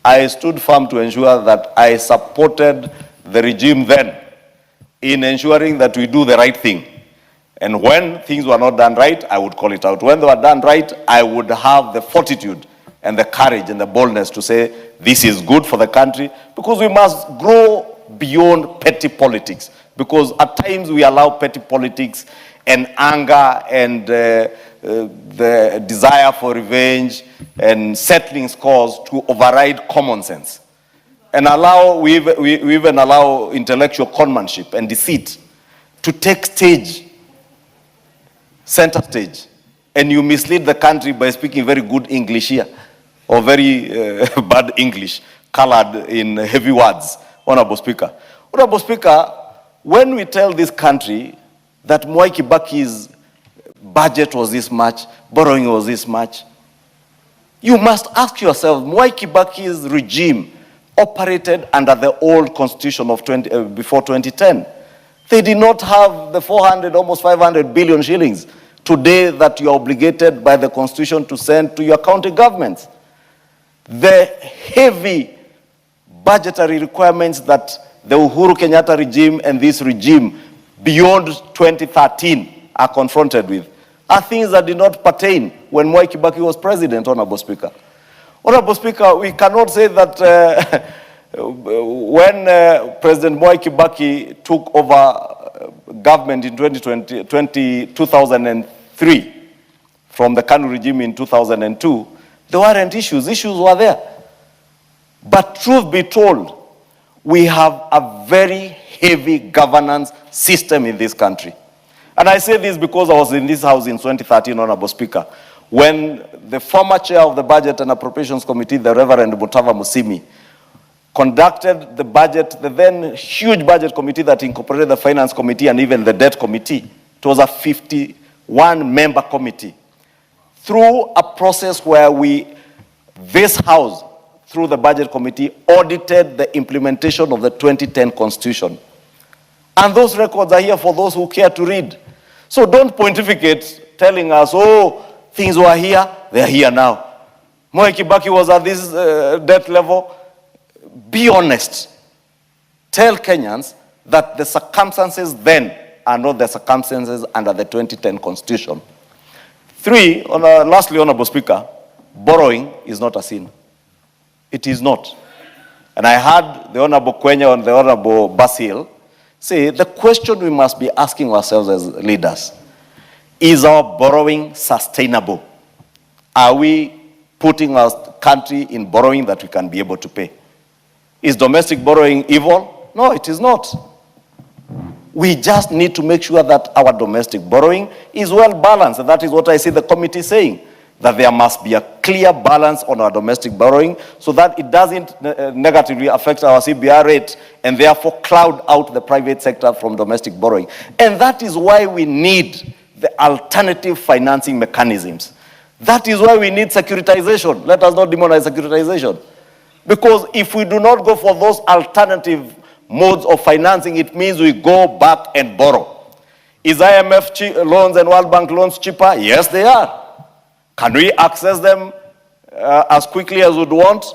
I stood firm to ensure that I supported the regime then in ensuring that we do the right thing. And when things were not done right, I would call it out. When they were done right, I would have the fortitude and the courage and the boldness to say, this is good for the country, because we must grow beyond petty politics. Because at times we allow petty politics and anger and the desire for revenge and settling scores to override common sense. and we even allow intellectual conmanship and deceit to take center stage, and you mislead the country by speaking very good English here, or very bad English, colored in heavy words, Honorable Speaker. Honorable Speaker, when we tell this country that Mwai Kibaki's budget was this much, borrowing was this much, you must ask yourself, Mwai Kibaki's regime operated under the old constitution of before 2010. They did not have the 400, almost 500 billion shillings today that you are obligated by the constitution to send to your county governments. The heavy budgetary requirements that the Uhuru Kenyatta regime and this regime beyond 2013 are confronted with are things that did not pertain when Mwai Kibaki was president, Honorable Speaker. Honorable Speaker, we cannot say that when President Mwai Kibaki took over government in 2003 from the KANU regime in 2002, there weren't issues. Issues were there. But truth be told, we have a very heavy governance system in this country. And I say this because I was in this house in 2013, Honorable Speaker, when the former chair of the Budget and Appropriations Committee, the Reverend Mutava Musimi, conducted the budget, the then huge budget committee that incorporated the Finance Committee and even the Debt Committee. It was a 51-member committee. Through a process where this house, through the Budget Committee, audited the implementation of the 2010 Constitution. And those records are here for those who care to read. So don't pontificate telling us, oh, things were here, they're here now. Mwai Kibaki was at this debt level. Be honest. Tell Kenyans that the circumstances then are not the circumstances under the 2010 Constitution. Lastly, Honorable Speaker, borrowing is not a sin. It is not. And I heard the Honorable Kwenya and the Honorable Basil say the question we must be asking ourselves as leaders, is our borrowing sustainable? Are we putting our country in borrowing that we can be able to pay? Is domestic borrowing evil? No, it is not. We just need to make sure that our domestic borrowing is well balanced. And that is what I see the committee saying, that there must be a clear balance on our domestic borrowing so that it doesn't negatively affect our CBR rate and therefore cloud out the private sector from domestic borrowing. And that is why we need the alternative financing mechanisms. That is why we need securitization. Let us not demonize securitization. Because if we do not go for those alternative modes of financing, it means we go back and borrow. Is IMF loans and World Bank loans cheaper? Yes, they are. Can we access them as quickly as we'd want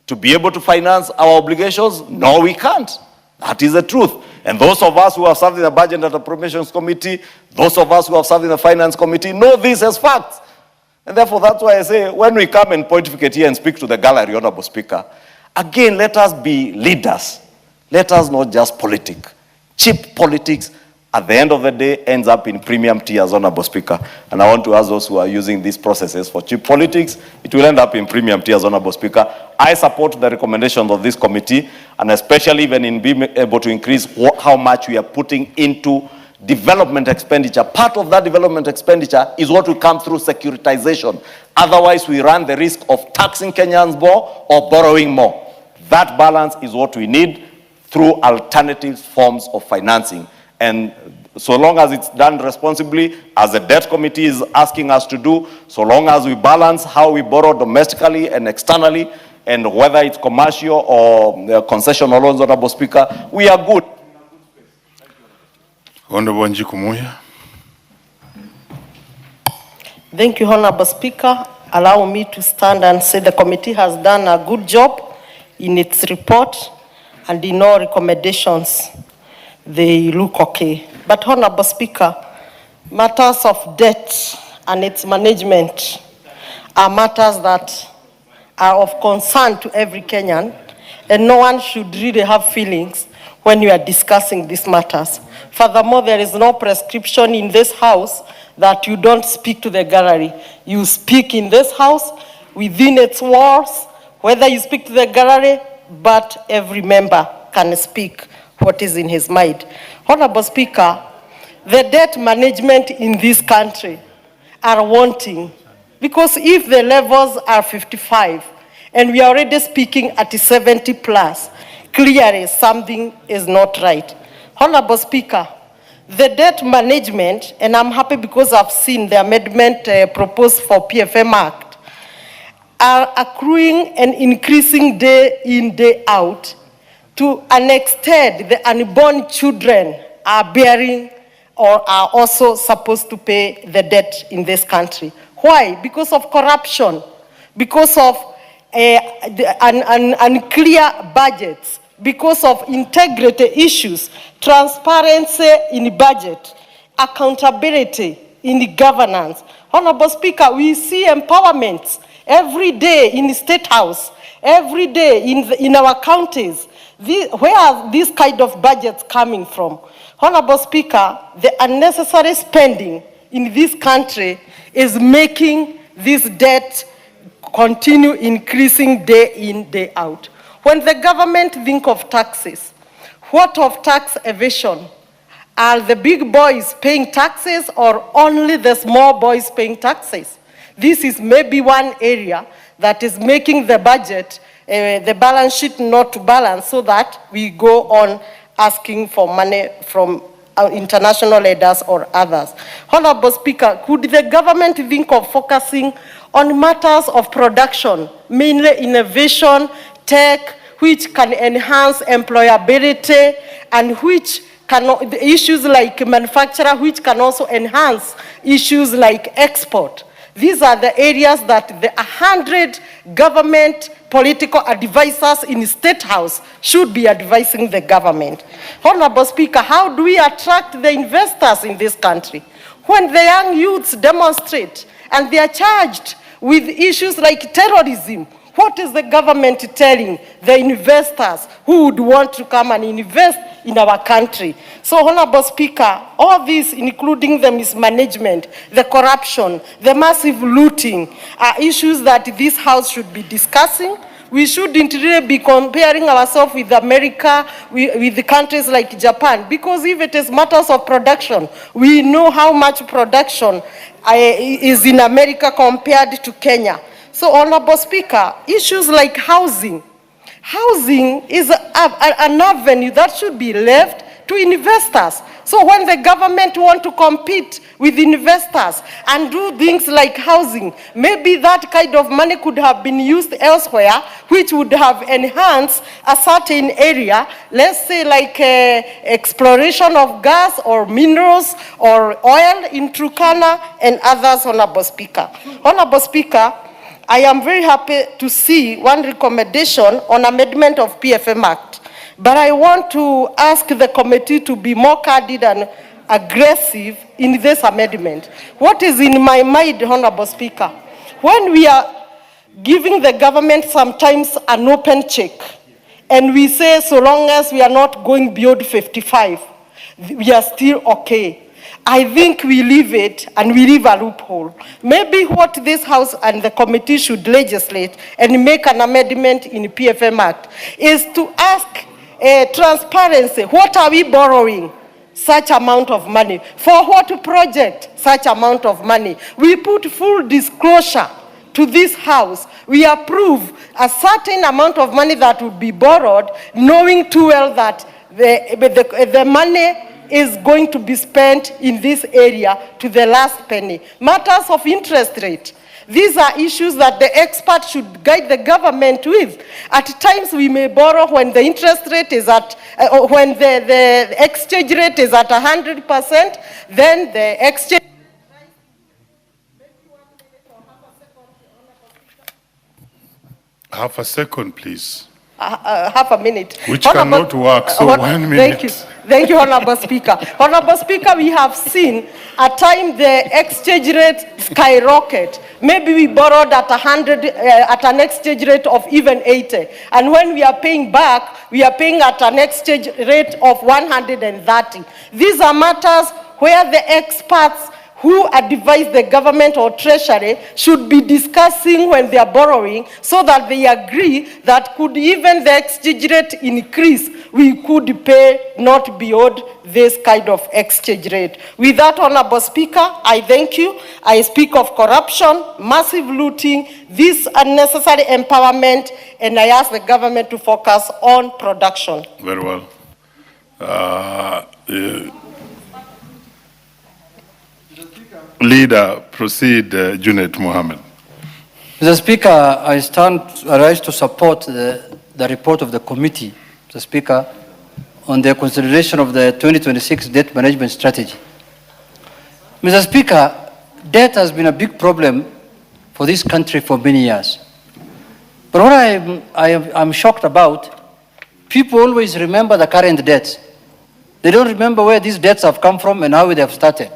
to be able to finance our obligations? No, we can't. That is the truth. And those of us who have served in the Budget and Appropriations Committee, those of us who have served in the Finance Committee know this as facts. And therefore, that's why I say, when we come and pontificate here and speak to the gallery, Honorable Speaker, again, let us be leaders. Let us not just politic. Cheap politics, at the end of the day, ends up in premium tiers, Honorable Speaker. And I want to ask those who are using these processes for cheap politics, it will end up in premium tiers, Honorable Speaker. I support the recommendations of this committee, and especially even in being able to increase how much we are putting into development expenditure. Part of that development expenditure is what will come through securitization. Otherwise, we run the risk of taxing Kenyans more or borrowing more. That balance is what we need through alternative forms of financing. And so long as it's done responsibly, as the debt committee is asking us to do, so long as we balance how we borrow domestically and externally, and whether it's commercial or concessional loans, Honorable Speaker, we are good.
Honorable Njiku Muya.
Thank you, Honorable Speaker. Allow me to stand and say the committee has done a good job in its report, and in all recommendations, they look okay. But Honorable Speaker, matters of debt and its management are matters that are of concern to every Kenyan, and no one should really have feelings when you are discussing these matters. Furthermore, there is no prescription in this house that you don't speak to the gallery. You speak in this house, within its walls, whether you speak to the gallery but every member can speak what is in his mind. Honorable Speaker, the debt management in this country are wanting, because if the levels are 55 and we are already speaking at 70 plus, clearly something is not right. Honorable Speaker, the debt management, and I'm happy because I've seen the amendment proposed for PFM Act, are accruing and increasing day in, day out. To an extent, the unborn children are bearing or are also supposed to pay the debt in this country. Why? Because of corruption, because of unclear budgets, because of integrity issues, transparency in budget, accountability in governance. Honorable Speaker, we see empowerment every day in the State House, every day in our counties. Where are these kind of budgets coming from? Honorable Speaker, the unnecessary spending in this country is making this debt continue increasing day in, day out. When the government think of taxes, what of tax evasion? Are the big boys paying taxes or only the small boys paying taxes? This is maybe one area that is making the budget, the balance sheet not to balance, so that we go on asking for money from international lenders or others. Honorable Speaker, could the government think of focusing on matters of production, mainly innovation, tech, which can enhance employability, and which can, issues like manufacturer, which can also enhance issues like export? These are the areas that the 100 government political advisors in the State House should be advising the government. Honorable Speaker, how do we attract the investors in this country? When the young youths demonstrate and they are charged with issues like terrorism, what is the government telling the investors who would want to come and invest in our country? So, Honorable Speaker, all this, including the mismanagement, the corruption, the massive looting, are issues that this House should be discussing. We shouldn't really be comparing ourselves with America, with the countries like Japan, because if it is matters of production, we know how much production is in America compared to Kenya. So, Honorable Speaker, issues like housing. Housing is an avenue that should be left to investors. So when the government want to compete with investors and do things like housing, maybe that kind of money could have been used elsewhere, which would have enhanced a certain area, let's say like exploration of gas or minerals or oil in Turkana and others, Honorable Speaker. Honorable Speaker, I am very happy to see one recommendation on amendment of PFM Act, but I want to ask the committee to be more candid and aggressive in this amendment. What is in my mind, Honorable Speaker, when we are giving the government sometimes an open check, and we say so long as we are not going beyond 55, we are still okay. I think we leave it and we leave a loophole. Maybe what this House and the committee should legislate and make an amendment in the PFM Act is to ask transparency. What are we borrowing such amount of money? For what project such amount of money? We put full disclosure to this House. We approve a certain amount of money that would be borrowed, knowing too well that the money is going to be spent in this area to the last penny. Matters of interest rate. These are issues that the experts should guide the government with. At times we may borrow when the interest rate is at, when the exchange rate is at 100%, then the exchange.
Half a second, please.
Half a minute.
Which cannot work, so 1 minute.
Thank you. Thank you, Honorable Speaker. Honorable Speaker, we have seen at time the exchange rate skyrocket. Maybe we borrowed at 100, at an exchange rate of even 80. And when we are paying back, we are paying at an exchange rate of 130. These are matters where the experts who advise the government or treasury should be discussing when they are borrowing, so that they agree that could even the exchange rate increase, we could pay not beyond this kind of exchange rate. With that, Honorable Speaker, I thank you. I speak of corruption, massive looting, this unnecessary empowerment, and I ask the government to focus on production.
Very well. Leader, proceed, Junet Mohammed.
Mr. Speaker, I rise to support the report of the committee, Mr. Speaker, on the consideration of the 2026 debt management strategy. Mr. Speaker, debt has been a big problem for this country for many years. But what I'm shocked about, people always remember the current debts. They don't remember where these debts have come from and how they have started.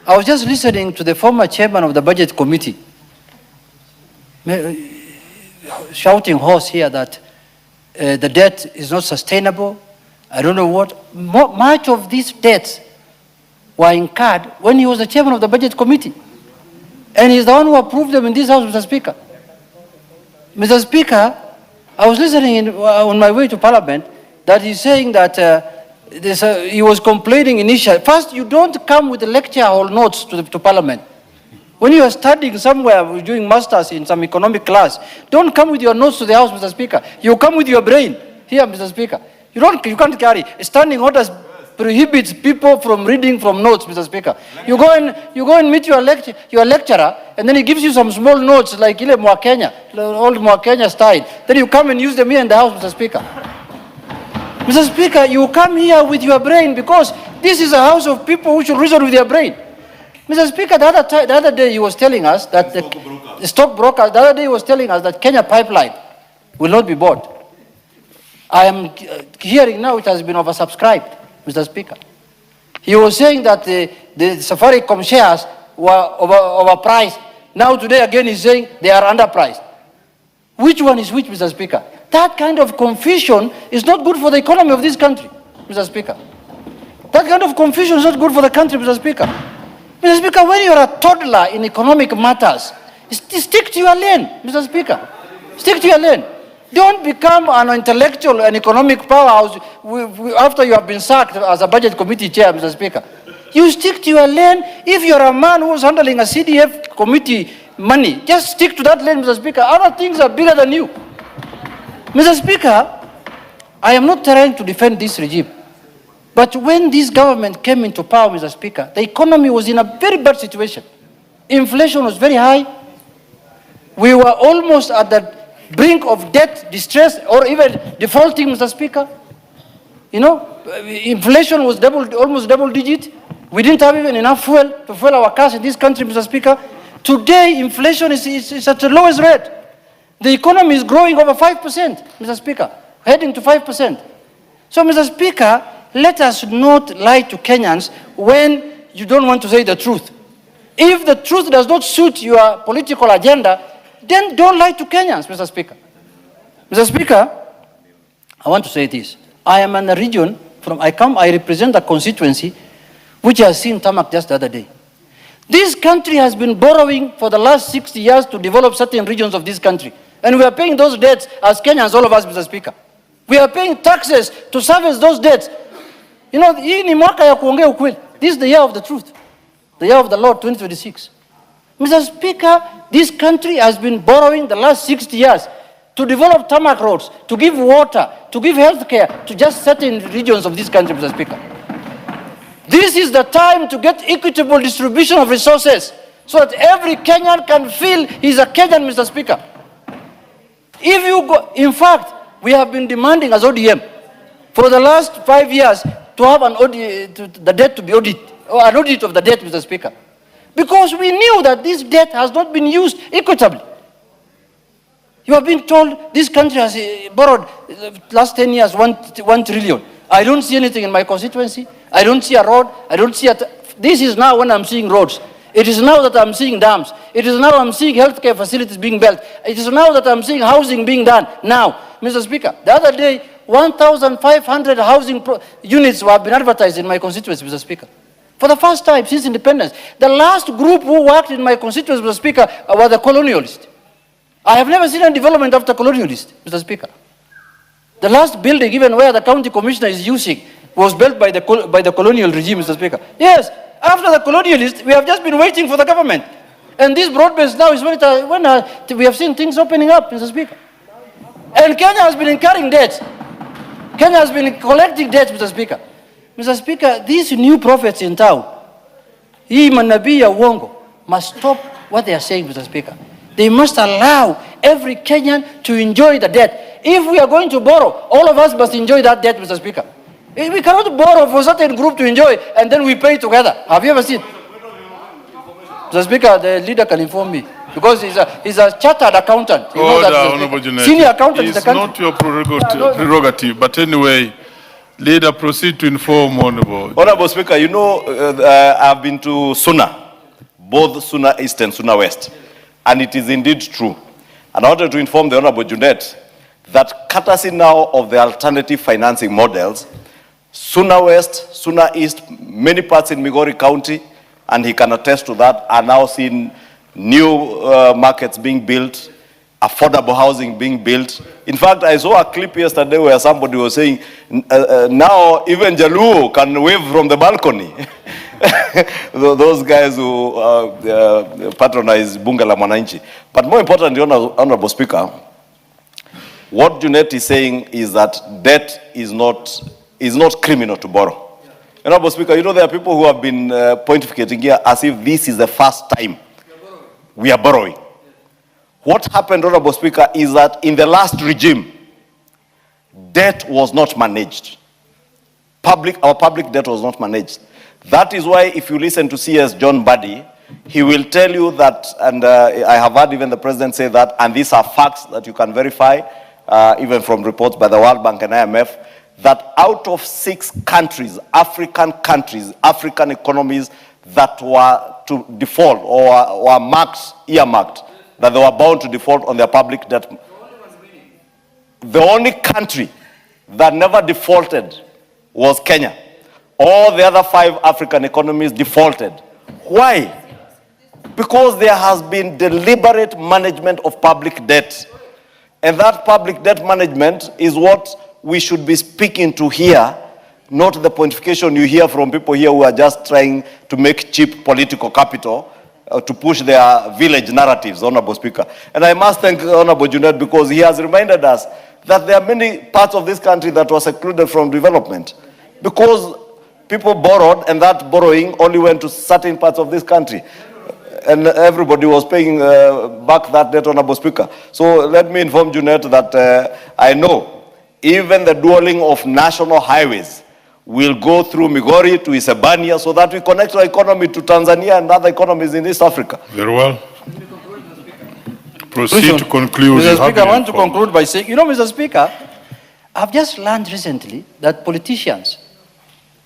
I was just listening to the former chairman of the budget committee shouting hoarse here that the debt is not sustainable. I don't know what. Much of these debts were incurred when he was the chairman of the budget committee. And he's the one who approved them in this house, Mr. Speaker. Mr. Speaker, I was listening on my way to Parliament that he's saying that he was complaining initially. First, you don't come with the lecture hall notes to Parliament. When you are studying somewhere, doing masters in some economic class, don't come with your notes to the House, Mr. Speaker. You come with your brain here, Mr. Speaker. You can't carry. Standing orders prohibits people from reading from notes, Mr. Speaker. You go and meet your lecturer, and then he gives you some small notes like ile Mwakenya, old Mwakenya style. Then you come and use them here in the House, Mr. Speaker. Mr. Speaker, you come here with your brain because this is a house of people who should reason with their brain. Mr. Speaker, the other day he was telling us that the stockbroker, the other day he was telling us that Kenya Pipeline will not be bought. I am hearing now it has been oversubscribed, Mr. Speaker. He was saying that the Safaricom shares were overpriced. Now today again he's saying they are underpriced. Which one is which, Mr. Speaker? That kind of confusion is not good for the economy of this country, Mr. Speaker. That kind of confusion is not good for the country, Mr. Speaker. Mr. Speaker, when you are a toddler in economic matters, stick to your lane, Mr. Speaker. Stick to your lane. Don't become an intellectual and economic powerhouse after you have been sacked as a budget committee chair, Mr. Speaker. You stick to your lane. If you're a man who's handling a CDF committee money, just stick to that lane, Mr. Speaker. Other things are bigger than you. Mr. Speaker, I am not trying to defend this regime. But when this government came into power, Mr. Speaker, the economy was in a very bad situation. Inflation was very high. We were almost at the brink of debt, distress, or even defaulting, Mr. Speaker. You know, inflation was almost double digit. We didn't have even enough fuel to fuel our cars in this country, Mr. Speaker. Today, inflation is at the lowest rate. The economy is growing over 5%, Mr. Speaker, heading to 5%. So, Mr. Speaker, let us not lie to Kenyans when you don't want to say the truth. If the truth does not suit your political agenda, then don't lie to Kenyans, Mr. Speaker. Mr. Speaker, I want to say this. I am in a region I represent a constituency which has seen tarmac just the other day. This country has been borrowing for the last 60 years to develop certain regions of this country. And we are paying those debts as Kenyans, all of us, Mr. Speaker. We are paying taxes to service those debts. You know, this is the year of the truth. The year of the Lord, 2026. Mr. Speaker, this country has been borrowing the last 60 years to develop tarmac roads, to give water, to give health care to just certain regions of this country, Mr. Speaker. This is the time to get equitable distribution of resources so that every Kenyan can feel he's a Kenyan, Mr. Speaker. If you go, in fact, we have been demanding as ODM for the last 5 years to have an audit, the debt to be audited, or an audit of the debt, Mr. Speaker. Because we knew that this debt has not been used equitably. You have been told this country has borrowed last 10 years 1 trillion. I don't see anything in my constituency. I don't see a road. I don't see this is now when I'm seeing roads. It is now that I'm seeing dams. It is now I'm seeing healthcare facilities being built. It is now that I'm seeing housing being done. Now, Mr. Speaker, the other day, 1,500 housing units have been advertised in my constituency, Mr. Speaker. For the first time since independence. The last group who worked in my constituency, Mr. Speaker, were the colonialists. I have never seen a development after colonialists, Mr. Speaker. The last building, even where the county commissioner is using, was built by the colonial regime, Mr. Speaker. Yes, after the colonialists, we have just been waiting for the government. And this broad-based now is when we have seen things opening up, Mr. Speaker. And Kenya has been incurring debts. Kenya has been collecting debts, Mr. Speaker. Mr. Speaker, these new prophets in town, hii manabii ya uongo, must stop what they are saying, Mr. Speaker. They must allow every Kenyan to enjoy the debt. If we are going to borrow, all of us must enjoy that debt, Mr. Speaker. We cannot borrow for a certain group to enjoy and then we pay together. Have you ever seen? Mr. Speaker, the leader can inform me. Because he's a chartered accountant. You know that,
Honorable Junet.
Senior accountant in the
It's
country.
not your prerogative, but anyway, leader, proceed to inform Honorable.
Honorable Speaker, you know, I've been to Suna, both Suna East and Suna West, and it is indeed true. And I wanted to inform the Honorable Junet that courtesy now of the alternative financing models, Suna West, Suna East, many parts in Migori County, and he can attest to that, are now seeing new markets being built, affordable housing being built. In fact, I saw a clip yesterday where somebody was saying, now even Jaluo can wave from the balcony. Those guys who patronize Bunga la Mwananchi. But more importantly, Honorable Speaker, what Junet is saying is that debt is not criminal to borrow. Honorable Speaker, you know there are people who have been pontificating here as if this is the first time we are borrowing. What happened, Honorable Speaker, is that in the last regime, debt was not managed. Our public debt was not managed. That is why if you listen to CS John Buddy, he will tell you that, and I have heard even the President say that, and these are facts that you can verify, even from reports by the World Bank and IMF, that out of 6 countries, African economies that were to default or were earmarked, that they were bound to default on their public debt. The only country that never defaulted was Kenya. All the other 5 African economies defaulted. Why? Because there has been deliberate management of public debt. And that public debt management is what we should be speaking to here, not the pontification you hear from people here who are just trying to make cheap political capital to push their village narratives, Honorable Speaker. And I must thank Honorable Junet because he has reminded us that there are many parts of this country that were secluded from development because people borrowed and that borrowing only went to certain parts of this country. And everybody was paying back that debt, Honorable Speaker. So let me inform Junet that I know even the dualling of national highways will go through Migori to Isebania so that we connect our economy to Tanzania and other economies in East Africa.
Very well. Proceed to conclude.
Mr. Speaker, I want to conclude by saying, you know, Mr. Speaker, I've just learned recently that politicians,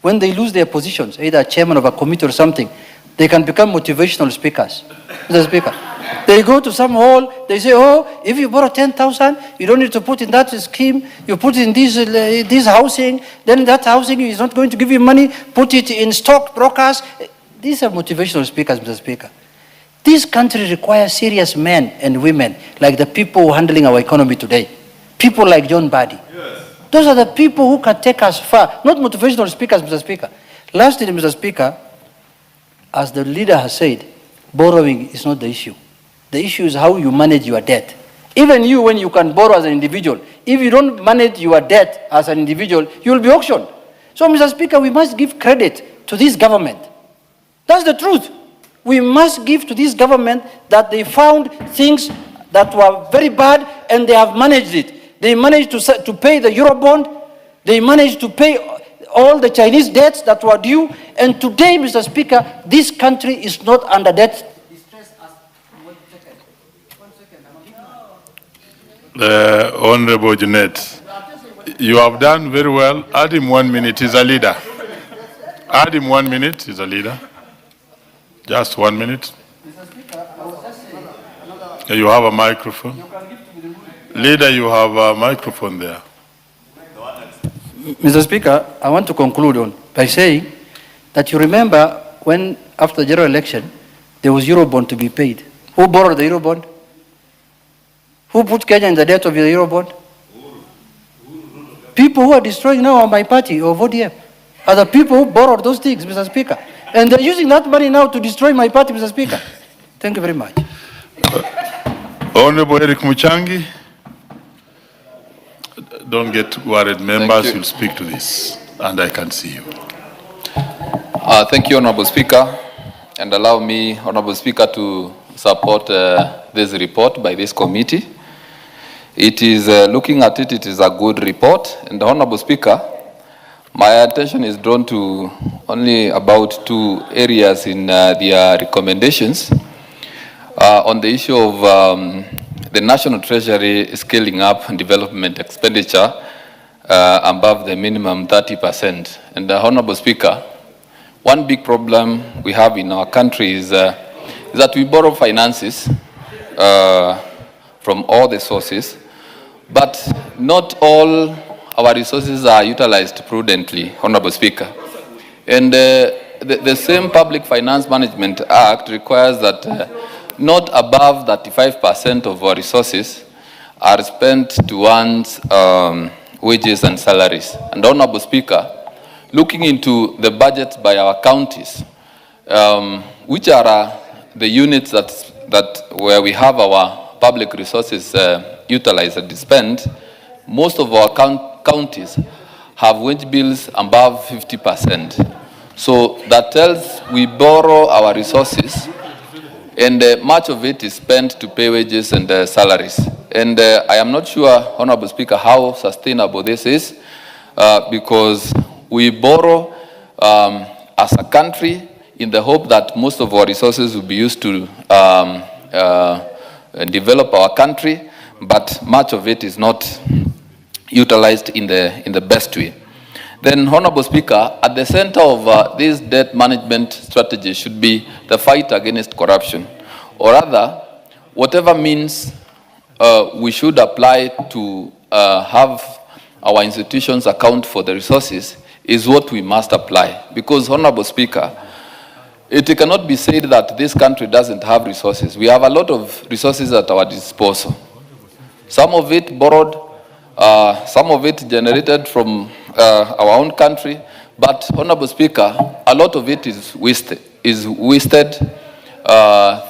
when they lose their positions, either chairman of a committee or something, they can become motivational speakers. Mr. Speaker, they go to some hall, they say, oh, if you borrow 10,000, you don't need to put in that scheme, you put in this housing, then that housing is not going to give you money, put it in stock brokers. These are motivational speakers, Mr. Speaker. This country requires serious men and women like the people who are handling our economy today. People like John Buddy. Yes. Those are the people who can take us far, not motivational speakers, Mr. Speaker. Lastly, Mr. Speaker, as the leader has said, borrowing is not the issue. The issue is how you manage your debt. Even you, when you can borrow as an individual, if you don't manage your debt as an individual, you will be auctioned. So, Mr. Speaker, we must give credit to this government. That's the truth. We must give to this government that they found things that were very bad and they have managed it. They managed to pay the Eurobond. They managed to pay all the Chinese debts that were due. And today, Mr. Speaker, this country is not under debt.
Honorable Junet, you have done very well. Add him 1 minute, he's a leader. Add him 1 minute, he's a leader. Just 1 minute. You have a microphone. Leader, you have a microphone there.
Mr. Speaker, I want to conclude by saying that you remember when, after the general election, there was Eurobond to be paid. Who borrowed the Eurobond? Who put Kenya in the debt of the Eurobond? People who are destroying now are my party or ODM. Are the people who borrowed those things, Mr. Speaker. And they're using that money now to destroy my party, Mr. Speaker. Thank you very much.
Honorable Eric Muchangi. Don't get worried, members will speak to this, and I can see you.
Thank you, Honorable Speaker, and allow me, Honorable Speaker, to support this report by this committee. It is, looking at it, it is a good report, and Honorable Speaker, my attention is drawn to only about 2 areas in their recommendations on the issue of the National Treasury scaling up development expenditure above the minimum 30%. And Honorable Speaker, one big problem we have in our country is that we borrow finances from all the sources, but not all our resources are utilized prudently, Honorable Speaker. And the same Public Finance Management Act requires that not above 35% of our resources are spent towards wages and salaries. And Honorable Speaker, looking into the budgets by our counties, which are the units that where we have our public resources utilized and spent, most of our counties have wage bills above 50%. So that tells we borrow our resources, and much of it is spent to pay wages and salaries. And I am not sure, Honorable Speaker, how sustainable this is, because we borrow as a country in the hope that most of our resources will be used to develop our country, but much of it is not utilized in the best way. Then, Honorable Speaker, at the center of this debt management strategy should be the fight against corruption, or rather, whatever means we should apply to have our institutions account for the resources is what we must apply. Because, Honorable Speaker, it cannot be said that this country doesn't have resources. We have a lot of resources at our disposal. Some of it borrowed, some of it generated from our own country, but Honorable Speaker, a lot of it is wasted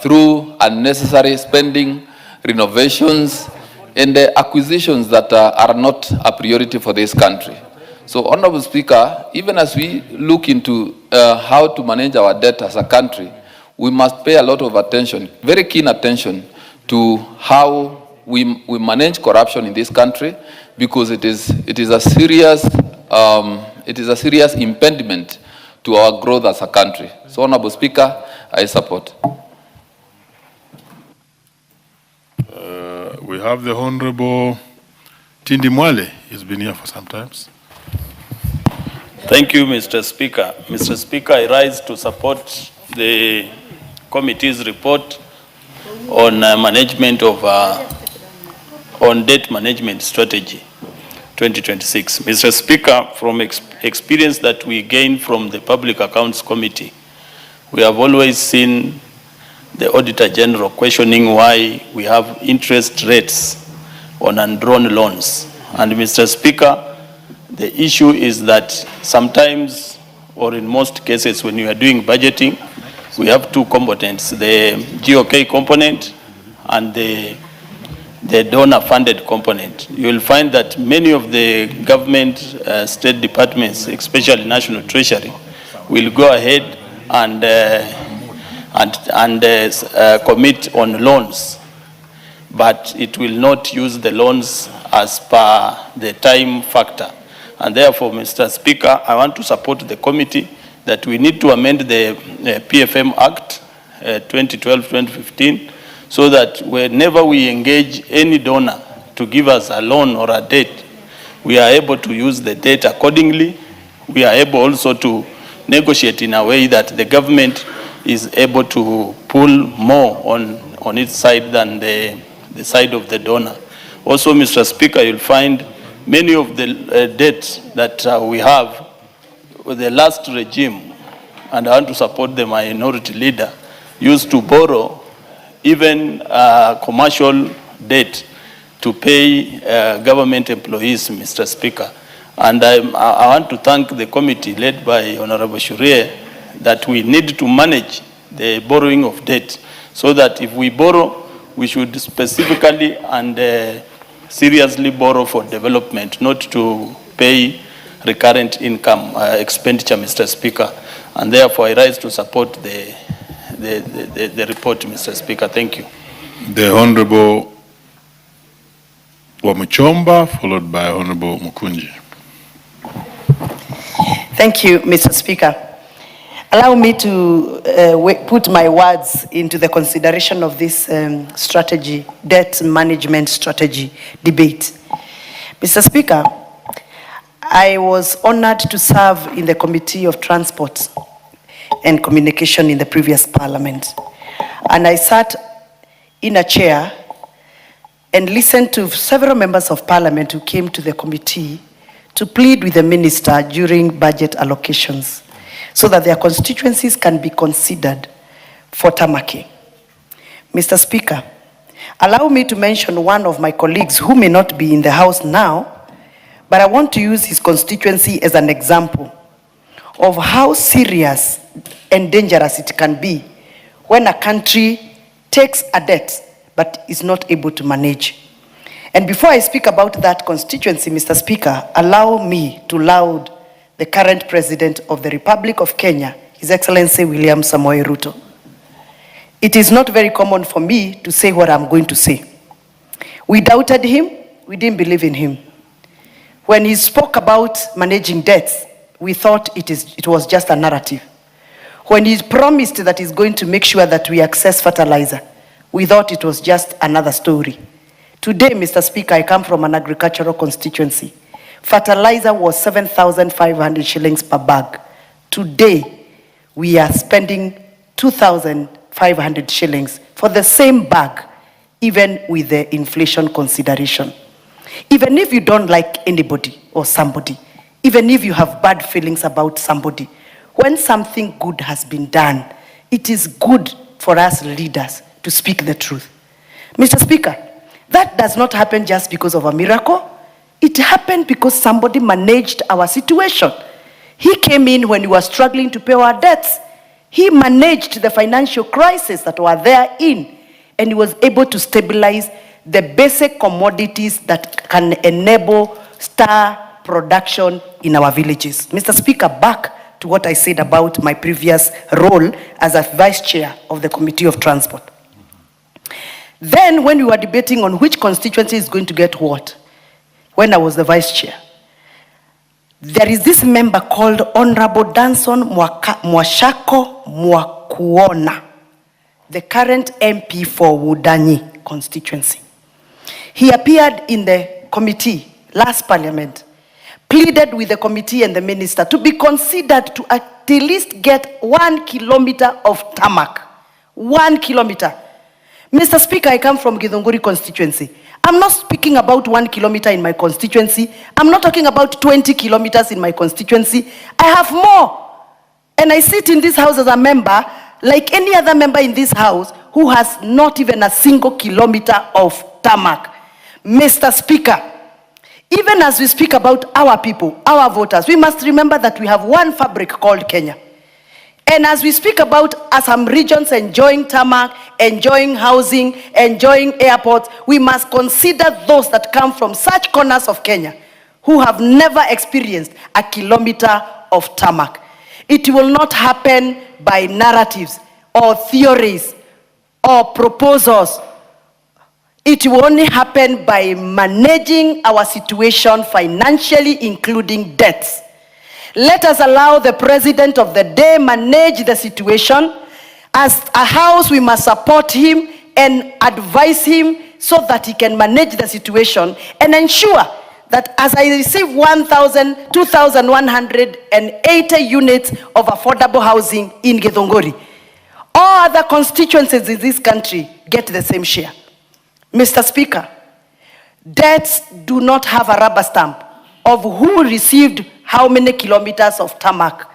through unnecessary spending, renovations, and acquisitions that are not a priority for this country. So, Honorable Speaker, even as we look into how to manage our debt as a country, we must pay a lot of attention, very keen attention, to how we manage corruption in this country, because it is a serious impediment to our growth as a country. So, Honorable Speaker, I support.
We have the Honorable Tindi Mwale. He's been here for some time.
Thank you, Mr. Speaker. Mr. Speaker, I rise to support the committee's report on management of on debt management strategy 2026. Mr. Speaker, from experience that we gain from the Public Accounts Committee, we have always seen the Auditor General questioning why we have interest rates on undrawn loans. And Mr. Speaker, the issue is that sometimes, or in most cases, when you are doing budgeting, we have 2 components, the GOK component and the donor-funded component. You will find that many of the government state departments, especially National Treasury, will go ahead and commit on loans, but it will not use the loans as per the time factor. And therefore, Mr. Speaker, I want to support the committee that we need to amend the PFM Act 2012-2015 so that whenever we engage any donor to give us a loan or a debt, we are able to use the debt accordingly. We are able also to negotiate in a way that the government is able to pull more on its side than the side of the donor. Also, Mr. Speaker, you'll find many of the debts that we have, the last regime and I want to support the minority leader, used to borrow even commercial debt to pay government employees, Mr. Speaker. And I want to thank the committee led by Honorable Shurie that we need to manage the borrowing of debt so that if we borrow, we should specifically and seriously borrow for development, not to pay recurrent income expenditure, Mr. Speaker. And therefore, I rise to support the report, Mr. Speaker. Thank you.
The Honorable Wamuchomba, followed by Honorable Mukunji.
Thank you, Mr. Speaker. Allow me to put my words into the consideration of this strategy, debt management strategy debate. Mr. Speaker, I was honored to serve in the Committee of Transport and Communication in the previous Parliament. And I sat in a chair and listened to several members of Parliament who came to the committee to plead with the minister during budget allocations so that their constituencies can be considered for tarmacking. Mr. Speaker, allow me to mention one of my colleagues who may not be in the House now, but I want to use his constituency as an example of how serious and dangerous it can be when a country takes a debt but is not able to manage. And before I speak about that constituency, Mr. Speaker, allow me to laud the current President of the Republic of Kenya, His Excellency William Samoei Ruto. It is not very common for me to say what I'm going to say. We doubted him, we didn't believe in him. When he spoke about managing debts, we thought it was just a narrative. When he promised that he's going to make sure that we access fertilizer, we thought it was just another story. Today, Mr. Speaker, I come from an agricultural constituency. Fertilizer was 7,500 shillings per bag. Today, we are spending 2,500 shillings for the same bag, even with the inflation consideration. Even if you don't like anybody or somebody, even if you have bad feelings about somebody, when something good has been done, it is good for us leaders to speak the truth. Mr. Speaker, that does not happen just because of a miracle. It happened because somebody managed our situation. He came in when we were struggling to pay our debts. He managed the financial crisis that were therein, and he was able to stabilize the basic commodities that can enable star production in our villages. Mr. Speaker, back to what I said about my previous role as a vice chair of the Committee of Transport. Then when we were debating on which constituency is going to get what, when I was the vice chair, there is this member called Honorable Danson Mwashako Mwakuona, the current MP for Wudanyi constituency. He appeared in the committee last parliament, pleaded with the committee and the minister to be considered to at least get 1 kilometer of tarmac. 1 kilometer. Mr. Speaker, I come from Githunguri constituency. I'm not speaking about 1 kilometer in my constituency. I'm not talking about 20 kilometers in my constituency. I have more. And I sit in this house as a member, like any other member in this house, who has not even a single kilometer of tarmac. Mr. Speaker, even as we speak about our people, our voters, we must remember that we have one fabric called Kenya. And as we speak about some regions enjoying tarmac, enjoying housing, enjoying airports, we must consider those that come from such corners of Kenya who have never experienced a kilometer of tarmac. It will not happen by narratives or theories or proposals. It will only happen by managing our situation financially, including debts. Let us allow the president of the day manage the situation. As a house, we must support him and advise him so that he can manage the situation and ensure that as I receive 2,180 units of affordable housing in Githunguri, all other constituencies in this country get the same share. Mr. Speaker, debts do not have a rubber stamp of who received how many kilometers of tarmac.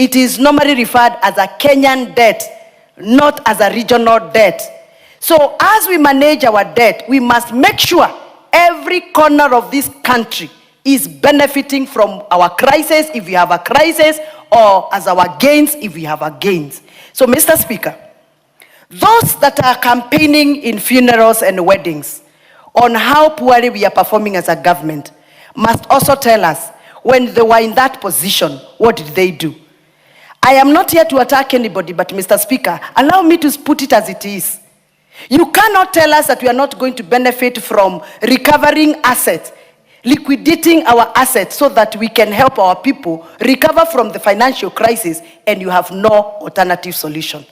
it is normally referred as a Kenyan debt, not as a regional debt. So as we manage our debt, we must make sure every corner of this country is benefiting from our crisis if we have a crisis, or as our gains if we have a gains. So, Mr. Speaker, those that are campaigning in funerals and weddings on how poorly we are performing as a government must also tell us, when they were in that position, what did they do? I am not here to attack anybody, but Mr. Speaker, allow me to put it as it is. You cannot tell us that we are not going to benefit from recovering assets, liquidating our assets so that we can help our people recover from the financial crisis, and you have no alternative solution.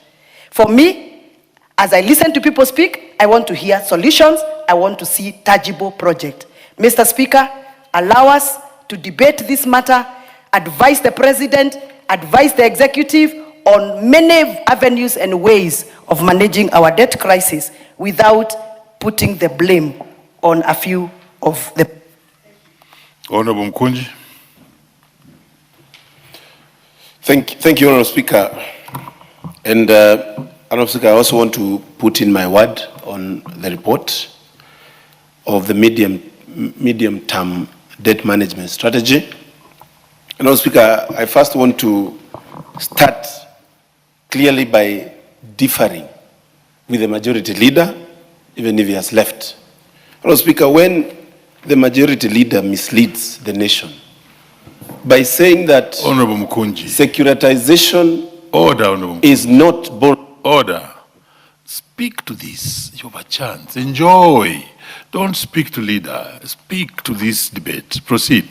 For me, as I listen to people speak, I want to hear solutions. I want to see tangible projects. Mr. Speaker, allow us to debate this matter, advise the President, advise the Executive on many avenues and ways of managing our debt crisis without putting the blame on a few of the...
Honorable Mkunji.
Thank you, Honorable Speaker. And Honorable Speaker, I also want to put in my word on the report of the medium-term debt management strategy. Honorable Speaker, I first want to start clearly by differing with the majority leader, even if he has left. Honorable Speaker, when the majority leader misleads the nation by saying that
Honorable Mkunji,
securitization
order,
is not
order. Speak to this. You have a chance. Enjoy. Don't speak to leader. Speak to this debate. Proceed.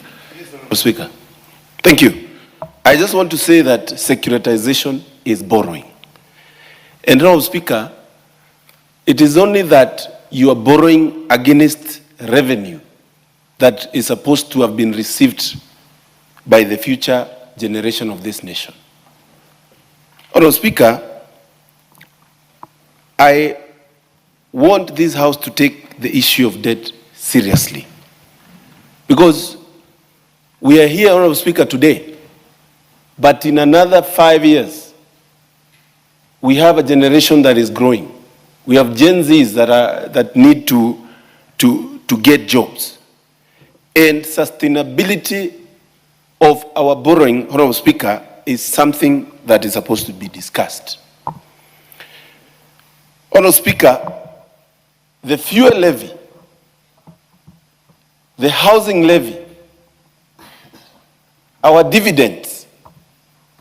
Honorable Speaker, thank you. I just want to say that securitization is borrowing. And Honorable Speaker, it is only that you are borrowing against revenue that is supposed to have been received by the future generation of this nation. Honorable Speaker, I want this House to take the issue of debt seriously, because we are here, Honorable Speaker, today, but in another 5 years, we have a generation that is growing. We have Gen Zs that need to get jobs. And sustainability of our borrowing, Honorable Speaker, is something that is supposed to be discussed. Honorable Speaker, the fuel levy, the housing levy, our dividends,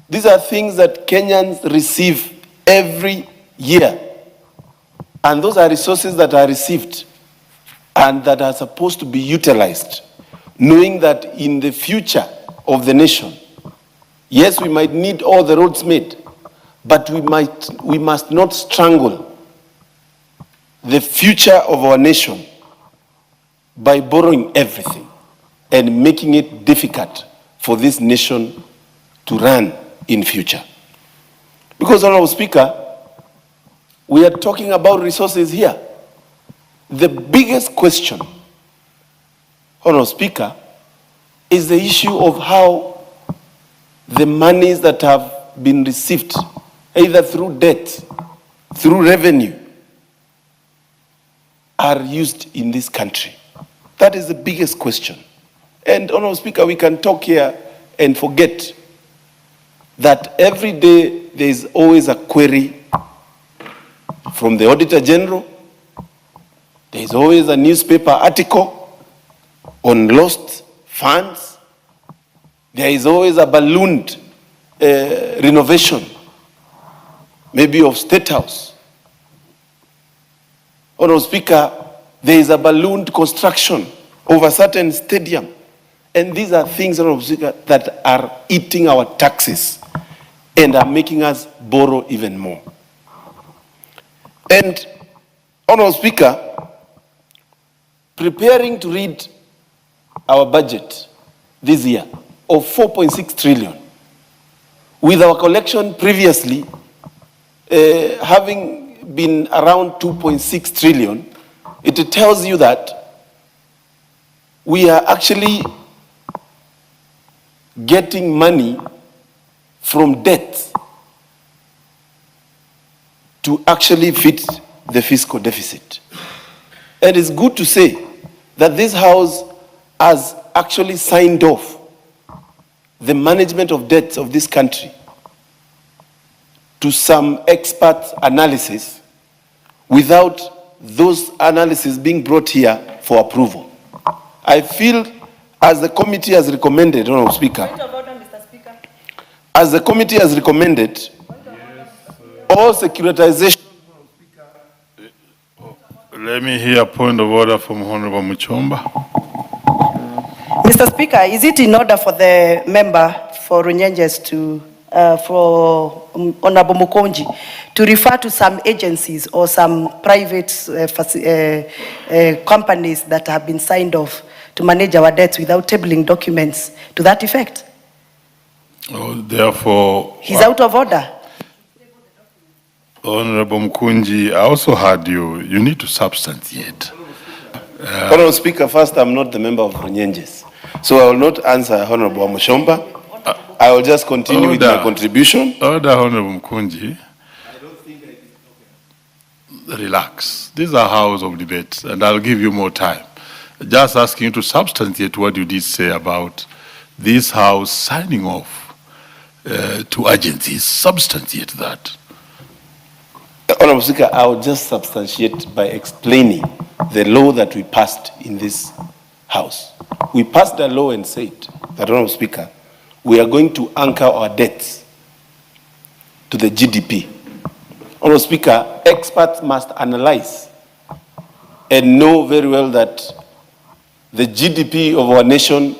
these are things that Kenyans receive every year. And those are resources that are received and that are supposed to be utilized, knowing that in the future of the nation, yes, we might need all the roads made, but we must not strangle the future of our nation by borrowing everything and making it difficult for this nation to run in future. Because, Honorable Speaker, we are talking about resources here. The biggest question, Honorable Speaker, is the issue of how the monies that have been received, either through debt, through revenue, are used in this country. That is the biggest question. And, Honorable Speaker, we can talk here and forget that every day there is always a query from the Auditor General. There is always a newspaper article on lost funds. There is always a ballooned renovation, maybe of State House. Honorable Speaker, there is a ballooned construction of a certain stadium. And these are things, Honorable Speaker, that are eating our taxes and are making us borrow even more. And, Honorable Speaker, preparing to read our budget this year of 4.6 trillion, with our collection previously having been around 2.6 trillion, it tells you that we are actually getting money from debt to actually fit the fiscal deficit. And it's good to say that this House has actually signed off the management of debts of this country to some expert analysis without those analyses being brought here for approval. I feel, as the committee has recommended, Honorable Speaker, as the committee has recommended, all securitization.
Let me hear a point of order from Honorable Muchomba.
Mr. Speaker, is it in order for the member for Runyenjes to, for Honorable Mukonji, to refer to some agencies or some private companies that have been signed off to manage our debts without tabling documents to that effect?
Oh, therefore,
He's out of order.
Honorable Mukunji, I also heard you. You need to substantiate.
Honorable Speaker, first, I'm not the member of Runyenjes, so I will not answer Honorable Mushomba. I will just continue with my contribution.
Order, Honorable Mukunji. Relax. This is a house of debate, and I'll give you more time. Just asking you to substantiate what you did say about this house signing off to agencies. Substantiate that.
Honorable Speaker, I will just substantiate by explaining the law that we passed in this House. We passed a law and said that, Honorable Speaker, we are going to anchor our debts to the GDP. Honorable Speaker, experts must analyze and know very well that the GDP of our nation,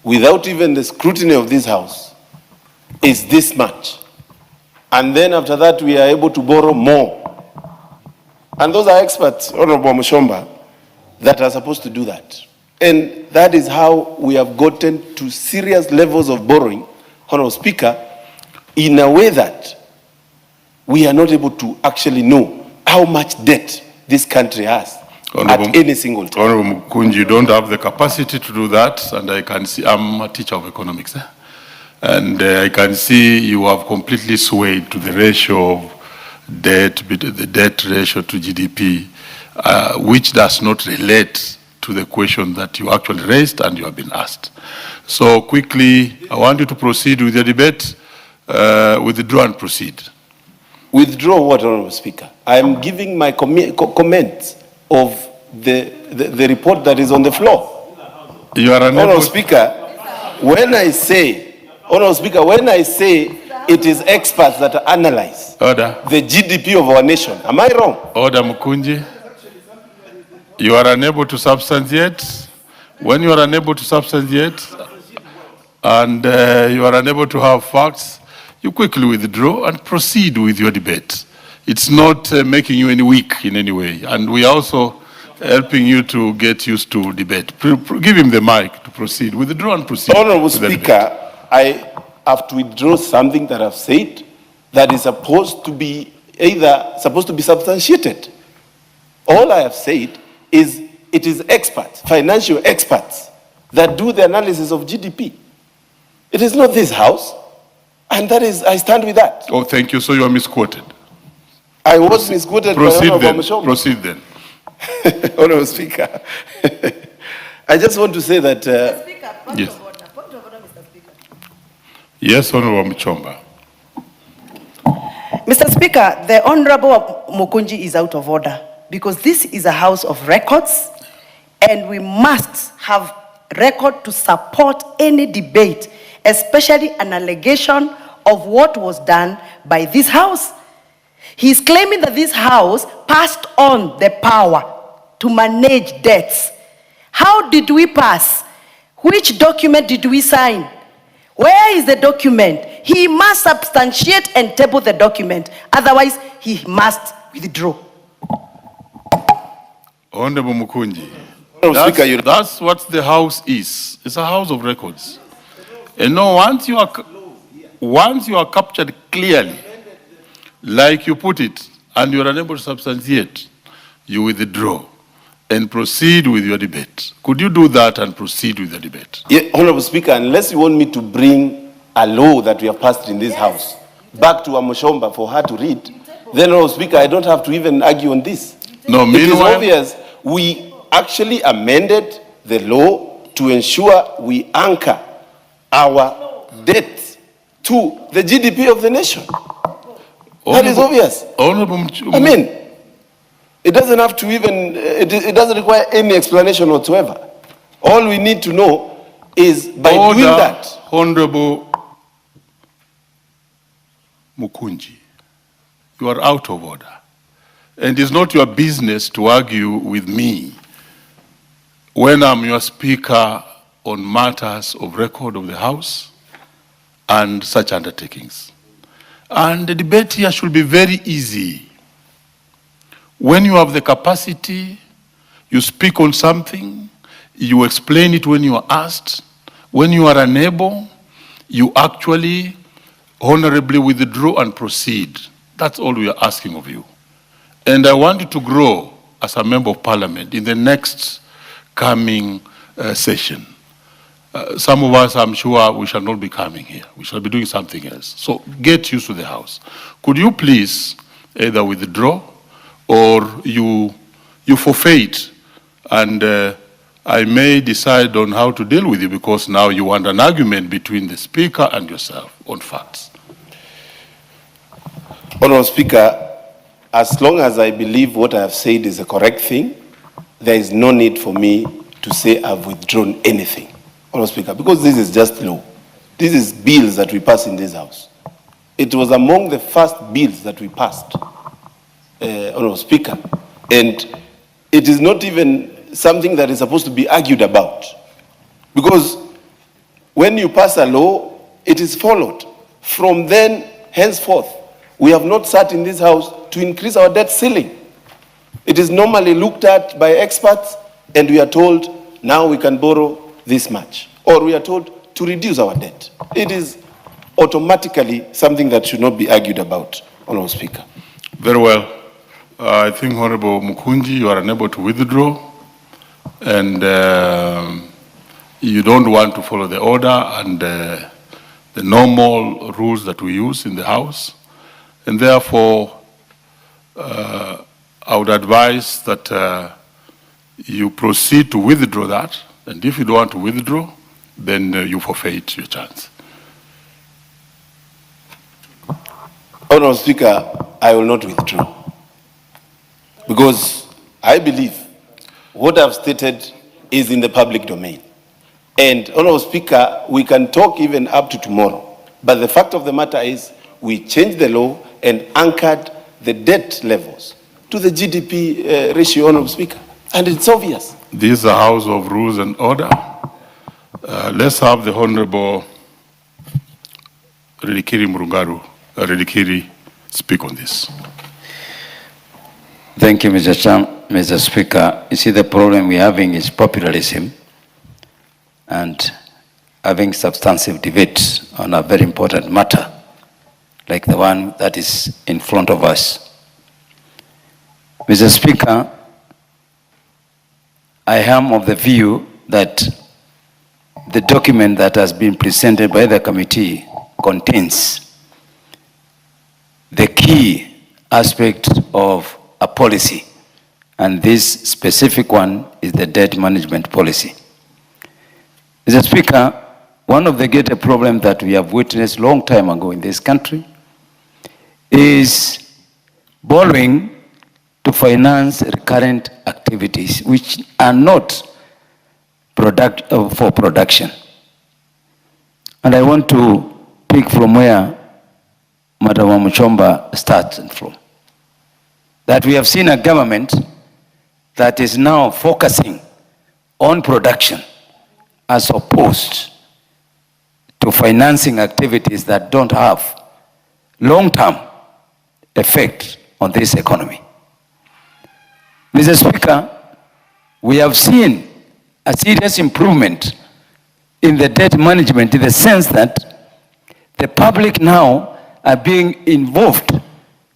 without even the scrutiny of this House, is this much. And then after that, we are able to borrow more. And those are experts, Honorable Mushomba, that are supposed to do that. And that is how we have gotten to serious levels of borrowing, Honorable Speaker, in a way that we are not able to actually know how much debt this country has at any single time.
Honorable Mukunji, you don't have the capacity to do that, and I can see, I'm a teacher of economics, and I can see you have completely swayed to the ratio of debt, the debt ratio to GDP, which does not relate to the question that you actually raised and you have been asked. So quickly, I want you to proceed with your debate. Withdraw and proceed.
Withdraw what, Honorable Speaker? I am giving my comments of the report that is on the floor.
You are unable.
Honorable Speaker, when I say, Honorable Speaker, when I say it is experts that analyze the GDP of our nation, am I wrong?
Order, Mukunji. You are unable to substantiate. When you are unable to substantiate and you are unable to have facts, you quickly withdraw and proceed with your debate. It's not making you any weak in any way. And we are also helping you to get used to debate. Give him the mic to proceed. Withdraw and proceed.
Honorable Speaker, I have to withdraw something that I've said that is supposed to be substantiated. All I have said is it is experts, financial experts, that do the analysis of GDP. It is not this House, and that is, I stand with that.
Oh, thank you. So you are misquoted.
I was misquoted by Honorable Mushomba.
Proceed then.
Honorable Speaker, I just want to say that...
yes. Yes, Honorable Muchomba.
Mr. Speaker, the Honorable Mukunji is out of order because this is a house of records and we must have record to support any debate, especially an allegation of what was done by this house. He's claiming that this house passed on the power to manage debts. How did we pass? Which document did we sign? Where is the document? He must substantiate and table the document. Otherwise, he must withdraw.
Honorable Mukunji,
Speaker,
that's what the house is. It's a house of records. And no, once you are captured clearly, like you put it, and you are unable to substantiate, you withdraw and proceed with your debate. Could you do that and proceed with the debate?
Yeah, Honorable Speaker, unless you want me to bring a law that we have passed in this House back to Amushomba for her to read, then, Honorable Speaker, I don't have to even argue on this.
No,
It is
meanwhile,
obvious we actually amended the law to ensure we anchor our debt to the GDP of the nation. That is obvious. I mean, it doesn't have to even, it doesn't require any explanation whatsoever. All we need to know is by doing that.
Honorable Mukunji, you are out of order. And it's not your business to argue with me when I'm your speaker on matters of record of the House and such undertakings. And the debate here should be very easy. When you have the capacity, you speak on something, you explain it when you are asked. When you are unable, you actually honorably withdraw and proceed. That's all we are asking of you. And I want you to grow as a member of parliament in the next coming session. Some of us, I'm sure, we shall not be coming here. We shall be doing something else. So get used to the House. Could you please either withdraw or you forfeit, and I may decide on how to deal with you, because now you want an argument between the Speaker and yourself on facts.
Honorable Speaker, as long as I believe what I have said is a correct thing, there is no need for me to say I've withdrawn anything, Honorable Speaker, because this is just law. This is bills that we pass in this House. It was among the first bills that we passed, Honorable Speaker, and it is not even something that is supposed to be argued about, because when you pass a law, it is followed. From then, henceforth, we have not sat in this House to increase our debt ceiling. It is normally looked at by experts, and we are told now we can borrow this much, or we are told to reduce our debt. It is automatically something that should not be argued about, Honorable Speaker.
Very well. I think, Honorable Mukunji, you are unable to withdraw, and you don't want to follow the order and the normal rules that we use in the House. And therefore, I would advise that you proceed to withdraw that. And if you don't want to withdraw, then you forfeit your chance.
Honorable Speaker, I will not withdraw, because I believe what I've stated is in the public domain. And Honorable Speaker, we can talk even up to tomorrow, but the fact of the matter is we changed the law and anchored the debt levels to the GDP ratio, Honorable Speaker. And it's obvious.
This is a House of Rules and Order. Let's have the Honorable Redikiri Murungaru, Redikiri, speak on this.
Thank you, Mr. Speaker. You see, the problem we're having is populism and having substantive debates on a very important matter, like the one that is in front of us. Mr. Speaker, I am of the view that the document that has been presented by the committee contains the key aspect of a policy, and this specific one is the debt management policy. Mr. Speaker, one of the greater problems that we have witnessed long time ago in this country is borrowing to finance recurrent activities which are not for production. And I want to pick from where Madam Muchomba starts from. That we have seen a government that is now focusing on production as opposed to financing activities that don't have long-term effect on this economy. Mr. Speaker, we have seen a serious improvement in the debt management in the sense that the public now are being involved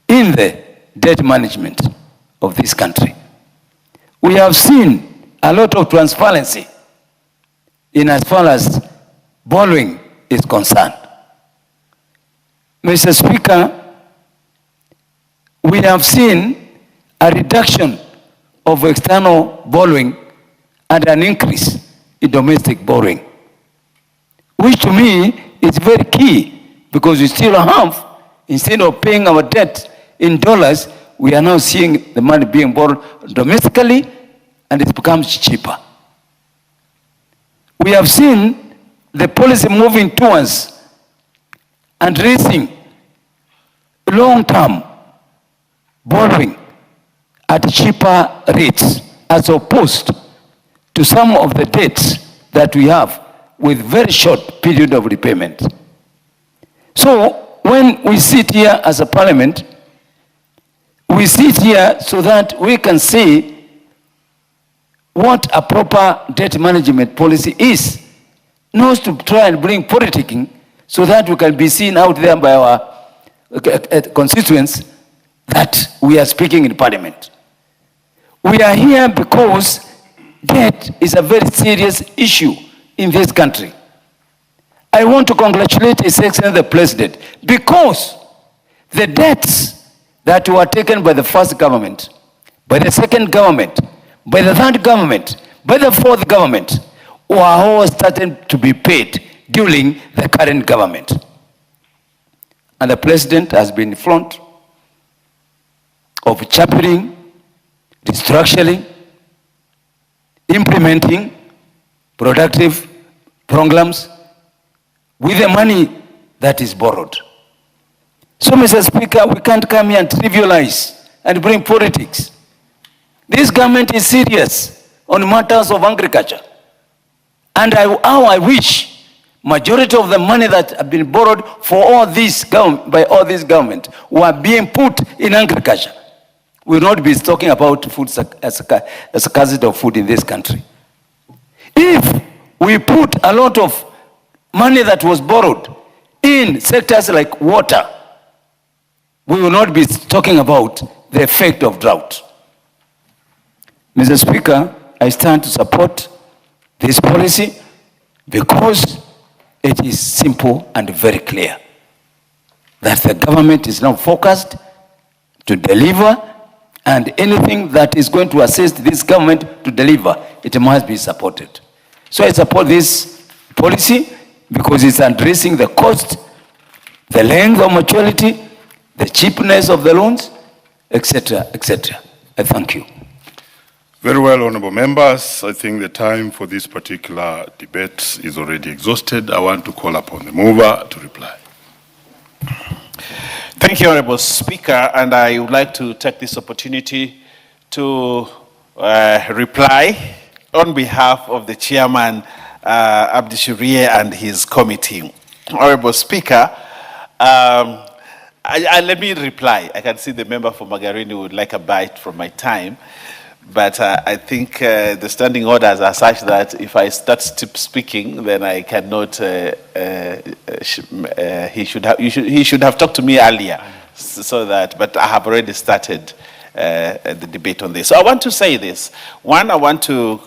in the debt management of this country. We have seen a lot of transparency in as far as borrowing is concerned. Mr. Speaker, we have seen a reduction of external borrowing and an increase in domestic borrowing, which to me is very key, because we still have, instead of paying our debt in dollars, we are now seeing the money being borrowed domestically, and it becomes cheaper. We have seen the policy moving towards and raising long-term borrowing at cheaper rates, as opposed to some of the debts that we have with very short period of repayment. So when we sit here as a parliament, we sit here so that we can see what a proper debt management policy is, not to try and bring politicking so that we can be seen out there by our constituents that we are speaking in parliament. We are here because debt is a very serious issue in this country. I want to congratulate His Excellency the President, because the debts that were taken by the first government, by the second government, by the third government, by the fourth government, were all starting to be paid during the current government. And the President has been in front of championing, restructuring, implementing productive programs with the money that is borrowed. So, Mr. Speaker, we can't come here and trivialize and bring politics. This government is serious on matters of agriculture. And how I wish majority of the money that have been borrowed for all this by all this government were being put in agriculture. We will not be talking about food as a scarcity of food in this country. If we put a lot of money that was borrowed in sectors like water, we will not be talking about the effect of drought. Mr. Speaker, I stand to support this policy because it is simple and very clear that the government is now focused to deliver, and anything that is going to assist this government to deliver, it must be supported. So I support this policy because it's addressing the cost, the length of maturity, the cheapness of the loans, etc., etc. I thank you.
Very well, honorable members. I think the time for this particular debate is already exhausted. I want to call upon the mover to reply.
Thank you, Honorable Speaker, and I would like to take this opportunity to reply on behalf of the Chairman, Abdi Shurie, and his committee. Honorable Speaker, let me reply. I can see the member for Magarini would like a bite from my time, but I think the standing orders are such that if I start speaking, then I cannot. He should have talked to me earlier, so that. But I have already started the debate on this. So I want to say this. One, I want to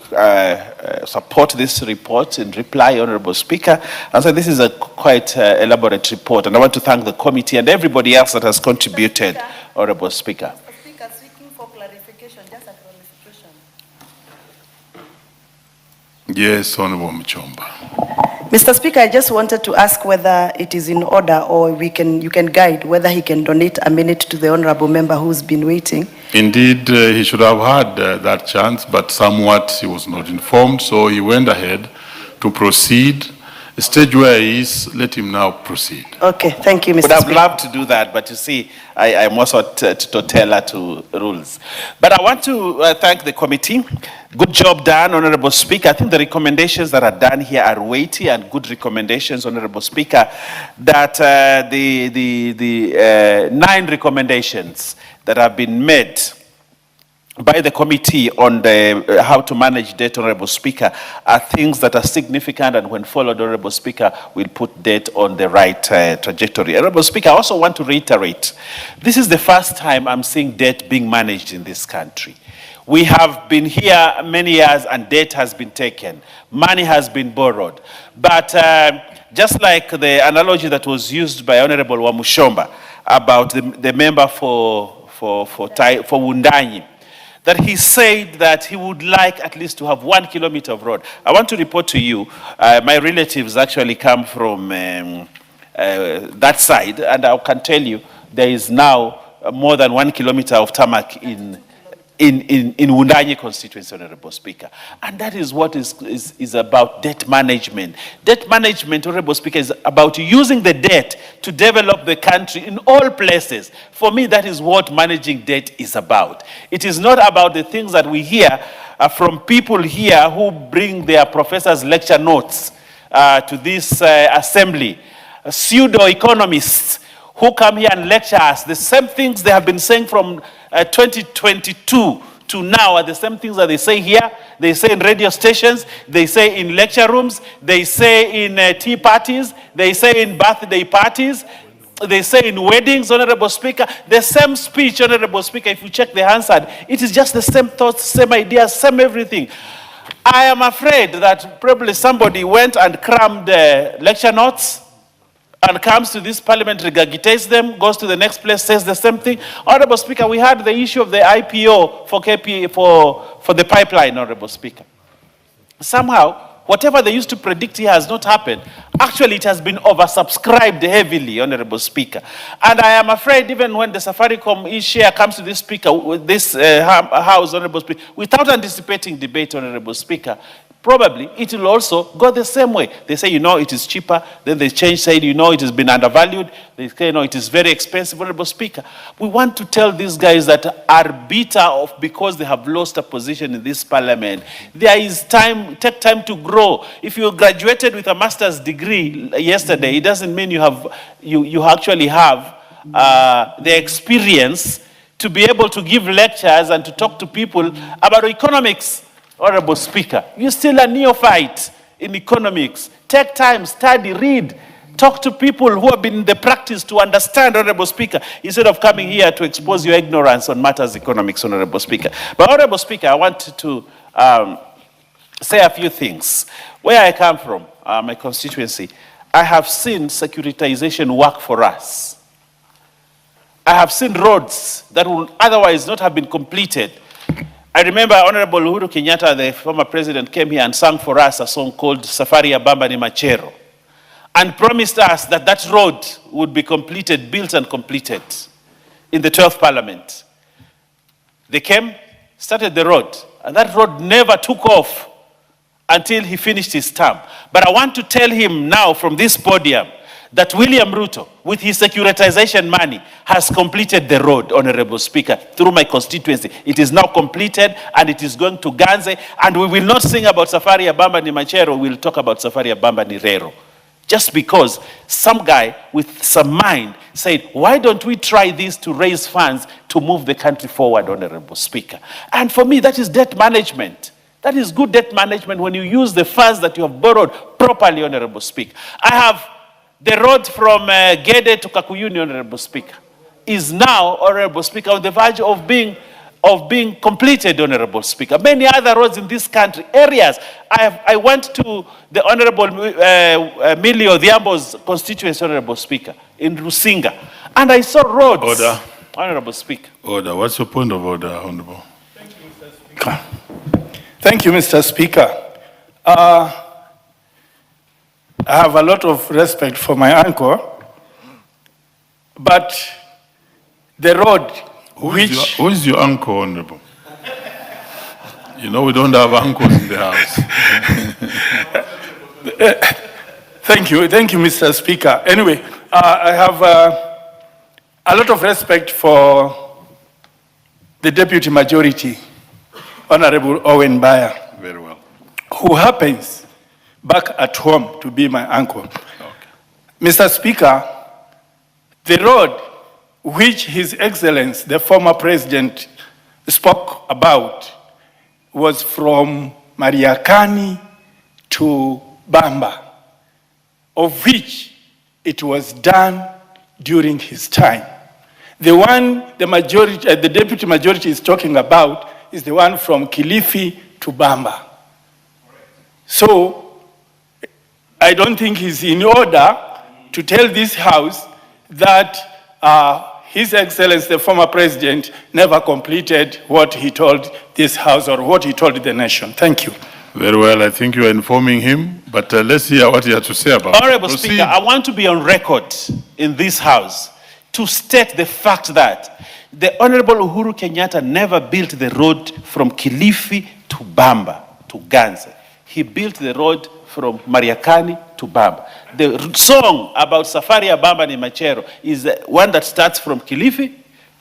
support this report in reply, Honorable Speaker. And so this is a quite elaborate report, and I want to thank the committee and everybody else that has contributed, Honorable Speaker.
Speaker, seeking for clarification, just a clarification.
Yes, Honorable Muchomba.
Mr. Speaker, I just wanted to ask whether it is in order, or you can guide whether he can donate a minute to the honorable member who's been waiting.
Indeed, he should have had that chance, but somewhat he was not informed, so he went ahead to proceed. The stage where he is, let him now proceed.
Okay, thank you, Mr.
Would have
Speaker.
loved to do that, but you see, I'm also tutelar to rules. But I want to thank the committee. Good job done, Honorable Speaker. I think the recommendations that are done here are weighty and good recommendations, Honorable Speaker. That the 9 recommendations that have been made by the committee on the how to manage debt, Honorable Speaker, are things that are significant, and when followed, Honorable Speaker, will put debt on the right trajectory. Honorable Speaker, I also want to reiterate, this is the first time I'm seeing debt being managed in this country. We have been here many years and debt has been taken. Money has been borrowed. But just like the analogy that was used by Honorable Wamushomba about the member for Wundanyi, that he said that he would like at least to have 1 kilometer of road. I want to report to you, my relatives actually come from that side, and I can tell you there is now more than 1 kilometer of tarmac in Wundanyi constituency, Honorable Speaker. And that is what is about debt management. Debt management, Honorable Speaker, is about using the debt to develop the country in all places. For me, that is what managing debt is about. It is not about the things that we hear from people here who bring their professors' lecture notes to this assembly, pseudo-economists who come here and lecture us. The same things they have been saying from 2022 to now are the same things that they say here, they say in radio stations, they say in lecture rooms, they say in tea parties, they say in birthday parties, they say in weddings, Honorable Speaker. The same speech, Honorable Speaker, if you check the Hansard, it is just the same thoughts, same ideas, same everything. I am afraid that probably somebody went and crammed lecture notes and comes to this parliament, regurgitates them, goes to the next place, says the same thing. Honorable Speaker, we had the issue of the IPO for KPA, for the pipeline, Honorable Speaker. Somehow, whatever they used to predict here has not happened. Actually, it has been oversubscribed heavily, Honorable Speaker. And I am afraid even when the Safaricom share comes to this speaker, this House, Honorable Speaker, without anticipating debate, Honorable Speaker, probably it will also go the same way. They say, you know, it is cheaper. Then they change, say, you know, it has been undervalued. They say, you know, it is very expensive. Honorable Speaker, we want to tell these guys that are bitter off because they have lost a position in this parliament. There is time, take time to grow. If you graduated with a master's degree yesterday, it doesn't mean you have, you actually have the experience to be able to give lectures and to talk to people about economics. Honorable Speaker, you're still a neophyte in economics. Take time, study, read, talk to people who have been in the practice to understand, Honorable Speaker, instead of coming here to expose your ignorance on matters economics, Honorable Speaker. But Honorable Speaker, I want to say a few things. Where I come from, my constituency, I have seen securitization work for us. I have seen roads that would otherwise not have been completed. I remember Honorable Uhuru Kenyatta, the former president, came here and sang for us a song called Safari ya Bamba ni Machero and promised us that that road would be completed, built and completed in the 12th parliament. They came, started the road, and that road never took off until he finished his term. But I want to tell him now from this podium that William Ruto, with his securitization money, has completed the road, Honorable Speaker, through my constituency. It is now completed and it is going to Ganze, and we will not sing about Safari ya Bamba ni Machero, we will talk about Safari ya Bamba ni Rero. Just because some guy with some mind said, why don't we try this to raise funds to move the country forward, Honorable Speaker? And for me, that is debt management. That is good debt management when you use the funds that you have borrowed properly, Honorable Speaker. I have the road from Gede to Kakuyuni, Honorable Speaker, is now, Honorable Speaker, on the verge of being completed, Honorable Speaker. Many other roads in this country, areas. I went to the Honorable Millie Odhiambo's constituency, Honorable Speaker, in Rusinga, and I saw roads.
Order.
Honorable Speaker.
Order. What's your point of order, Honorable?
Thank you, Mr. Speaker. I have a lot of respect for my uncle, but the road
Who is your uncle, Honorable? You know we don't have uncles in the house.
Thank you, Mr. Speaker. Anyway, I have a lot of respect for the Deputy Majority, Honorable Owen Baya.
Very well.
Who happens back at home to be my uncle. Okay. Mr. Speaker, the road which His Excellency, the former president, spoke about was from Mariakani to Bamba, of which it was done during his time. The one the majority, the deputy majority is talking about is the one from Kilifi to Bamba. So I don't think it's in order to tell this House that His Excellency, the former president, never completed what he told this House or what he told the nation. Thank you.
Very well, I think you are informing him, but let's hear what he has to say about it.
Honorable
Proceed.
Speaker, I want to be on record in this House to state the fact that the Honorable Uhuru Kenyatta never built the road from Kilifi to Bamba, to Ganze. He built the road from Mariakani to Bamba. The song about Safari ya Bamba ni Machero is the one that starts from Kilifi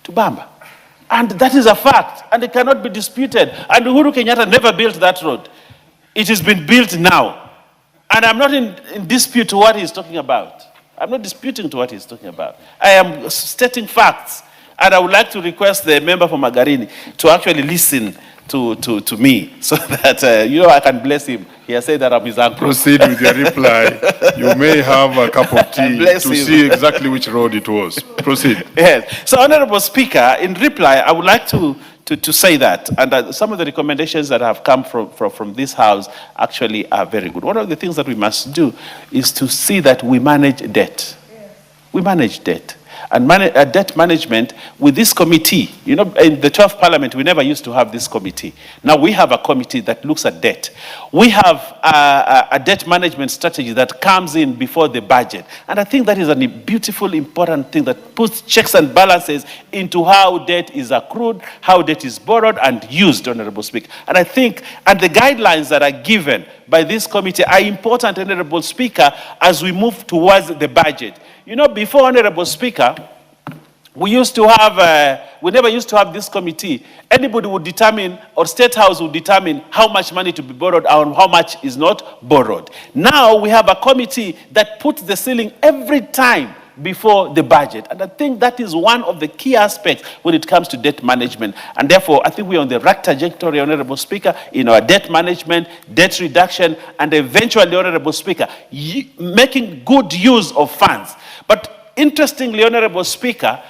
to Bamba. And that is a fact, and it cannot be disputed. And Uhuru Kenyatta never built that road. It has been built now. And I'm not in dispute to what he's talking about. I'm not disputing to what he's talking about. I am stating facts. And I would like to request the member for Magarini to actually listen to me so that, I can bless him. He has said that I'm his uncle.
Proceed with your reply. You may have a cup of tea
Bless
to
him.
see exactly which road it was. Proceed.
Yes. So, Honorable Speaker, in reply, I would like to say that, and some of the recommendations that have come from this House actually are very good. One of the things that we must do is to see that we manage debt. We manage debt. And debt management with this committee. In the 12th Parliament, we never used to have this committee. Now we have a committee that looks at debt. We have a debt management strategy that comes in before the budget. And I think that is a beautiful, important thing that puts checks and balances into how debt is accrued, how debt is borrowed and used, Honorable Speaker. And I think, and the guidelines that are given by this committee are important, Honorable Speaker, as we move towards the budget. Before, Honorable Speaker, we never used to have this committee. Anybody would determine, or State House would determine how much money to be borrowed and how much is not borrowed. Now we have a committee that puts the ceiling every time before the budget. And I think that is one of the key aspects when it comes to debt management. And therefore, I think we're on the right trajectory, Honorable Speaker, in our debt management, debt reduction, and eventually, Honorable Speaker, making good use of funds. But interestingly, Honorable Speaker,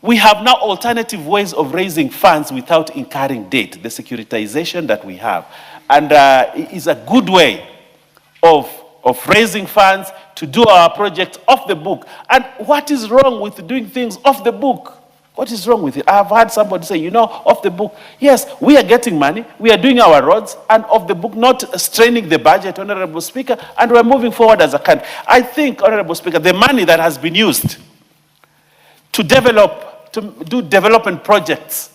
we have now alternative ways of raising funds without incurring debt, the securitization that we have. And it is a good way of raising funds to do our projects off the book. And what is wrong with doing things off the book? What is wrong with it? I've had somebody say, off the book. Yes, we are getting money, we are doing our roads, and off the book, not straining the budget, Honorable Speaker, and we're moving forward as a country. I think, Honorable Speaker, the money that has been used to do development projects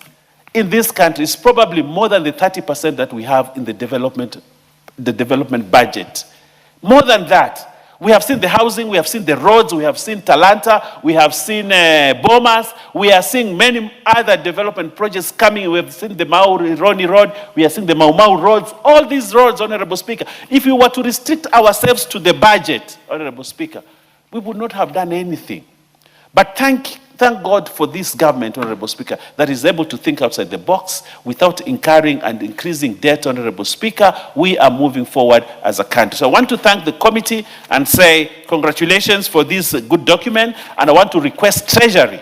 in this country is probably more than the 30% that we have in the development budget. More than that. We have seen the housing, we have seen the roads, we have seen Talanta, we have seen Bomas, we are seeing many other development projects coming. We have seen the Roni Road, we have seen the Mau Mau roads, all these roads, Honorable Speaker. If we were to restrict ourselves to the budget, Honorable Speaker, we would not have done anything. But thank God for this government, Honorable Speaker, that is able to think outside the box without incurring and increasing debt, Honorable Speaker. We are moving forward as a country. So I want to thank the committee and say congratulations for this good document. And I want to request Treasury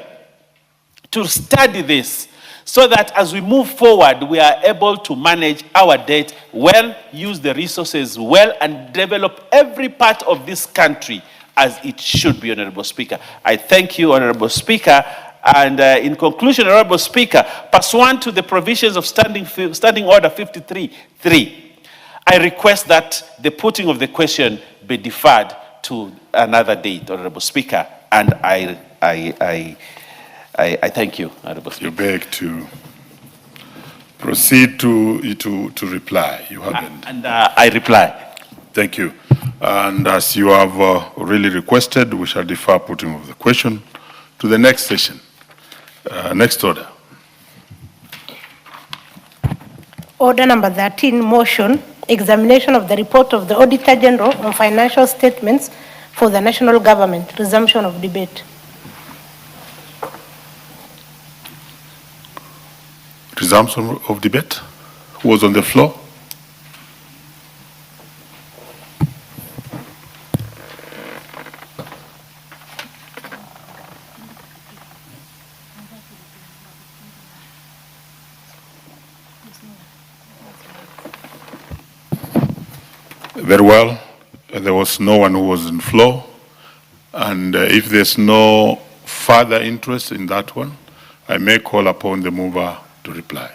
to study this so that as we move forward, we are able to manage our debt well, use the resources well, and develop every part of this country as it should be, Honorable Speaker. I thank you, Honorable Speaker. And in conclusion, Honorable Speaker, pursuant to the provisions of Standing Order 53.3, I request that the putting of the question be deferred to another date, Honorable Speaker. And I thank you, Honorable Speaker.
You beg to proceed to reply. You haven't.
And I reply.
Thank you. And as you have really requested, we shall defer putting of the question to the next session. Next order.
Order number 13, motion, examination of the report of the Auditor General on financial statements for the national government, resumption of debate.
Resumption of debate. Who was on the floor? Very well. There was no one who was in floor. And if there's no further interest in that one, I may call upon the mover to reply.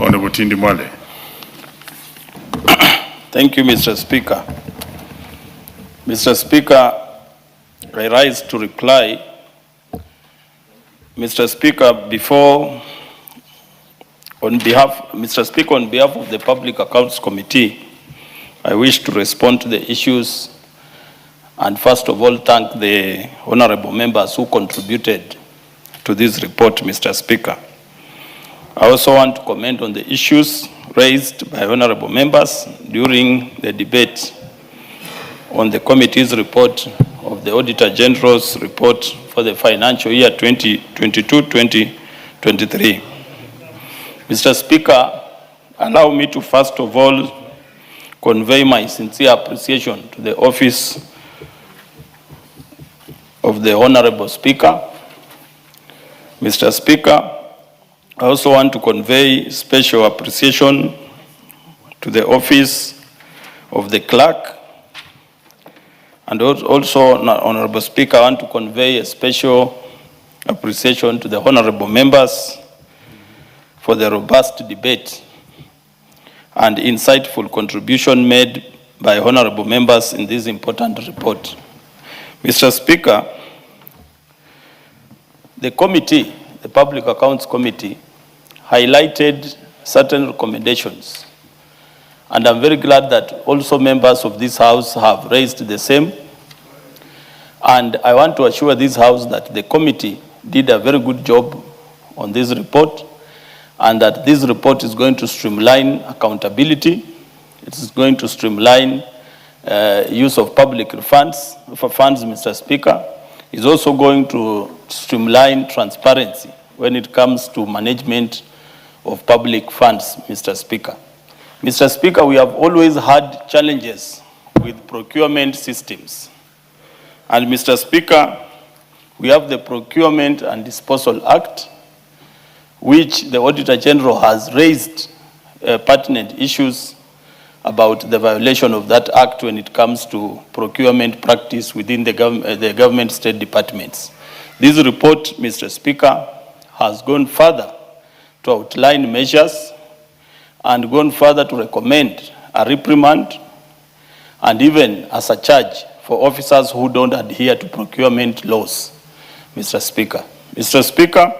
Honorable Tindi Mwale.
Thank you, Mr. Speaker. Mr. Speaker, I rise to reply. Mr. Speaker, on behalf of the Public Accounts Committee, I wish to respond to the issues and first of all thank the honorable members who contributed to this report, Mr. Speaker. I also want to comment on the issues raised by honorable members during the debate on the committee's report of the Auditor General's report for the financial year 2022-2023. Mr. Speaker, allow me to first of all convey my sincere appreciation to the office of the Honorable Speaker. Mr. Speaker, I also want to convey special appreciation to the office of the clerk. And also, Honorable Speaker, I want to convey a special appreciation to the honorable members for the robust debate and insightful contribution made by honorable members in this important report. Mr. Speaker, the committee, the Public Accounts Committee, highlighted certain recommendations. And I'm very glad that also members of this House have raised the same. And I want to assure this House that the committee did a very good job on this report, and that this report is going to streamline accountability. It is going to streamline use of public funds, Mr. Speaker. It's also going to streamline transparency when it comes to management of public funds, Mr. Speaker. Mr. Speaker, we have always had challenges with procurement systems. And Mr. Speaker, we have the Procurement and Disposal Act, which the Auditor General has raised pertinent issues about the violation of that act when it comes to procurement practice within the government state departments. This report, Mr. Speaker, has gone further to outline measures and gone further to recommend a reprimand and even as a charge for officers who don't adhere to procurement laws, Mr. Speaker. Mr. Speaker,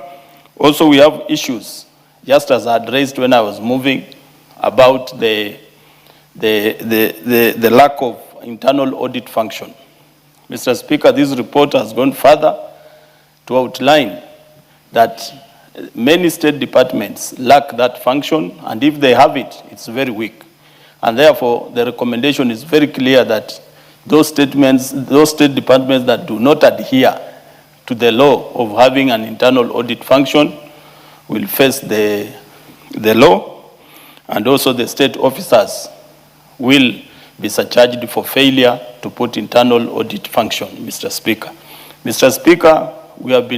also we have issues, just as I had raised when I was moving, about the lack of internal audit function. Mr. Speaker, this report has gone further to outline that many state departments lack that function, and if they have it, it's very weak. And therefore, the recommendation is very clear that those state departments that do not adhere to the law of having an internal audit function will face the law, and also the state officers will be surcharged for failure to put internal audit function, Mr. Speaker. Mr. Speaker, we have been